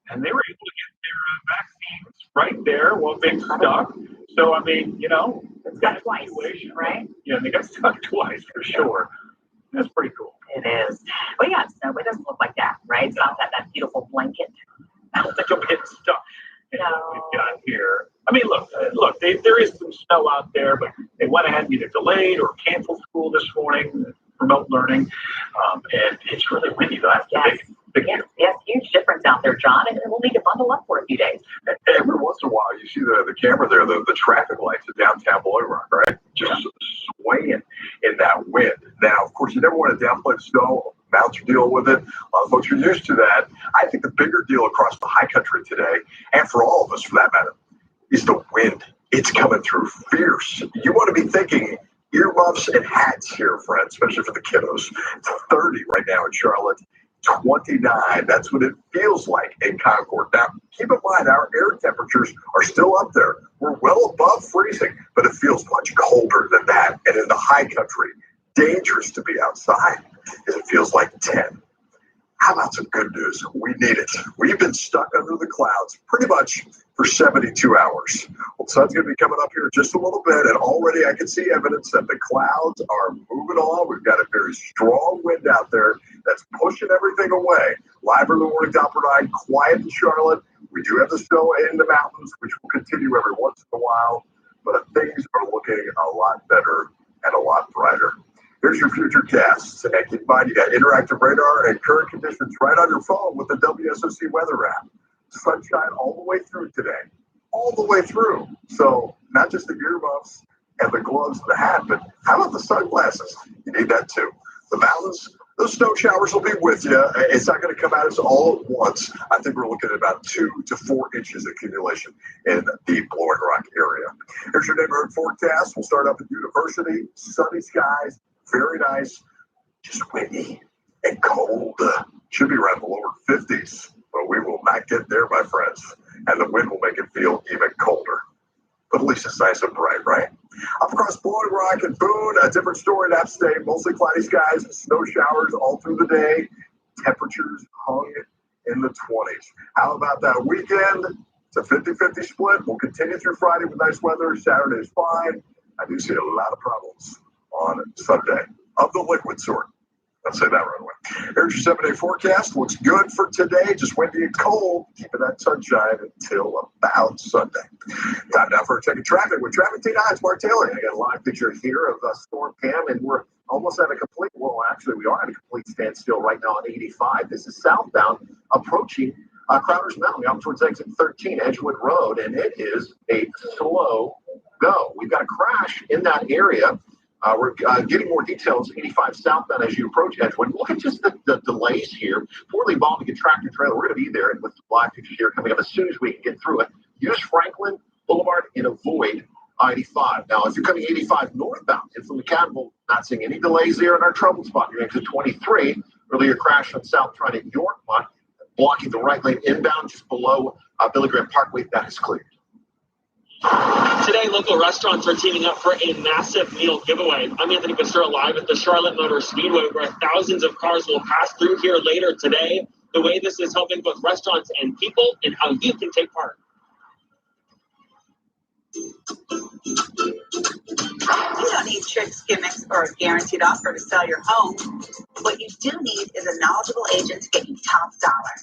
and they were able to get their vaccines right there while being stuck. So, I mean, it's got twice, right? Yeah, they got stuck twice for sure. That's pretty cool. It is. Well, yeah, so it doesn't look like that, right? It's not that beautiful blanket. I don't think you'll get stuck in what we've got here. I mean, look, there is some snow out there, but they went ahead and either delayed or canceled school this morning, remote learning, and it's really windy, though. That's Yes, huge difference out there, John, and we'll need to bundle up for a few days. Every once in a while, you see the camera there, the traffic lights at downtown Below Rock, right? Just swaying in that wind. Now, of course, you never want to downplay the snow. Mountains are dealing with it. A lot of folks are used to that. I think the bigger deal across the high country today, and for all of us for that matter, is the wind. It's coming through fierce. You want to be thinking earmuffs and hats here, friends, especially for the kiddos. It's 30 right now in Charlotte. 29. That's what it feels like in Concord. Now, keep in mind, our air temperatures are still up there. We're well above freezing, but it feels much colder than that. And in the high country, dangerous to be outside as it feels like 10. How about some good news? We need it. We've been stuck under the clouds pretty much for 72 hours. Well, the sun's going to be coming up here just a little bit, and already I can see evidence that the clouds are moving on. We've got a very strong wind out there that's pushing everything away. Live early morning Doppler 9, quiet in Charlotte. We do have the snow in the mountains, which will continue every once in a while, but things are looking a lot better and a lot brighter. Here's your future casts. And keep in mind, you got interactive radar and current conditions right on your phone with the WSOC weather app. Sunshine all the way through today. All the way through. So not just the earmuffs and the gloves and the hat, but how about the sunglasses? You need that too. The mountains, those snow showers will be with you. It's not going to come at us all at once. I think we're looking at about 2 to 4 inches accumulation in the Blowing Rock area. Here's your neighborhood forecast. We'll start up at University. Sunny skies. Very nice, just windy and cold. Should be around the lower 50s, but we will not get there, my friends. And the wind will make it feel even colder. But at least it's nice and bright, right? Up across Blowing Rock and Boone, a different story in Upstate. Mostly cloudy skies and snow showers all through the day. Temperatures hung in the 20s. How about that weekend? It's a 50-50 split. We'll continue through Friday with nice weather. Saturday is fine. I do see a lot of problems on Sunday of the liquid sort. I'll say that right away. Here's your 7-day forecast. Looks good for today. Just windy and cold. Keeping that sunshine until about Sunday. Time now for a check of traffic with Traffic T9. It's Mark Taylor. I got a live picture here of Storm Cam, and we're almost at a complete, well, actually, we are at a complete standstill right now on 85. This is southbound approaching Crowder's Mountain, out towards exit 13, Edgewood Road, and it is a slow go. We've got a crash in that area. We're getting more details 85 southbound as you approach Edgewood. Look at just the delays here. Poorly involving a tractor trailer. We're going to be there with the live pictures here coming up as soon as we can get through it. Use Franklin Boulevard and avoid I-85. Now, if you're coming 85 northbound and from McCannville, not seeing any delays there in our trouble spot. You're exit 23. Earlier crash on South Trine at Yorkmont, blocking the right lane inbound just below Billy Graham Parkway. That is cleared. Today, local restaurants are teaming up for a massive meal giveaway. I'm Anthony Becerra live at the Charlotte Motor Speedway, where thousands of cars will pass through here later today. The way this is helping both restaurants and people, and how you can take part. You don't need tricks, gimmicks, or a guaranteed offer to sell your home. What you do need is a knowledgeable agent to get you top dollar.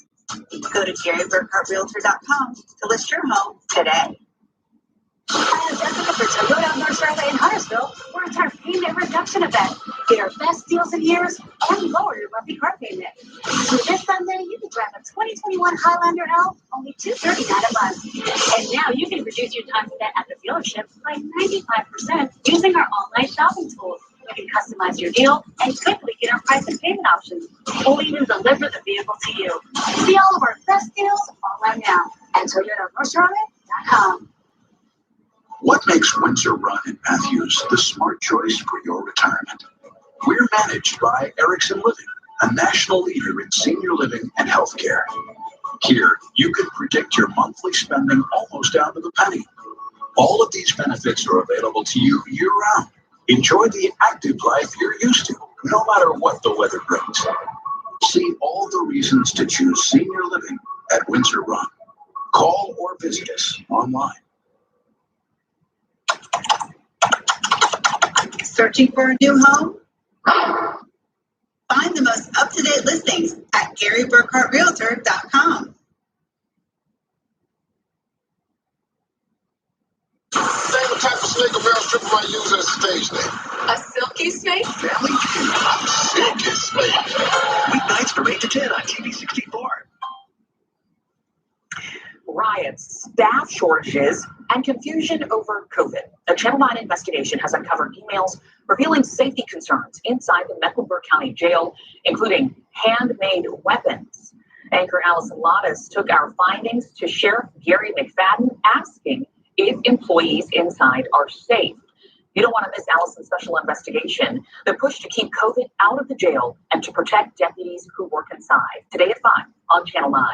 Go to GaryBurkhartRealtor.com to list your home today. Hi, I'm Jessica for Toyota North Charlotte in Huntersville. We're at our payment reduction event. Get our best deals in years and lower your monthly car payment. So this Sunday, you can drive a 2021 Highlander L, only $239 a month. And now you can reduce your time spent at the dealership by 95% using our online shopping tools. You can customize your deal and quickly get our price and payment options. We'll even deliver the vehicle to you. See all of our best deals online now at ToyotaNorthCharlotte.com. What makes Windsor Run and Matthews the smart choice for your retirement? We're managed by Erickson Living, a national leader in senior living and healthcare. Here, you can predict your monthly spending almost down to the penny. All of these benefits are available to you year-round. Enjoy the active life you're used to, no matter what the weather brings. See all the reasons to choose senior living at Windsor Run. Call or visit us online. Searching for a new home? Find the most up-to-date listings at GaryBurkhartRealtor.com. Name the type of snake a male stripper might use as a stage name. A silky snake? Family Feud. Silky snake. Weeknights from 8 to 10 on TV 64. Riots, staff shortages, and confusion over COVID. A Channel 9 investigation has uncovered emails revealing safety concerns inside the Mecklenburg County Jail, including handmade weapons. Anchor Allison Lottis took our findings to Sheriff Gary McFadden, asking if employees inside are safe. You don't want to miss Allison's special investigation, the push to keep COVID out of the jail and to protect deputies who work inside. Today at 5 on Channel 9.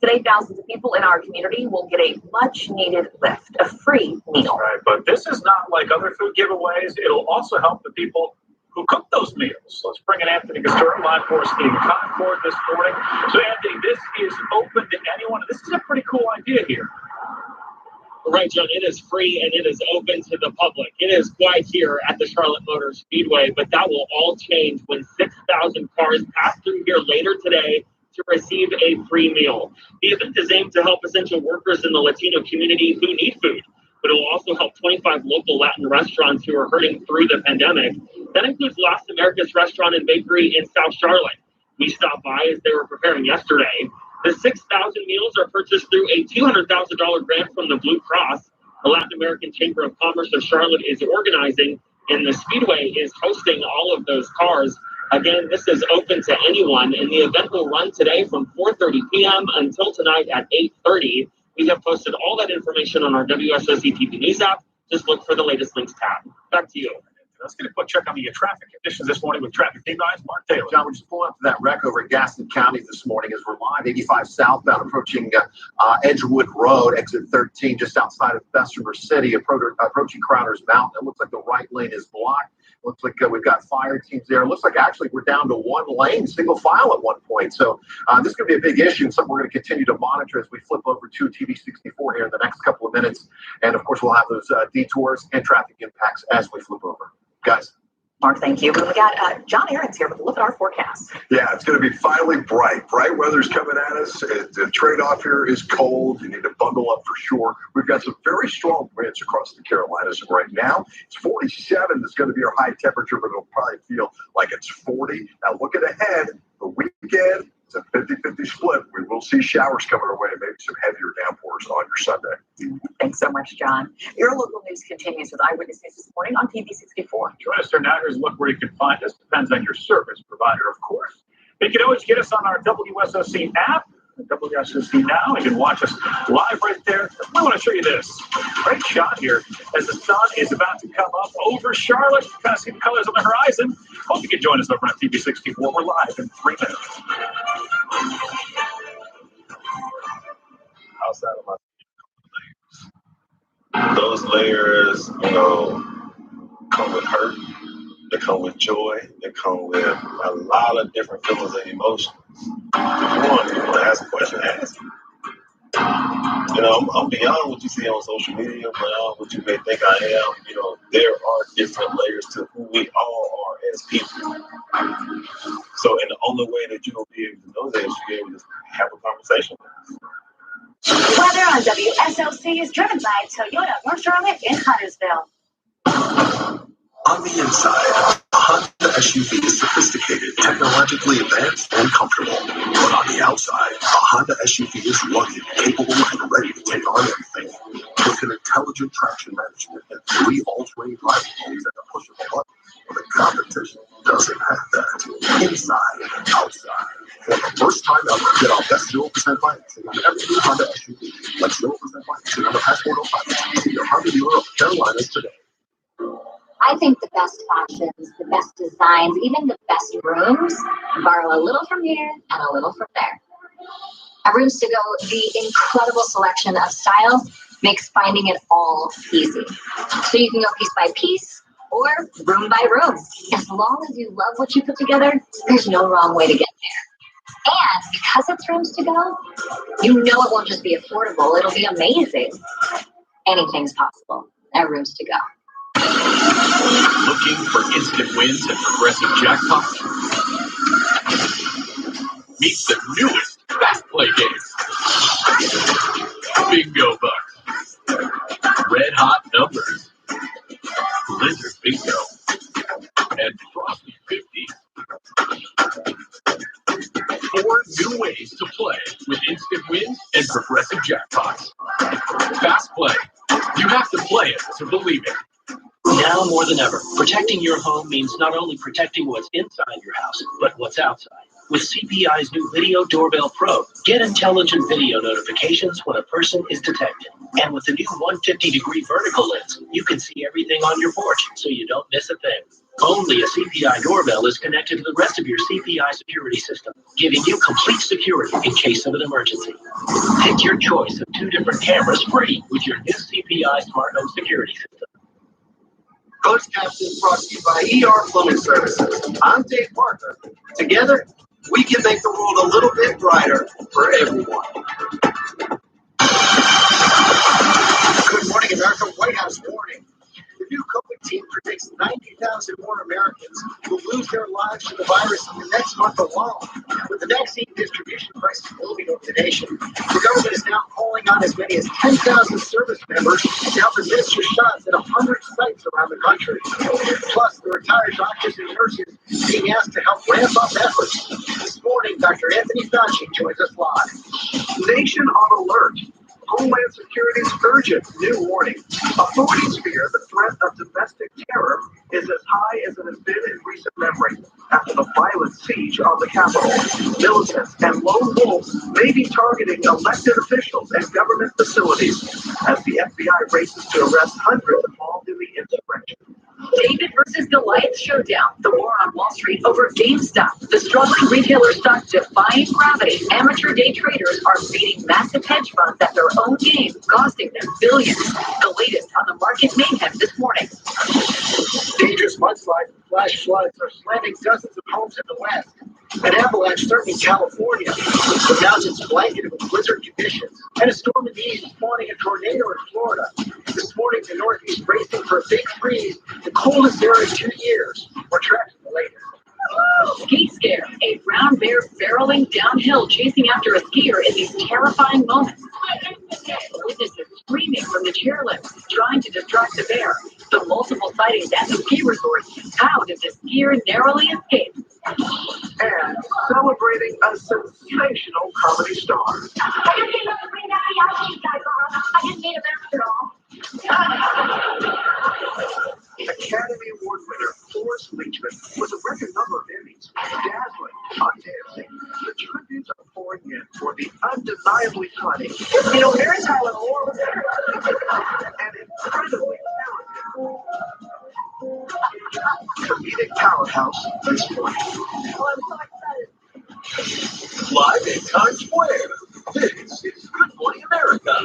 Today, thousands of people in our community will get a much-needed lift, a free meal. Right, but this is not like other food giveaways. It'll also help the people who cook those meals. Let's bring in Anthony Castor, live for us in Concord this morning. So, Anthony, this is open to anyone. This is a pretty cool idea here. Right, John, it is free and it is open to the public. It is quiet here at the Charlotte Motor Speedway, but that will all change when 6,000 cars pass through here later today to receive a free meal. The event is aimed to help essential workers in the Latino community who need food, but it will also help 25 local Latin restaurants who are hurting through the pandemic. That includes Las Americas Restaurant and Bakery in South Charlotte. We stopped by as they were preparing yesterday. The 6,000 meals are purchased through a $200,000 grant from the Blue Cross. The Latin American Chamber of Commerce of Charlotte is organizing, and the Speedway is hosting all of those cars. Again, this is open to anyone, and the event will run today from 4:30 p.m. until tonight at 8:30. We have posted all that information on our WSOC TV News app. Just look for the latest links tab. Back to you. Let's get a quick check on the traffic conditions this morning with traffic team guys. Mark Taylor. John, we're just pulling up to that wreck over at Gaston County this morning as we're live. 85 southbound approaching Edgewood Road, exit 13, just outside of Bessemer City, approaching Crowder's Mountain. It looks like the right lane is blocked. Looks like we've got fire teams there. It looks like actually we're down to one lane, single file at one point. So this is going to be a big issue and something we're going to continue to monitor as we flip over to TV 64 here in the next couple of minutes. And of course, we'll have those detours and traffic impacts as we flip over. Guys. Mark, thank you. We got John Aaron's here with a look at our forecast. Yeah, it's going to be finally bright. Bright weather's coming at us. The trade-off here is cold. You need to bundle up for sure. We've got some very strong winds across the Carolinas, and right now it's 47. That's going to be our high temperature, but it'll probably feel like it's 40. Now, looking ahead, the weekend, it's a 50-50 split. We will see showers coming our way, maybe some heavier downpours on your Sunday. Thanks so much, John. Your local news continues with Eyewitness News this morning on TV 64. Join us here now. Here's a look where you can find us. Depends on your service provider, of course. You can always get us on our WSOC app, WSOC Now. You can watch us live right there. I want to show you this. Great shot here as the sun is about to come up over Charlotte. You kind of see the colors on the horizon. Hope you can join us over on TV 64. We're live in 3 minutes. Outside of my those layers, come with hurt, they come with joy, they come with a lot of different feelings and emotions. If you want to ask a question, ask. I'm beyond what you see on social media, beyond what you may think I am. There are different layers to who we all are as people. So, and the only way that you will be able to know that is to be able to have a conversation with us. Weather on WSOC is driven by Toyota North Charlotte in Huntersville. On the inside, a Honda SUV is sophisticated, technologically advanced, and comfortable. But on the outside, a Honda SUV is rugged, capable, and ready to take on anything. With an intelligent traction management and 3 all-terrain driving modes at the push of a button, the competition doesn't have that. Inside and outside. For the first time ever, get our best 0% financing on every new Honda SUV. Like 0% financing on the Passport 05. See your Honda dealer of the Carolinas today. I think the best options, the best designs, even the best rooms borrow a little from here and a little from there. At Rooms to Go, the incredible selection of styles makes finding it all easy. So you can go piece by piece or room by room. As long as you love what you put together, there's no wrong way to get there. And because it's rooms to go, you know it won't just be affordable, it'll be amazing. Anything's possible at Rooms to Go. Looking for instant wins and progressive jackpots? Meet the newest Fast Play games. Bingo Bucks, Red Hot Numbers, Blizzard Bingo, and Frosty 50. 4 new ways to play with instant wins and progressive jackpots. Fast Play. You have to play it to believe it. Now more than ever, protecting your home means not only protecting what's inside your house, but what's outside. With CPI's new Video Doorbell Pro, get intelligent video notifications when a person is detected. And with the new 150-degree vertical lens, you can see everything on your porch, so you don't miss a thing. Only a CPI doorbell is connected to the rest of your CPI security system, giving you complete security in case of an emergency. Pick your choice of 2 different cameras free with your new CPI smart home security system. Coach Captain brought to you by ER Plumbing Services. I'm Dave Parker. Together, we can make the world a little bit brighter for everyone. Good morning, America. White House warning. The new COVID team predicts 90,000 more Americans will lose their lives to the virus in the next month alone. With the vaccine distribution crisis building over the nation, the government is now calling on as many as 10,000 service members to help administer shots at 100 sites around the country. Plus, the retired doctors and nurses being asked to help ramp up efforts. This morning, Dr. Anthony Fauci joins us live. Nation on alert. Homeland Security's urgent new warning. Authorities fear the threat of domestic terror is as high as it has been in recent memory after the violent siege on the Capitol. Militants and lone wolves may be targeting elected officials and government facilities as the FBI races to arrest hundreds involved in the insurrection. David versus Goliath showdown. The war on Wall Street over GameStop. The struggling retailer stock defying gravity. Amateur day traders are beating massive hedge funds at their own game, costing them billions. The latest on the market mayhem this morning. Dangerous mudslides and flash floods are slamming dozens of homes in the west. An avalanche threatening California, with the mountains blanketed with blizzard conditions, and a storm in the east spawning a tornado in Florida. This morning, the Northeast bracing for a big freeze, the coldest there in 2 years. We're tracking the latest. Ski scare. A brown bear barreling downhill, chasing after a skier in these terrifying moments. Witnesses screaming from the chairlift, trying to distract the bear. The multiple sightings at the ski resort. How did the skier narrowly escape? And celebrating a sensational comedy star. I just came up to bring that Yashi guy, Bob. I just made him after all. Academy Award winner Forrest Leachman with a record number of Emmys, dazzling on dancing. The tributes are pouring in for the undeniably funny, Mary Tyler Moore, and incredibly talented comedic powerhouse this morning. Oh, I'm so excited. Live in Times Square, this is Good Morning America.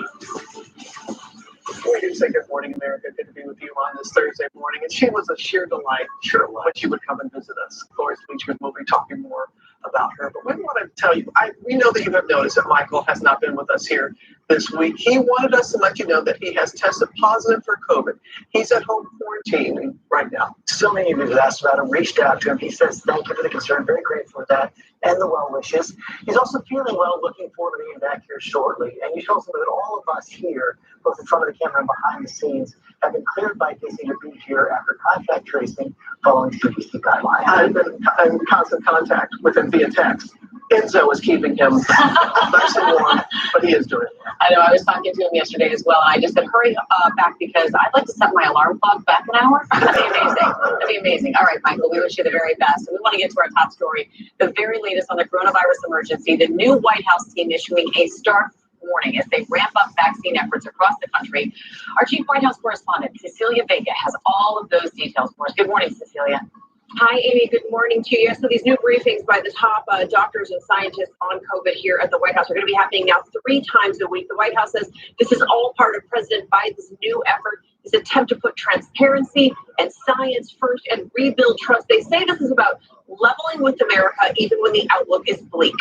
We do say Good Morning America. Good to be with you on this Thursday morning. And she was a sheer delight. Sure, when she would come and visit us. Forrest Leachman will be talking more about her. But we want to tell you, we know that you have noticed that Michael has not been with us here this week. He wanted us to let you know that he has tested positive for COVID. He's at home quarantining right now. So many of you have asked about him, reached out to him. He says thank you for the concern, very grateful for that, and the well wishes. He's also feeling well, looking forward to being back here shortly. And you show us that all of us here, both in front of the camera and behind the scenes, have been cleared by Disney to be here after contact tracing following CDC guidelines. I've been in constant contact with him via text. Enzo is keeping him nice and warm, but he is doing it. I know, I was talking to him yesterday as well, and I just said, hurry back because I'd like to set my alarm clock back an hour. That'd be amazing. That'd be amazing. All right, Michael, we wish you the very best. And we want to get to our top story, the very latest on the coronavirus emergency, the new White House team issuing a stark warning as they ramp up vaccine efforts across the country. Our chief White House correspondent, Cecilia Vega, has all of those details for us. Good morning, Cecilia. Hi, Amy. Good morning to you. So these new briefings by the top doctors and scientists on COVID here at the White House are going to be happening now 3 times a week. The White House says this is all part of President Biden's new effort, his attempt to put transparency and science first and rebuild trust. They say this is about leveling with America even when the outlook is bleak.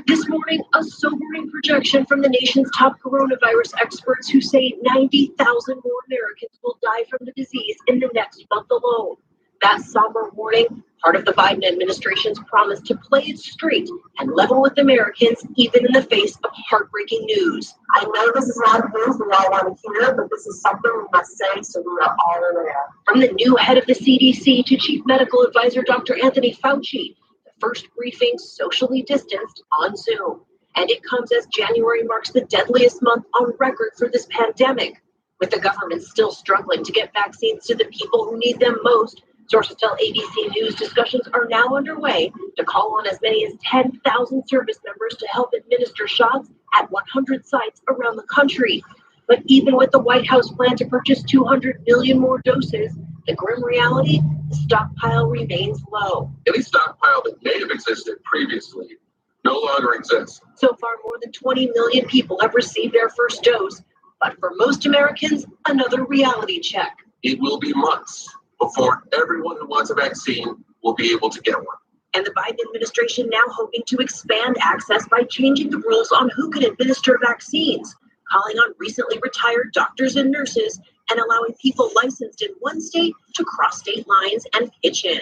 This morning, a sobering projection from the nation's top coronavirus experts who say 90,000 more Americans will die from the disease in the next month alone. That somber warning, part of the Biden administration's promise to play it straight and level with Americans, even in the face of heartbreaking news. I know this is not news we all want to hear, but this is something we must say so we are all aware. From the new head of the CDC to Chief Medical Advisor Dr. Anthony Fauci, the first briefing socially distanced on Zoom. And it comes as January marks the deadliest month on record for this pandemic. With the government still struggling to get vaccines to the people who need them most, sources tell ABC News discussions are now underway to call on as many as 10,000 service members to help administer shots at 100 sites around the country. But even with the White House plan to purchase 200 million more doses, the grim reality, the stockpile remains low. Any stockpile that may have existed previously no longer exists. So far, more than 20 million people have received their first dose. But for most Americans, another reality check. It will be months before everyone who wants a vaccine will be able to get one. And the Biden administration now hoping to expand access by changing the rules on who can administer vaccines, calling on recently retired doctors and nurses, and allowing people licensed in one state to cross state lines and pitch in.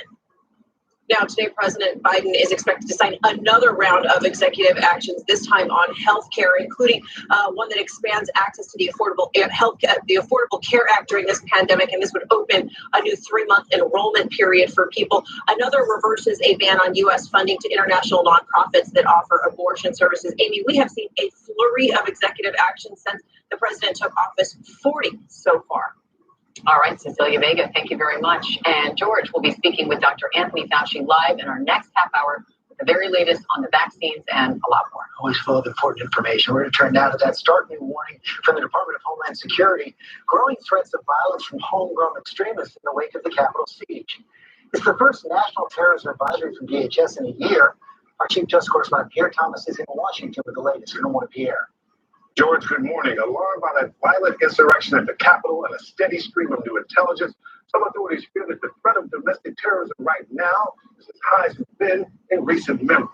Now, today, President Biden is expected to sign another round of executive actions, this time on health care, including one that expands access to the Affordable Care Act during this pandemic, and this would open a new 3-month enrollment period for people. Another reverses a ban on U.S. funding to international nonprofits that offer abortion services. Amy, we have seen a flurry of executive action since the president took office, 40 so far. All right, Cecilia Vega, thank you very much. And George will be speaking with Dr. Anthony Fauci live in our next half hour with the very latest on the vaccines and a lot more. Always full of important information. We're going to turn now to that startling warning from the Department of Homeland Security. Growing threats of violence from homegrown extremists in the wake of the Capitol siege. It's the first national terrorism advisory from DHS in a year. Our Chief Justice Correspondent Pierre Thomas is in Washington with the latest. Good morning, Pierre. George, good morning. Alarmed by that violent insurrection at the Capitol and a steady stream of new intelligence, some authorities fear that the threat of domestic terrorism right now is as high as it's been in recent memory.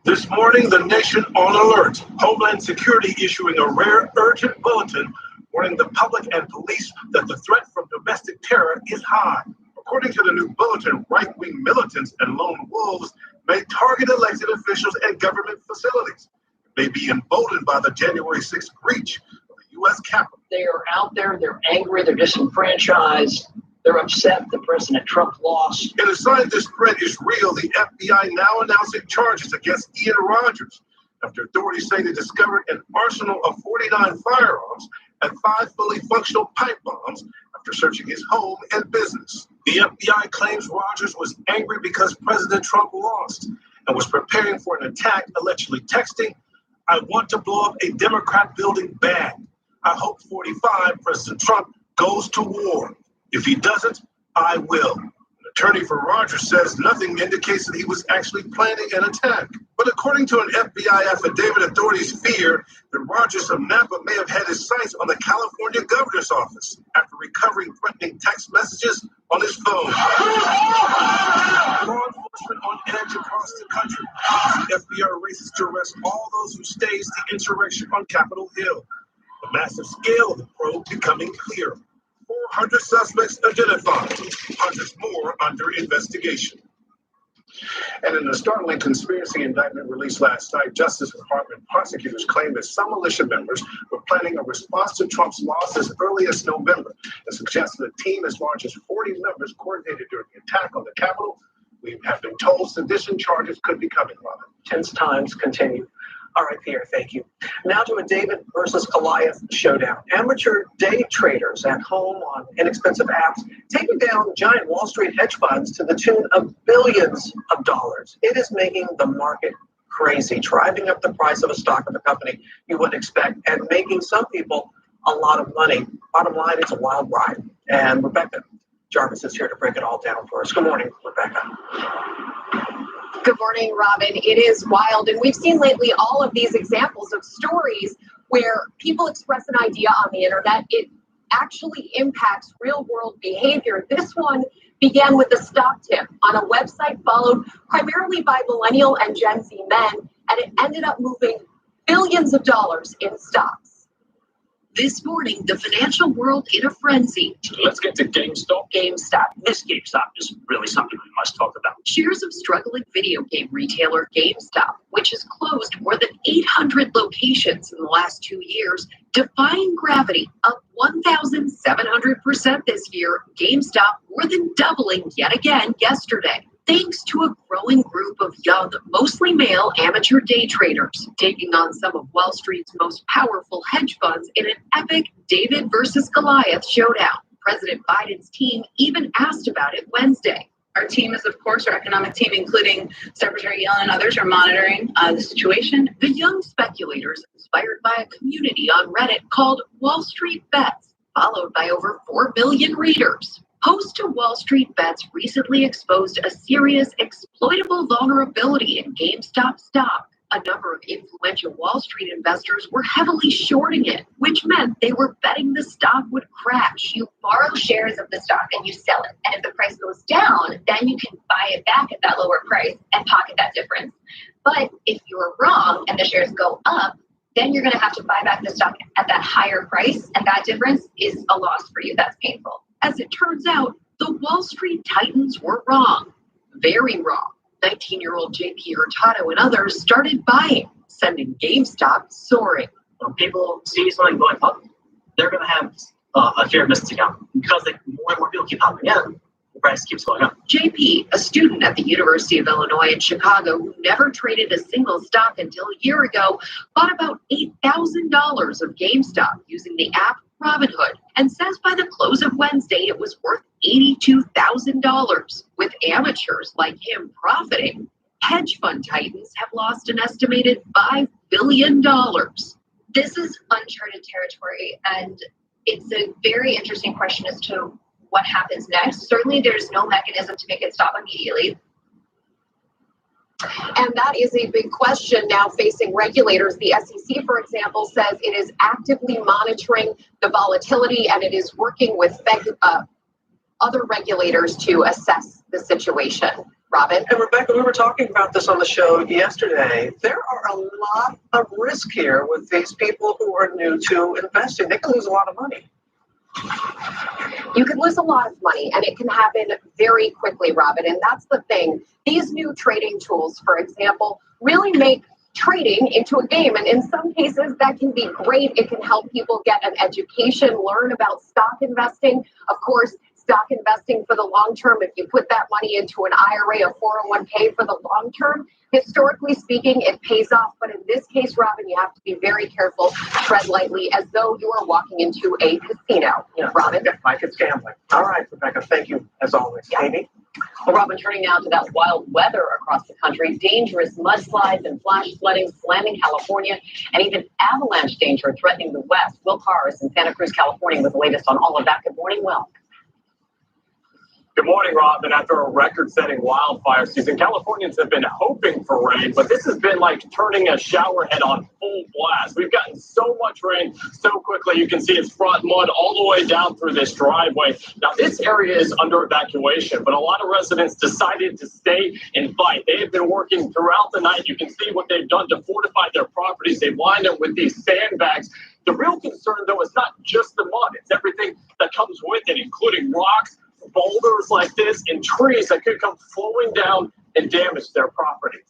This morning, the nation on alert. Homeland Security issuing a rare urgent bulletin warning the public and police that the threat from domestic terror is high. According to the new bulletin, right-wing militants and lone wolves may target elected officials and government facilities. May be emboldened by the January 6th breach of the U.S. Capitol. They are out there, they're angry, they're disenfranchised, they're upset that President Trump lost. In a sign this threat is real, the FBI now announcing charges against Ian Rogers after authorities say they discovered an arsenal of 49 firearms and 5 fully functional pipe bombs after searching his home and business. The FBI claims Rogers was angry because President Trump lost and was preparing for an attack, allegedly texting, "I want to blow up a Democrat building bad. I hope 45, President Trump, goes to war. If he doesn't, I will." An attorney for Rogers says nothing indicates that he was actually planning an attack. But according to an FBI affidavit, authorities fear that Rogers of Napa may have had his sights on the California governor's office after recovering threatening text messages on his phone. Law enforcement on edge across the country. The FBI races to arrest all those who staged the insurrection on Capitol Hill. The massive scale of the probe becoming clearer. 400 suspects identified, hundreds more under investigation. And in a startling conspiracy indictment released last night, Justice Department prosecutors claim that some militia members were planning a response to Trump's loss as early as November and suggested a team as large as 40 members coordinated during the attack on the Capitol. We have been told sedition charges could be coming, Robin. Tense times continue. All right, Pierre, thank you. Now to a David versus Goliath showdown. Amateur day traders at home on inexpensive apps taking down giant Wall Street hedge funds to the tune of billions of dollars. It is making the market crazy, driving up the price of a stock of a company you wouldn't expect and making some people a lot of money. Bottom line, it's a wild ride. And Rebecca Jarvis is here to break it all down for us. Good morning, Rebecca. Good morning, Robin. It is wild, and we've seen lately all of these examples of stories where people express an idea on the internet. It actually impacts real-world behavior. This one began with a stock tip on a website followed primarily by millennial and Gen Z men, and it ended up moving billions of dollars in stocks. This morning, the financial world in a frenzy. Let's get to GameStop. This GameStop is really something we must talk about. Shares of struggling video game retailer GameStop, which has closed more than 800 locations in the last 2 years, defying gravity, up 1,700% this year. GameStop more than doubling yet again yesterday, thanks to a growing group of young, mostly male amateur day traders taking on some of Wall Street's most powerful hedge funds in an epic David versus Goliath showdown. President Biden's team even asked about it Wednesday. Our team is, of course, our economic team, including Secretary Yall and others, are monitoring the situation. The young speculators, inspired by a community on Reddit called Wall Street Bets, followed by over 4 million readers. Host to Wall Street Bets recently exposed a serious exploitable vulnerability in GameStop stock. A number of influential Wall Street investors were heavily shorting it, which meant they were betting the stock would crash. You borrow shares of the stock and you sell it. And if the price goes down, then you can buy it back at that lower price and pocket that difference. But if you're wrong and the shares go up, then you're going to have to buy back the stock at that higher price. And that difference is a loss for you. That's painful. As it turns out, the Wall Street titans were wrong. Very wrong. 19-year-old JP Hurtado and others started buying, sending GameStop soaring. When people see something going up, they're going to have a fear of missing out. Because more and more people keep popping in, the price keeps going up. JP, a student at the University of Illinois in Chicago who never traded a single stock until a year ago, bought about $8,000 of GameStop using the app Robinhood, and says by the close of Wednesday it was worth $82,000. With amateurs like him profiting, hedge fund titans have lost an estimated $5 billion. This is uncharted territory, and it's a very interesting question as to what happens next. Certainly, there's no mechanism to make it stop immediately. And that is a big question now facing regulators. The SEC, for example, says it is actively monitoring the volatility and it is working with other regulators to assess the situation. Robin? And Rebecca, we were talking about this on the show yesterday. There are a lot of risk here with these people who are new to investing. They can lose a lot of money. You can lose a lot of money, and it can happen very quickly, Robin. And that's the thing. These new trading tools, for example, really make trading into a game. And in some cases, that can be great. It can help people get an education, learn about stock investing. Of course, stock investing for the long term, if you put that money into an IRA, a 401k for the long term, historically speaking, it pays off. But in this case, Robin, you have to be very careful, tread lightly, as though you are walking into a casino. Yeah, Robin? Like it's gambling. All right, Rebecca, thank you, as always. Yeah. Amy? Well, Robin, turning now to that wild weather across the country, dangerous mudslides and flash flooding slamming California, and even avalanche danger threatening the West. Will Carr is in Santa Cruz, California, with the latest on all of that. Good morning, Will. Good morning, Robin. After a record-setting wildfire season, Californians have been hoping for rain, but this has been like turning a shower head on full blast. We've gotten so much rain so quickly. You can see it's brought mud all the way down through this driveway. Now, this area is under evacuation, but a lot of residents decided to stay and fight. They have been working throughout the night. You can see what they've done to fortify their properties. They've lined them with these sandbags. The real concern, though, is not just the mud. It's everything that comes with it, including rocks, boulders like this, and trees that could come flowing down and damage their properties.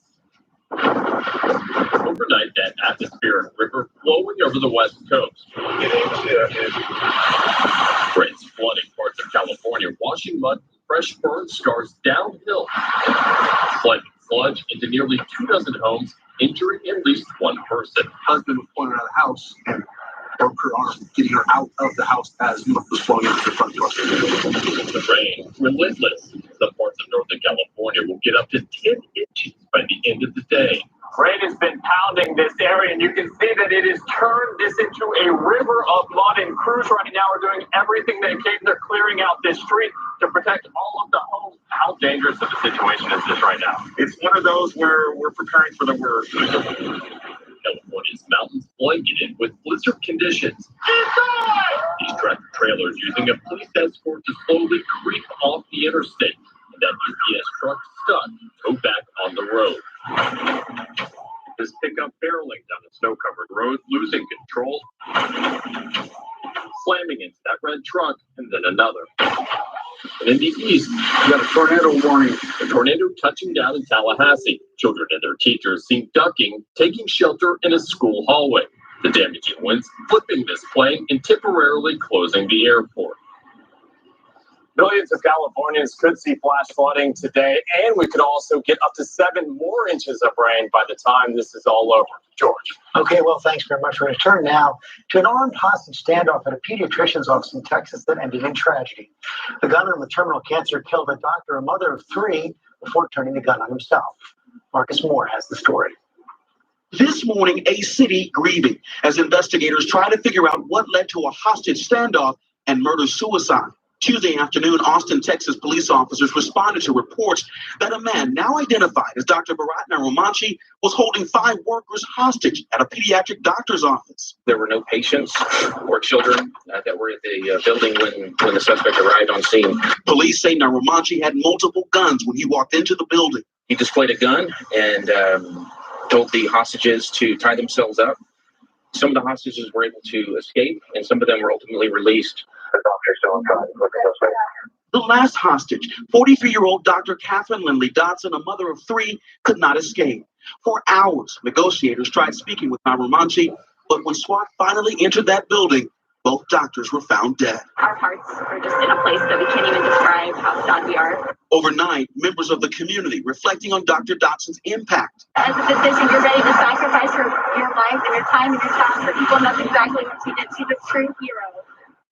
Overnight, that atmospheric river flowing over the west coast. Rains flooding parts of California, washing mud, fresh burn scars downhill, sliding sludge into nearly 24 homes, injuring at least one person. Husband was pulling her out of the house and broke her arm, getting her out of the house as mud was flowing into the front door. The rain, relentless. Some parts of Northern California will get up to 10 inches by the end of the day. Rain has been pounding this area, and you can see that it has turned this into a river of mud, and crews right now are doing everything they can. They're clearing out this street to protect all of the homes. How dangerous of a situation is this right now? It's one of those where we're preparing for the worst. California's mountains blanketed with blizzard conditions. These tractor trailers using a police escort to slowly creep off the interstate, and that UPS truck stuck, towed back on the road. This pickup barreling down a snow-covered road, losing control, slamming into that red truck, and then another. And in the east, we got a tornado warning. A tornado touching down in Tallahassee. Children and their teachers seen ducking, taking shelter in a school hallway. The damaging winds flipping this plane and temporarily closing the airport. Millions of Californians could see flash flooding today, and we could also get up to 7 more inches of rain by the time this is all over. George. Okay, well, thanks very much. We're going to turn now to an armed hostage standoff at a pediatrician's office in Texas that ended in tragedy. The gunman with terminal cancer killed a doctor, a mother of 3, before turning the gun on himself. Marcus Moore has the story. This morning, a city grieving as investigators try to figure out what led to a hostage standoff and murder-suicide. Tuesday afternoon, Austin, Texas police officers responded to reports that a man now identified as Dr. Bharat Romanchi was holding 5 workers hostage at a pediatric doctor's office. There were no patients or children that were at the building when the suspect arrived on scene. Police say Romanchi had multiple guns when he walked into the building. He displayed a gun and told the hostages to tie themselves up. Some of the hostages were able to escape, and some of them were ultimately released. The last hostage, 43-year-old Dr. Catherine Lindley Dodson, a mother of 3, could not escape. For hours, negotiators tried speaking with Romanchi, but when SWAT finally entered that building, both doctors were found dead. Our hearts are just in a place that we can't even describe how sad we are. Overnight, members of the community reflecting on Dr. Dodson's impact. As a physician, you're ready to sacrifice your life and your time and your talent for people, and that's exactly what she did. She's a true hero.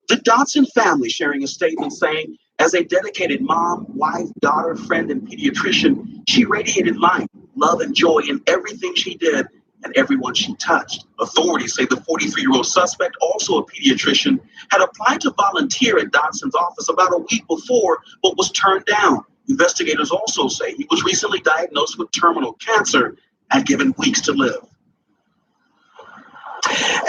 The Dodson family sharing a statement saying, as a dedicated mom, wife, daughter, friend, and pediatrician, she radiated light, love, and joy in everything she did and everyone she touched. Authorities say the 43-year-old suspect, also a pediatrician, had applied to volunteer at Dodson's office about a week before, but was turned down. Investigators also say he was recently diagnosed with terminal cancer and given weeks to live.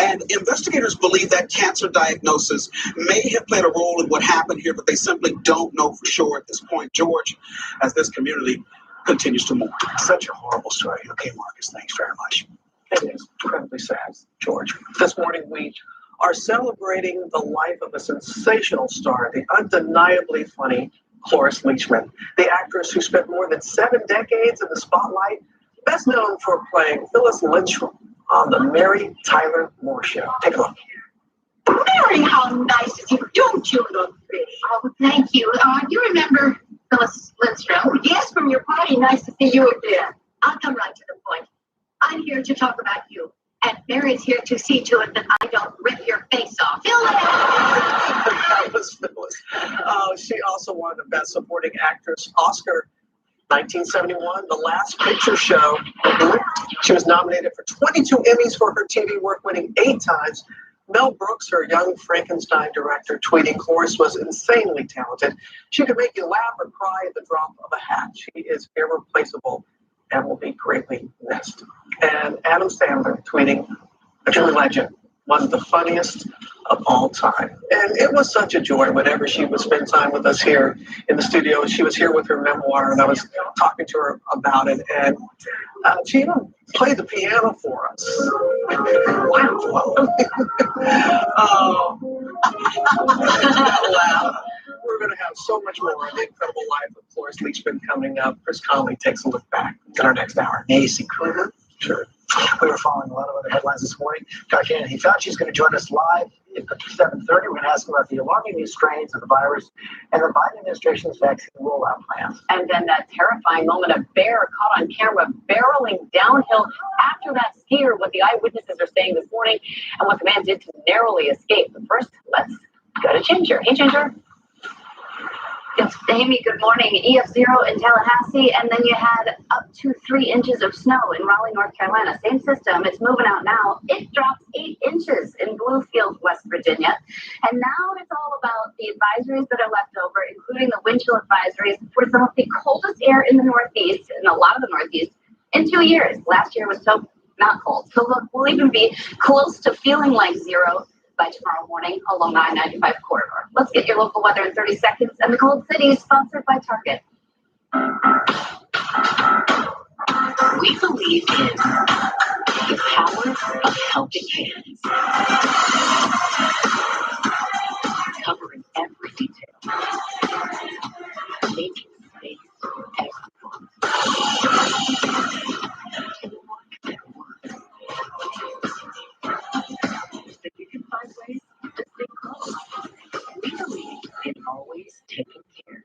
And investigators believe that cancer diagnosis may have played a role in what happened here, but they simply don't know for sure at this point, George, as this community continues to mourn. Such a horrible story. Okay, Marcus, thanks very much. It is incredibly sad, George. This morning, we are celebrating the life of a sensational star, the undeniably funny Cloris Leachman, the actress who spent more than 7 decades in the spotlight, best known for playing Phyllis Lindstrom on the Mary Tyler Moore Show. Take a look. Mary, how nice of you. Don't you look pretty? Oh, thank you. You remember Phyllis Lindstrom? Yes, from your party. Nice to see you again. I'll come right to the point. I'm here to talk about you. And Mary's here to see to it that I don't rip your face off. That was Phyllis. She also won the Best Supporting Actress Oscar 1971, The Last Picture Show. She was nominated for 22 Emmys for her TV work, winning 8 times. Mel Brooks, her young Frankenstein director, tweeting Cloris was insanely talented. She could make you laugh or cry at the drop of a hat. She is irreplaceable and will be greatly missed. And Adam Sandler tweeting, a true legend, one of the funniest of all time. And it was such a joy whenever she would spend time with us here in the studio. She was here with her memoir, and I was talking to her about it. And she even played the piano for us. Wow. We're going to have so much more of the incredible life of Cloris Leachman coming up. Chris Conley takes a look back in our next hour. Amazing career. Sure. We were following a lot of other headlines this morning. Dr. Anthony Fauci's going to join us live at 7:30. We're going to ask about the alarming new strains of the virus and the Biden administration's vaccine rollout plans. And then that terrifying moment of Bear caught on camera barreling downhill after that skier, what the eyewitnesses are saying this morning, and what the man did to narrowly escape. But first, let's go to Ginger. Hey, Ginger. Yes, Amy, good morning. EF0 in Tallahassee, and then you had up to 3 inches of snow in Raleigh, North Carolina. Same system. It's moving out now. It drops 8 inches in Bluefield, West Virginia. And now it's all about the advisories that are left over, including the wind chill advisories for some of the coldest air in the Northeast, and a lot of the Northeast, in 2 years. Last year was so not cold. So look, we'll even be close to feeling like zero by tomorrow morning along I-95 corridor. Let's get your local weather in 30 seconds. And the Cold City is sponsored by Target. We believe in the power of helping hands, covering every detail, making space for everyone. That you can find ways to stay close. We believe in always taking care.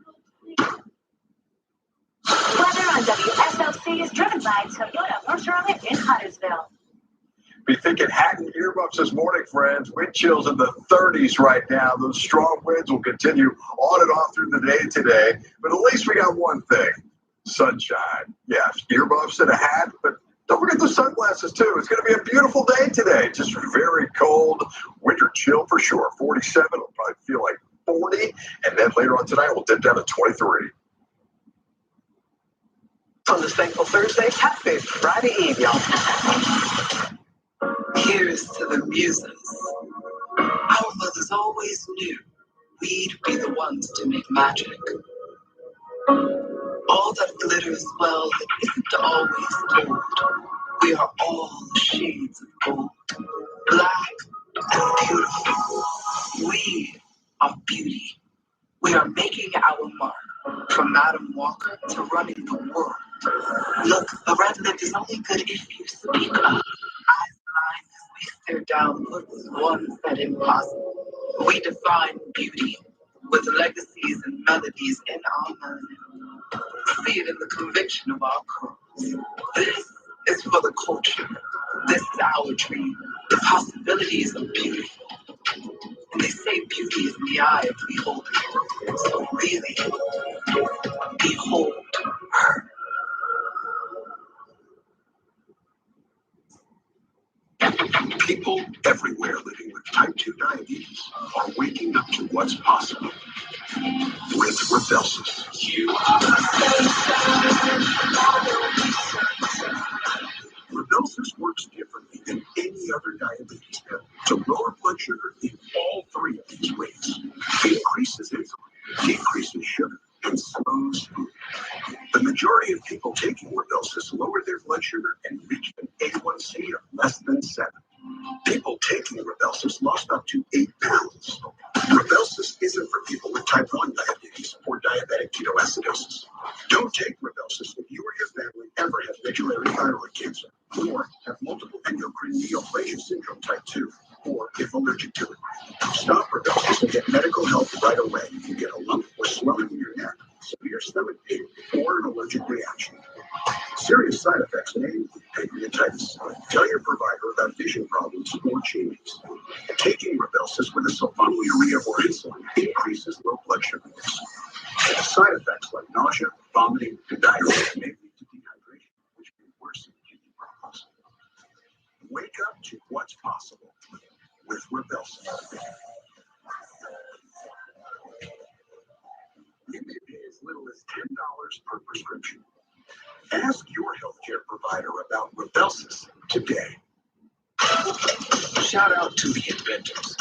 Weather on WSLC is driven by Toyota North Charlotte in Huntersville. Be thinking hat and earmuffs this morning, friends. Wind chills in the 30s right now. Those strong winds will continue on and off through the day today. But at least we got one thing: sunshine. Yes, earmuffs and a hat, but don't forget the sunglasses, too. It's going to be a beautiful day today. Just very cold. Winter chill for sure. 47. It'll probably feel like 40. And then later on tonight, we'll dip down to 23. On this thankful Thursday, happy Friday Eve, y'all. Here's to the muses. Our mothers always knew we'd be the ones to make magic. All that glitters, well, it isn't always gold. We are all shades of gold, black and beautiful. We are beauty. We are making our mark, from Madam Walker to running the world. Look, the red lip is only good if you speak up. Eyes blind as we stare down what was once said impossible. We define beauty with legacies and melodies in our learning. See it in the conviction of our curls. This is for the culture. This is our dream. The possibilities are beautiful. And they say beauty is in the eye of the beholder. So really, behold her. People everywhere living with type 2 diabetes are waking up to what's possible with Rybelsus. Rybelsus works differently than any other diabetes pill to lower blood sugar in all 3 of these ways. It increases insulin, decreases sugar, and slows food. The majority of people taking Rybelsus lower their blood sugar and reach an A1C of less than 7. People taking Rybelsus lost up to 8 pounds. Rybelsus isn't for people with type 1 diabetes or diabetic ketoacidosis. Don't take Rybelsus if you or your family ever have medullary thyroid cancer, or have multiple endocrine neoplasia syndrome type 2, or if allergic to it. Stop Rybelsus and get medical help right away if you get a lump or swelling in your neck, severe stomach pain, or an allergic reaction. Serious side effects may include pancreatitis. Tell your provider about vision problems or changes. Taking Rybelsus with a sulfonylurea or insulin increases low blood sugar levels. Side effects like nausea, vomiting, and diarrhea may lead to dehydration, which may worsen kidney problems. Wake up to what's possible with Rybelsus. It may be as little as $10 per prescription. Ask your healthcare provider about Rybelsus today. Shout out to the inventors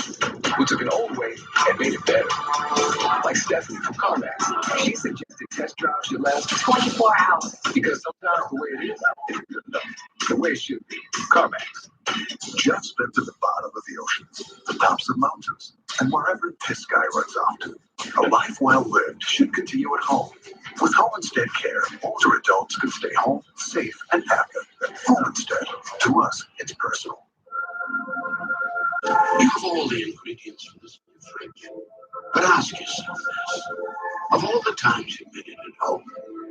who took an old way and made it better. Like Stephanie from CarMax. She suggested test drives should last 24 hours. Because sometimes the way it is isn't good enough. The way it should be. CarMax. Jeff's been to the bottom of the oceans, the tops of mountains, and wherever this guy runs off to. A life well lived should continue at home. With Home Instead Care, older adults can stay home, safe, and happy. Home Instead. To us, it's personal. You have all the ingredients for this new fridge. But ask yourself this. Of all the times you've been in at home,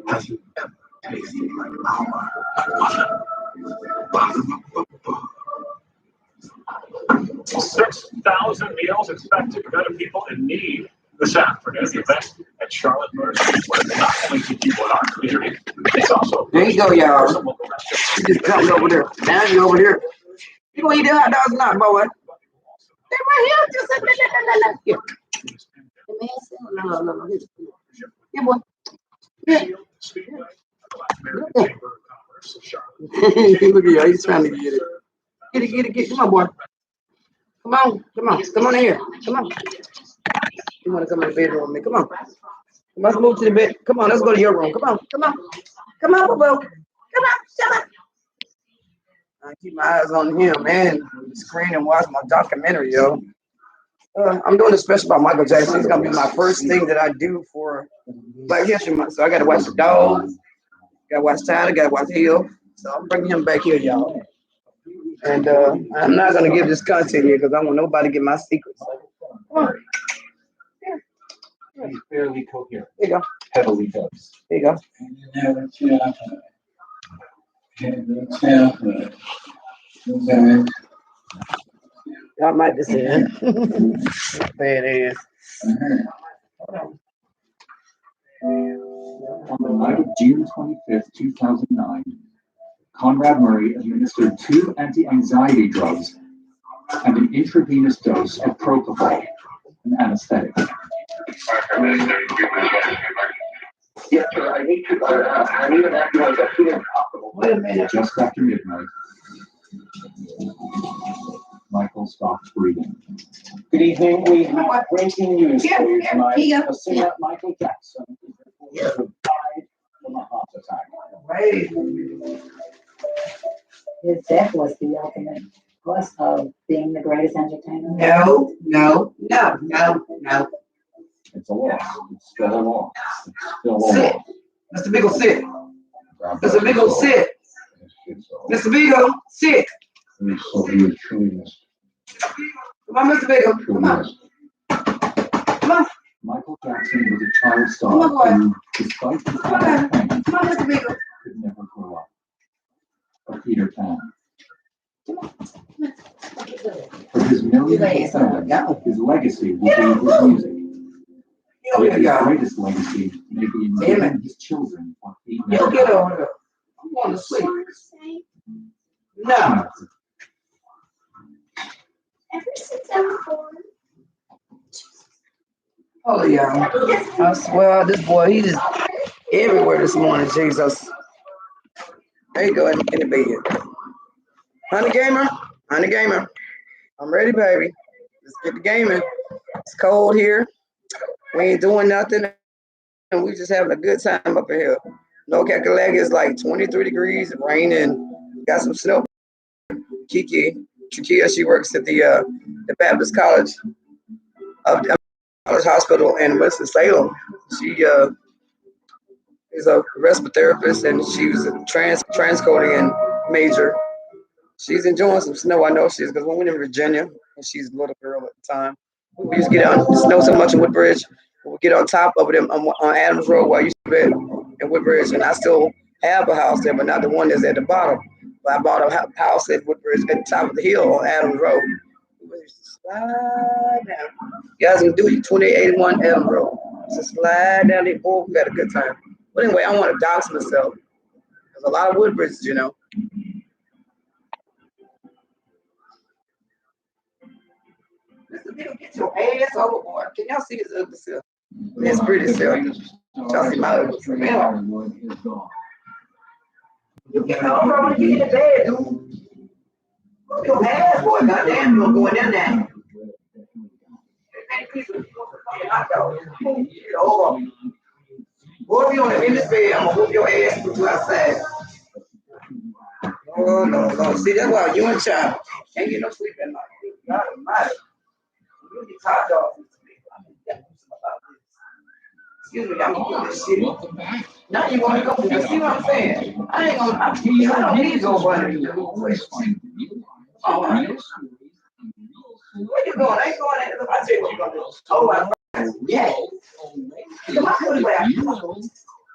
has it ever tasted like mama and mother? 6,000 meals expected to go to people in need this afternoon. The event at Charlotte Mercy, where they not only keep people in our community, it's also There you go, y'all. You just jumped over there. Now you over here. You gonna eat the hot dogs or not, boy? They're right here. Just here. No. Here, boy. Here. Look at y'all. He's trying to get it. Get it. Come on, boy. Come on in here. Come on. You want to come in the bedroom with me? Come on. Let's move to the bed. Come on, let's go to your room. Come on, boo. Come on, shut up. I keep my eyes on him and screen and watch my documentary, yo. I'm doing a special about Michael Jackson. It's gonna be my first thing that I do for Black History Month. So I gotta watch the dog, gotta watch Tyler, gotta watch Hill. So I'm bringing him back here, y'all. And I'm not gonna give this content here because I don't want nobody to get my secrets. Come on. He's fairly coherent. There you go. Heavily dosed. There you go. Y'all might just say bad ass. On the night of June 25th, 2009, Conrad Murray administered 2 anti-anxiety drugs and an intravenous dose of propofol, an anesthetic. Yes, sir. I need an ambulance as soon as possible. Wait a minute. Just after midnight, Michael stopped breathing. Good evening. We have breaking news for you tonight. The singer Michael Jackson died from a heart attack. Wait. His death was the ultimate plus of being the greatest entertainer. No. It's a loss. It's still a loss. It's still a loss. Sit. Mr. Beagle, sit. Mr. Beagle, sit. Mr. Beagle, sit. And so he was truly missed. Come on, Mr. Beagle. Come on. Come on. Michael Jackson was a child star who, despite his pain, Mr. Beagle. could never grow up. A Peter Pan. For his millions of fans, his legacy will be his music. His greatest legacy may be in giving his children what he never Get had. over here. I'm going to sleep. No. Oh, yeah. I swear, this boy, he just everywhere this morning, Jesus. There you go, in the bed. Honey Gamer, I'm ready, baby. Let's get the gaming. It's cold here. We ain't doing nothing, and we just having a good time up in here. No Kakalaki is like 23 degrees, raining. Got some snow. Kiki, Chikia, she works at the Baptist College of the College Hospital in Winston-Salem. She is a respiratory therapist, and she was a transcoding major. She's enjoying some snow. I know she is, because when we were in Virginia, and she's a little girl at the time, we used to get on the snow so much in Woodbridge. We get on top of them on Adams Road where I used to live in Woodbridge, and I still have a house there, but not the one that's at the bottom. But I bought a house at Woodbridge at the top of the hill on Adams Road. We used to slide down. You guys can do it, 2881 Adams Road. Just slide down there. Boy, we had a good time. But anyway, I want to dox myself. There's a lot of Woodbridges, you know. Mr. Bill, get your ass overboard. Can y'all see his ugly self? It's pretty self. Y'all see my ugly self. You get over when you get in bed, dude. Look at your ass, boy. Goddamn, you gonna go in there now. Boy, if you in this bed, I'm gonna whoop your ass and put you outside. Oh, no. See, that's why you and child can't get no sleep at night. God almighty. You get tired of this. Excuse me, I'm gonna put this shit. Now you wanna go, you see what I'm saying? I don't need to go running to the oh, right. Where you going? I ain't going there. I tell you what you're gonna do. Oh, yeah. Come on, come on.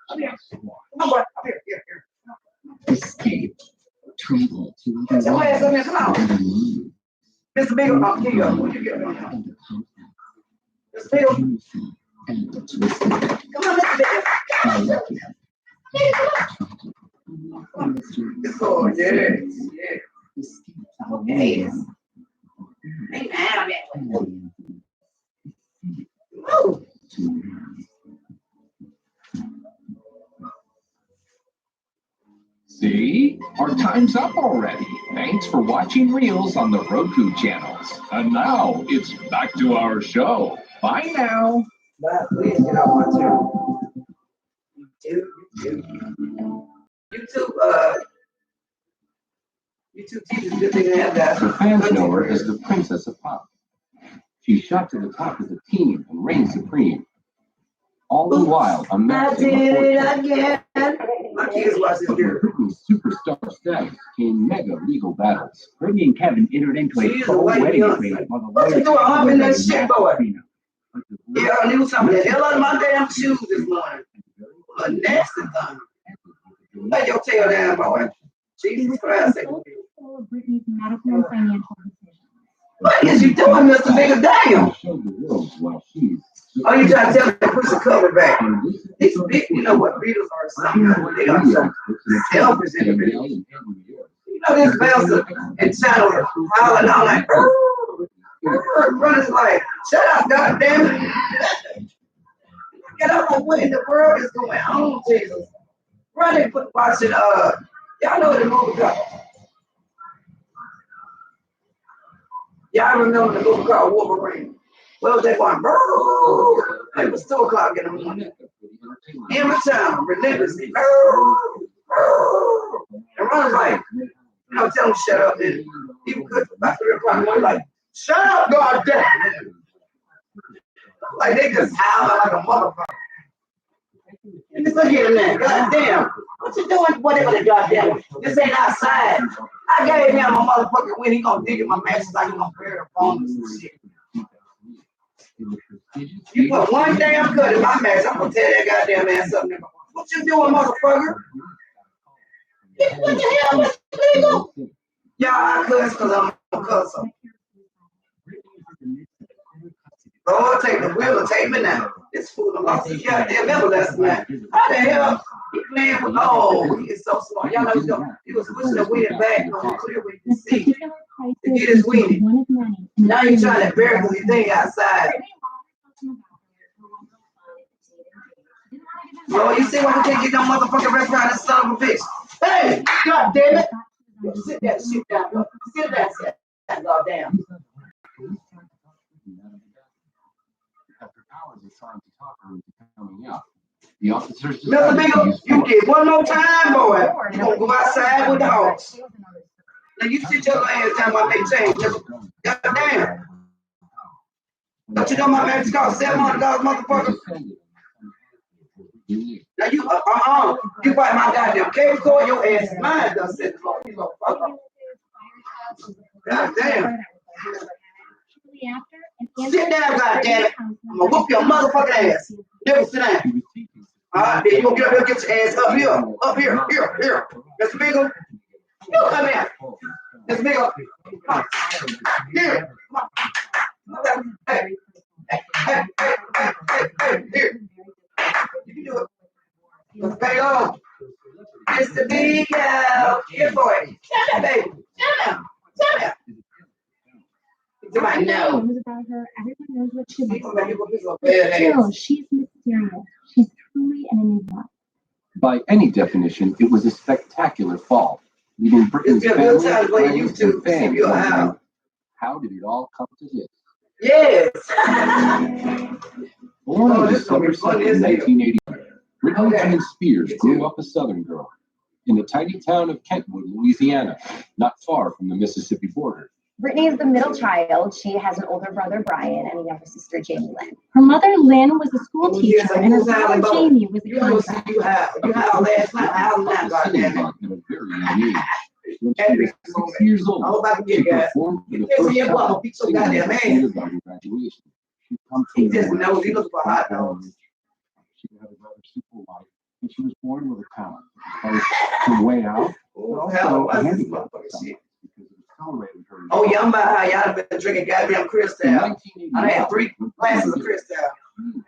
Come here. Come on, boy. Up here. Escape. Travel to Get your ass up here. Come on. Mr. Beagle, here you go. Where you get on now? Mr. Beagle. and the twisted. Come on, let's do it. Oh, yes, yeah. Okay. Hey, man, Woo. See? Our time's up already. Thanks for watching Reels on the Roku channels. And now it's back to our show. Bye now. But please get out my channel. YouTube teaches good thing to have that. Her fans know her as the Princess of Pop. She shot to the top as a teen and reigned supreme. All the while, I amassing did a it fortune. again. My kids watch this But with Britney's superstar status came mega legal battles. Britney and Kevin entered into a She's a full white wedding Beyonce. agreement while the What you lawyers doing up in that celebrated shit, massive boy? prenup. Yeah, I knew something. The hell out of my damn shoes this morning. A nasty thing. Lay your tail down, boy. Jesus Christ. Britney's medical and financial decisions. What is you doing, Mr. Nigga? Damn. Oh, you trying to tell me to push the cover back? These big, you know what, Beatles are something. They are some selfish individuals. You know this bastard and China howling out like, running like, shut up, goddammit. Get up on what in the world is going on, Jesus. Running, watching, y'all know the movie called. Y'all remember the movie called Wolverine? Well, they going, it was 2 o'clock in the morning. Every time, relentlessly, and running like, you know, tell him shut up. And he was good about 3 o'clock in the morning, like, shut up, goddamn. Like they just howling like a motherfucker. And just look at him now, goddamn. What you doing? Whatever the goddamn. This ain't outside. I gave him a motherfucker when he gonna dig in my mattress like he gonna bury the bones and shit. You put one damn cut in my mattress, I'm gonna tear that goddamn ass up, nigga. What you doing, motherfucker? What the hell, nigga? Yeah, I cuss because I'm a cusser. Lord, take the wheel and take me now. This fool done lost his goddamn everlasting night. How the hell he playing with? Oh, he is so smart. Y'all know he was pushing the weed back on the clear where you can see to get his weed. Now you trying to bury the thing outside. Oh, you see why we can't get no motherfucking restaurant, this son of a bitch. Hey, god damn it. Sit that shit down. Sit that shit down, goddamn. After hours of trying to talk her into coming out, the officers Mr. Beagle, you get one more time, boy. You gonna go outside with the hogs. Now you sit your ass down while they change. Goddamn. Don't you know my marriage cost $700, motherfucker? Now you, you bite my goddamn cable cord, your ass is mine, done said the Lord. You motherfucker. Goddamn. Sit down, goddammit. I'm gonna whoop your motherfucking ass. Never sit down. Alright, then you gonna get up here and get your ass up here. Here. Mr. Beagle. You come here. Mr. Beagle. Come on. Here. Come on. Hey. Here. You can do it. Mr. Beagle. Mr. Beagle. Here, boy. Shut up, baby. Shut up. Right now. About her. Everyone knows what she looks like. Still, she's mysterious. She's truly an enigma. By any definition, it was a spectacular fall, leaving Britain's family, friends, and fans wondering, how did it all come to this? Yes. Born on December 2nd, 1980, Brittany Jean Spears grew up a Southern girl in the tiny town of Kentwood, Louisiana, not far from the Mississippi border. Brittany is the middle child. She has an older brother, Brian, and a younger sister, Jamie Lynn. Her mother, Lynn, was a school teacher, and her brother, Jamie, was a contractor. You have last night. I have not got that. When she was 6 years old, she performed for the first time singing at kindergarten graduation. She comes from he looks for hot dogs. She had a rather simple life, and she was born with a talent, both to way out, but also a handicap. Oh, yeah, I'm about how y'all been drinking goddamn Cristal. I had 3 glasses of Cristal.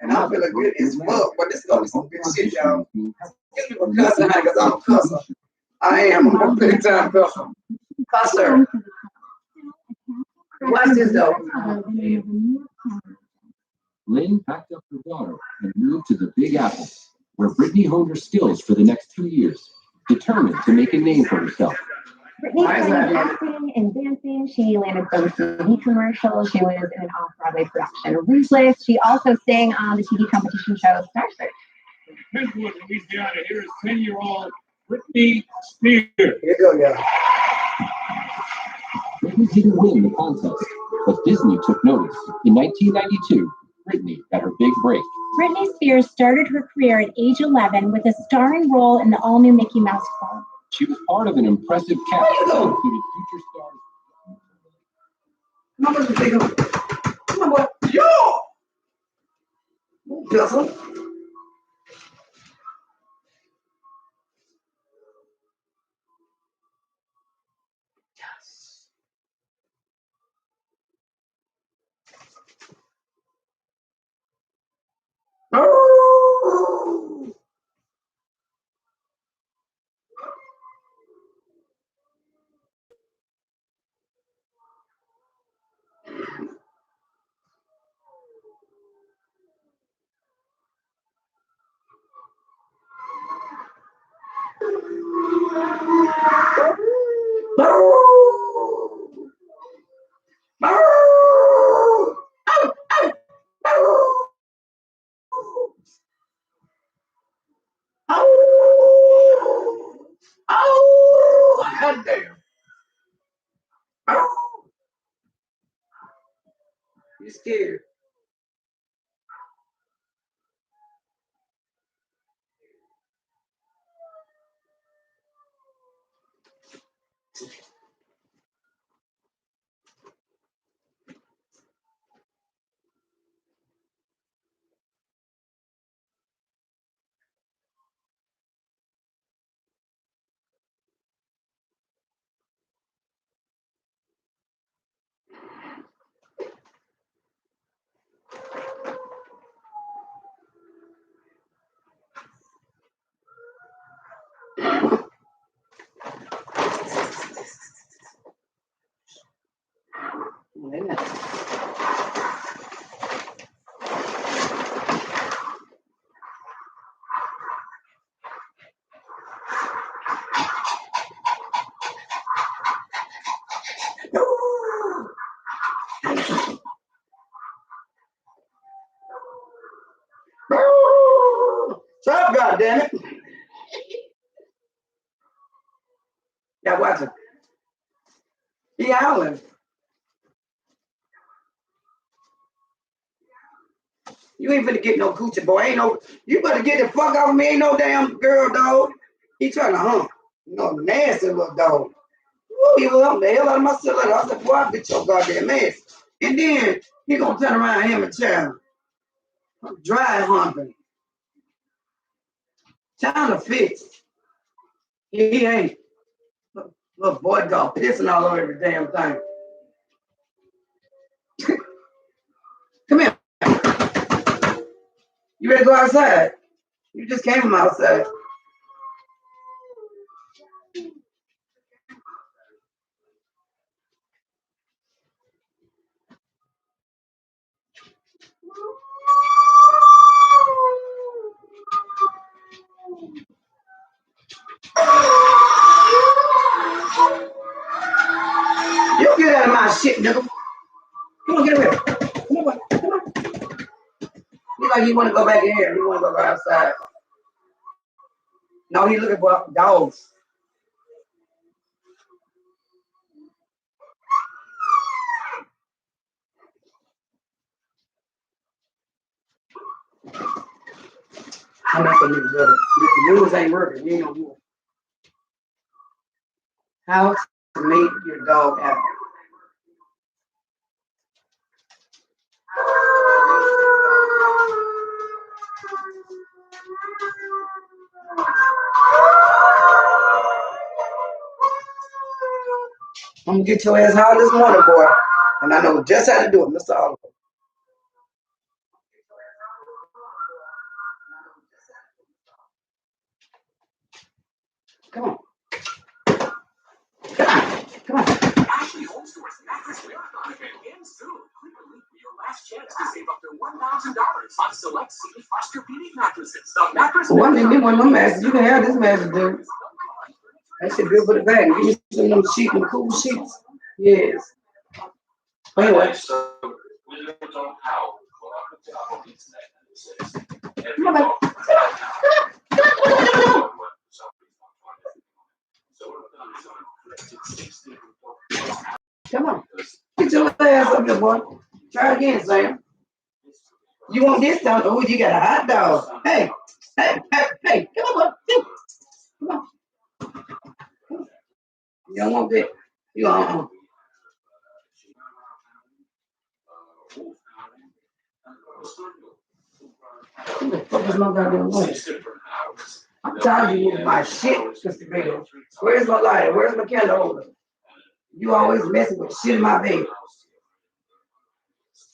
And I'm feeling good as fuck, but this is gonna be some good shit, y'all. Excuse me for cussing, because I'm a cusser. I am. I'm a big time cusser. Cusser. Watch this though. Lynn packed up her daughter and moved to the Big Apple, where Brittany honed her skills for the next 2 years, determined to make a name for herself. Brittany studied acting and dancing. She landed some TV commercials. She was in an off-Broadway production of Ruthless. She also sang on the TV competition show Star Search. Brentwood, Louisiana, here is 10-year-old Brittany Spears. Here you go, y'all. Brittany didn't win the contest, but Disney took notice. In 1992, Brittany had her big break. Britney Spears started her career at age 11 with a starring role in the all-new Mickey Mouse Club. She was part of an impressive cast that included future stars. Come on, boy. Yo! Vessel. Oh! God damn. You scared. Shut up, goddammit. Yeah, watch it. He howling. You ain't finna get no coochie, boy. Ain't no. You better get the fuck off of me. Ain't no damn girl, dog. He trying to hump. You know, nasty little dog. Woo, he was humping the hell out of my cylinder. I said, boy, I bitch your goddamn ass. And then he gonna turn around him and child. Dry humping. Time to fix. He ain't. Little boy got pissing all over every damn thing. Come here. You ready to go outside? You just came from outside. You get out of my shit, nigga. Come on, get away. Come on, come on. Look like you want to go back in here. You want to go outside. No, he looking for dogs. I'm not gonna do it. The news ain't working. You ain't gonna do it. How to make your dog happy. I'm gonna get your ass hard this morning, boy. And I know just how to do it, Mr. Oliver. Come on. Come on. Ashley Home Store's Mattress Marathon event ends soon. Click a link for your last chance to save up to $1,000 on select City Posturepedic mattresses. The mattress. Well, I need me one of them mattresses. You can have this mattress, dude. That shit good for the bag. Give me some of them sheets, them cool sheets. Yes. Anyway. Come on, baby. Come on. Get your ass up there, boy. Try again, Sam. You want this down? Oh, you got a hot dog. Hey, hey, hey, hey. Come on, boy. Come on. You don't want that. You don't. Who the fuck is my goddamn lighter? I'm tired of you with my shit, Mr. Bill. Where's my lighter? Where's my candle holder? You always messing with shit in my bed.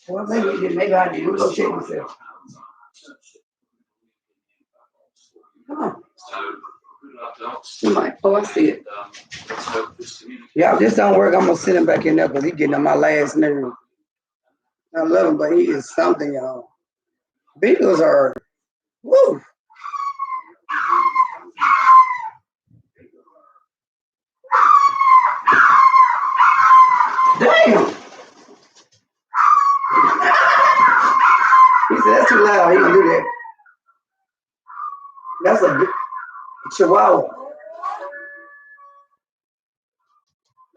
Well, maybe I need to go check myself. Come on. Somebody, oh, I see it. Yeah, if this don't work, I'm gonna send him back in there because he's getting on my last nerve. I love him, but he is something, y'all. Beagles are, woo. Damn. He said, that's too loud. He gonna do that. That's a Chihuahua.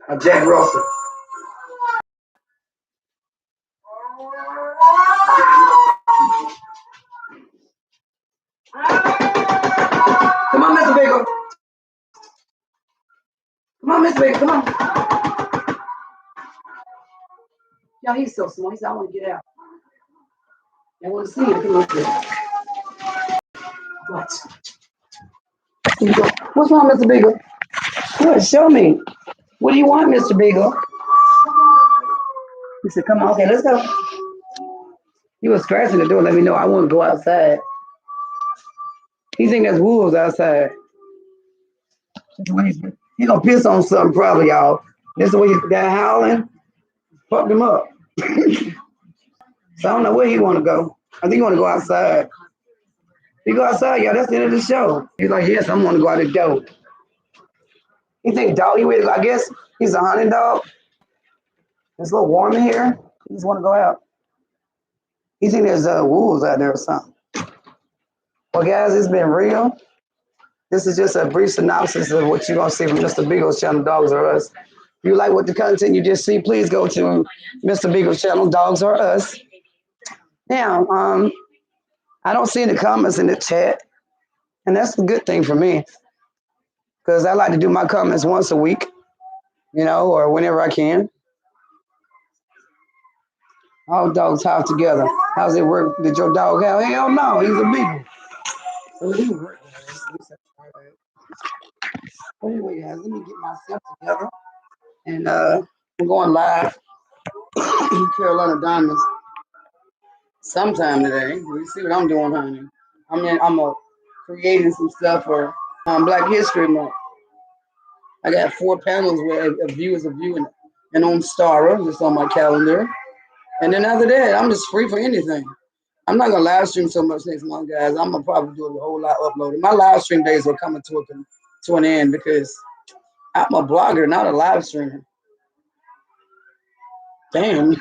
A Jack Russell. Come on, Mr. Bagel. Come on, Mr. Bagel. Come on. Y'all, he's so small. He said, I want to get out. I want to see him. Come on. What? What's wrong, Mr. Beagle? What? Show me. What do you want, Mr. Beagle? He said, come on. Okay, let's go. He was scratching the door. Let me know I want to go outside. He think there's wolves outside. He gonna piss on something probably, y'all. This is the way he got howling. Fucked him up. So I don't know where he want to go. I think he want to go outside. He go outside, y'all. That's the end of the show. He's like, yes, I'm going to go out the door. He think dog, he ready to go. I guess he's a hunting dog. It's a little warm in here. He just want to go out. He think there's wolves out there or something. Well, guys, it's been real. This is just a brief synopsis of what you're going to see from Mr. Beagle's channel, Dogs Are Us. If you like what the content you just see, please go to Mr. Beagle's channel, Dogs Are Us. Now, I don't see any comments in the chat, and that's a good thing for me because I like to do my comments once a week, you know, or whenever I can. All dogs house together. How's it work? Did your dog howl? Hell no, he's a beagle. So he work. Anyway, guys, let me get myself together. And I'm going live. Carolina Diamonds sometime today. We see what I'm doing, honey. I'm creating some stuff for Black History Month. I got 4 panels where a view is a view and on Stara, just on my calendar. And then after that, I'm just free for anything. I'm not gonna live stream so much next month, guys. I'm gonna probably do a whole lot uploading. My live stream days are coming to an end because I'm a blogger, not a live streamer. Damn,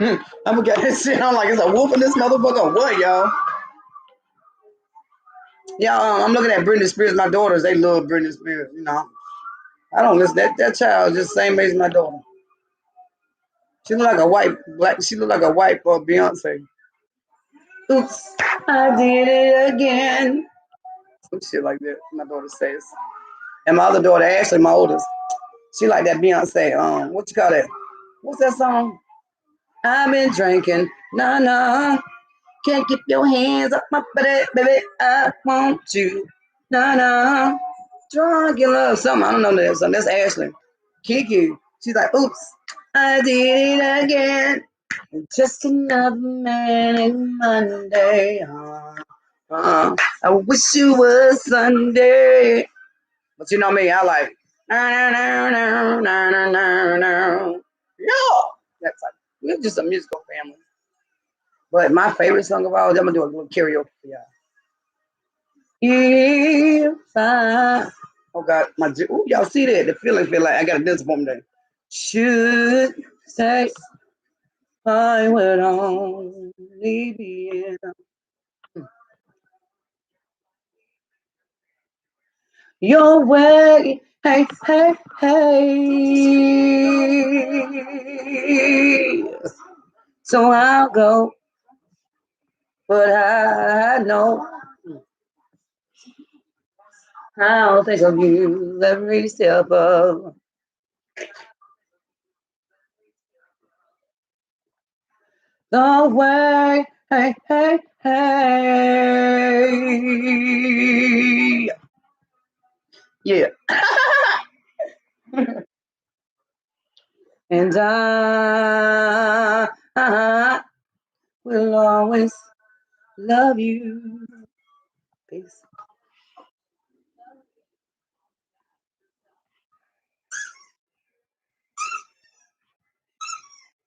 I'm gonna get this shit on like it's a wolf in this motherfucker. What, y'all? Yeah, I'm looking at Britney Spears. My daughters, they love Britney Spears. You know, I don't listen. That child is just the same age as my daughter. She look like a white black. She look like a white Beyonce. Oops, I did it again. Some shit like that. My daughter says. And my other daughter, Ashley, my oldest, she like that Beyonce. What you call that? What's that song? I've been drinking, nah. Can't get your hands up my butt, baby. I want you, nah. Drunk in love, something. I don't know that song. That's Ashley. Kiki. She's like, oops, I did it again. Just another manic Monday. I wish it was Sunday. But you know me, I like, no. That's like, we're just a musical family. But my favorite song of all, I'm gonna do a little karaoke for y'all. If I, oh God, y'all see that? The feeling feel like I got a dance for today. Should say I would only be in your way. Hey, hey, hey. So I'll go, but I know I'll think of you every step of the way. Hey, hey, hey. Yeah. And I will always love you. Peace.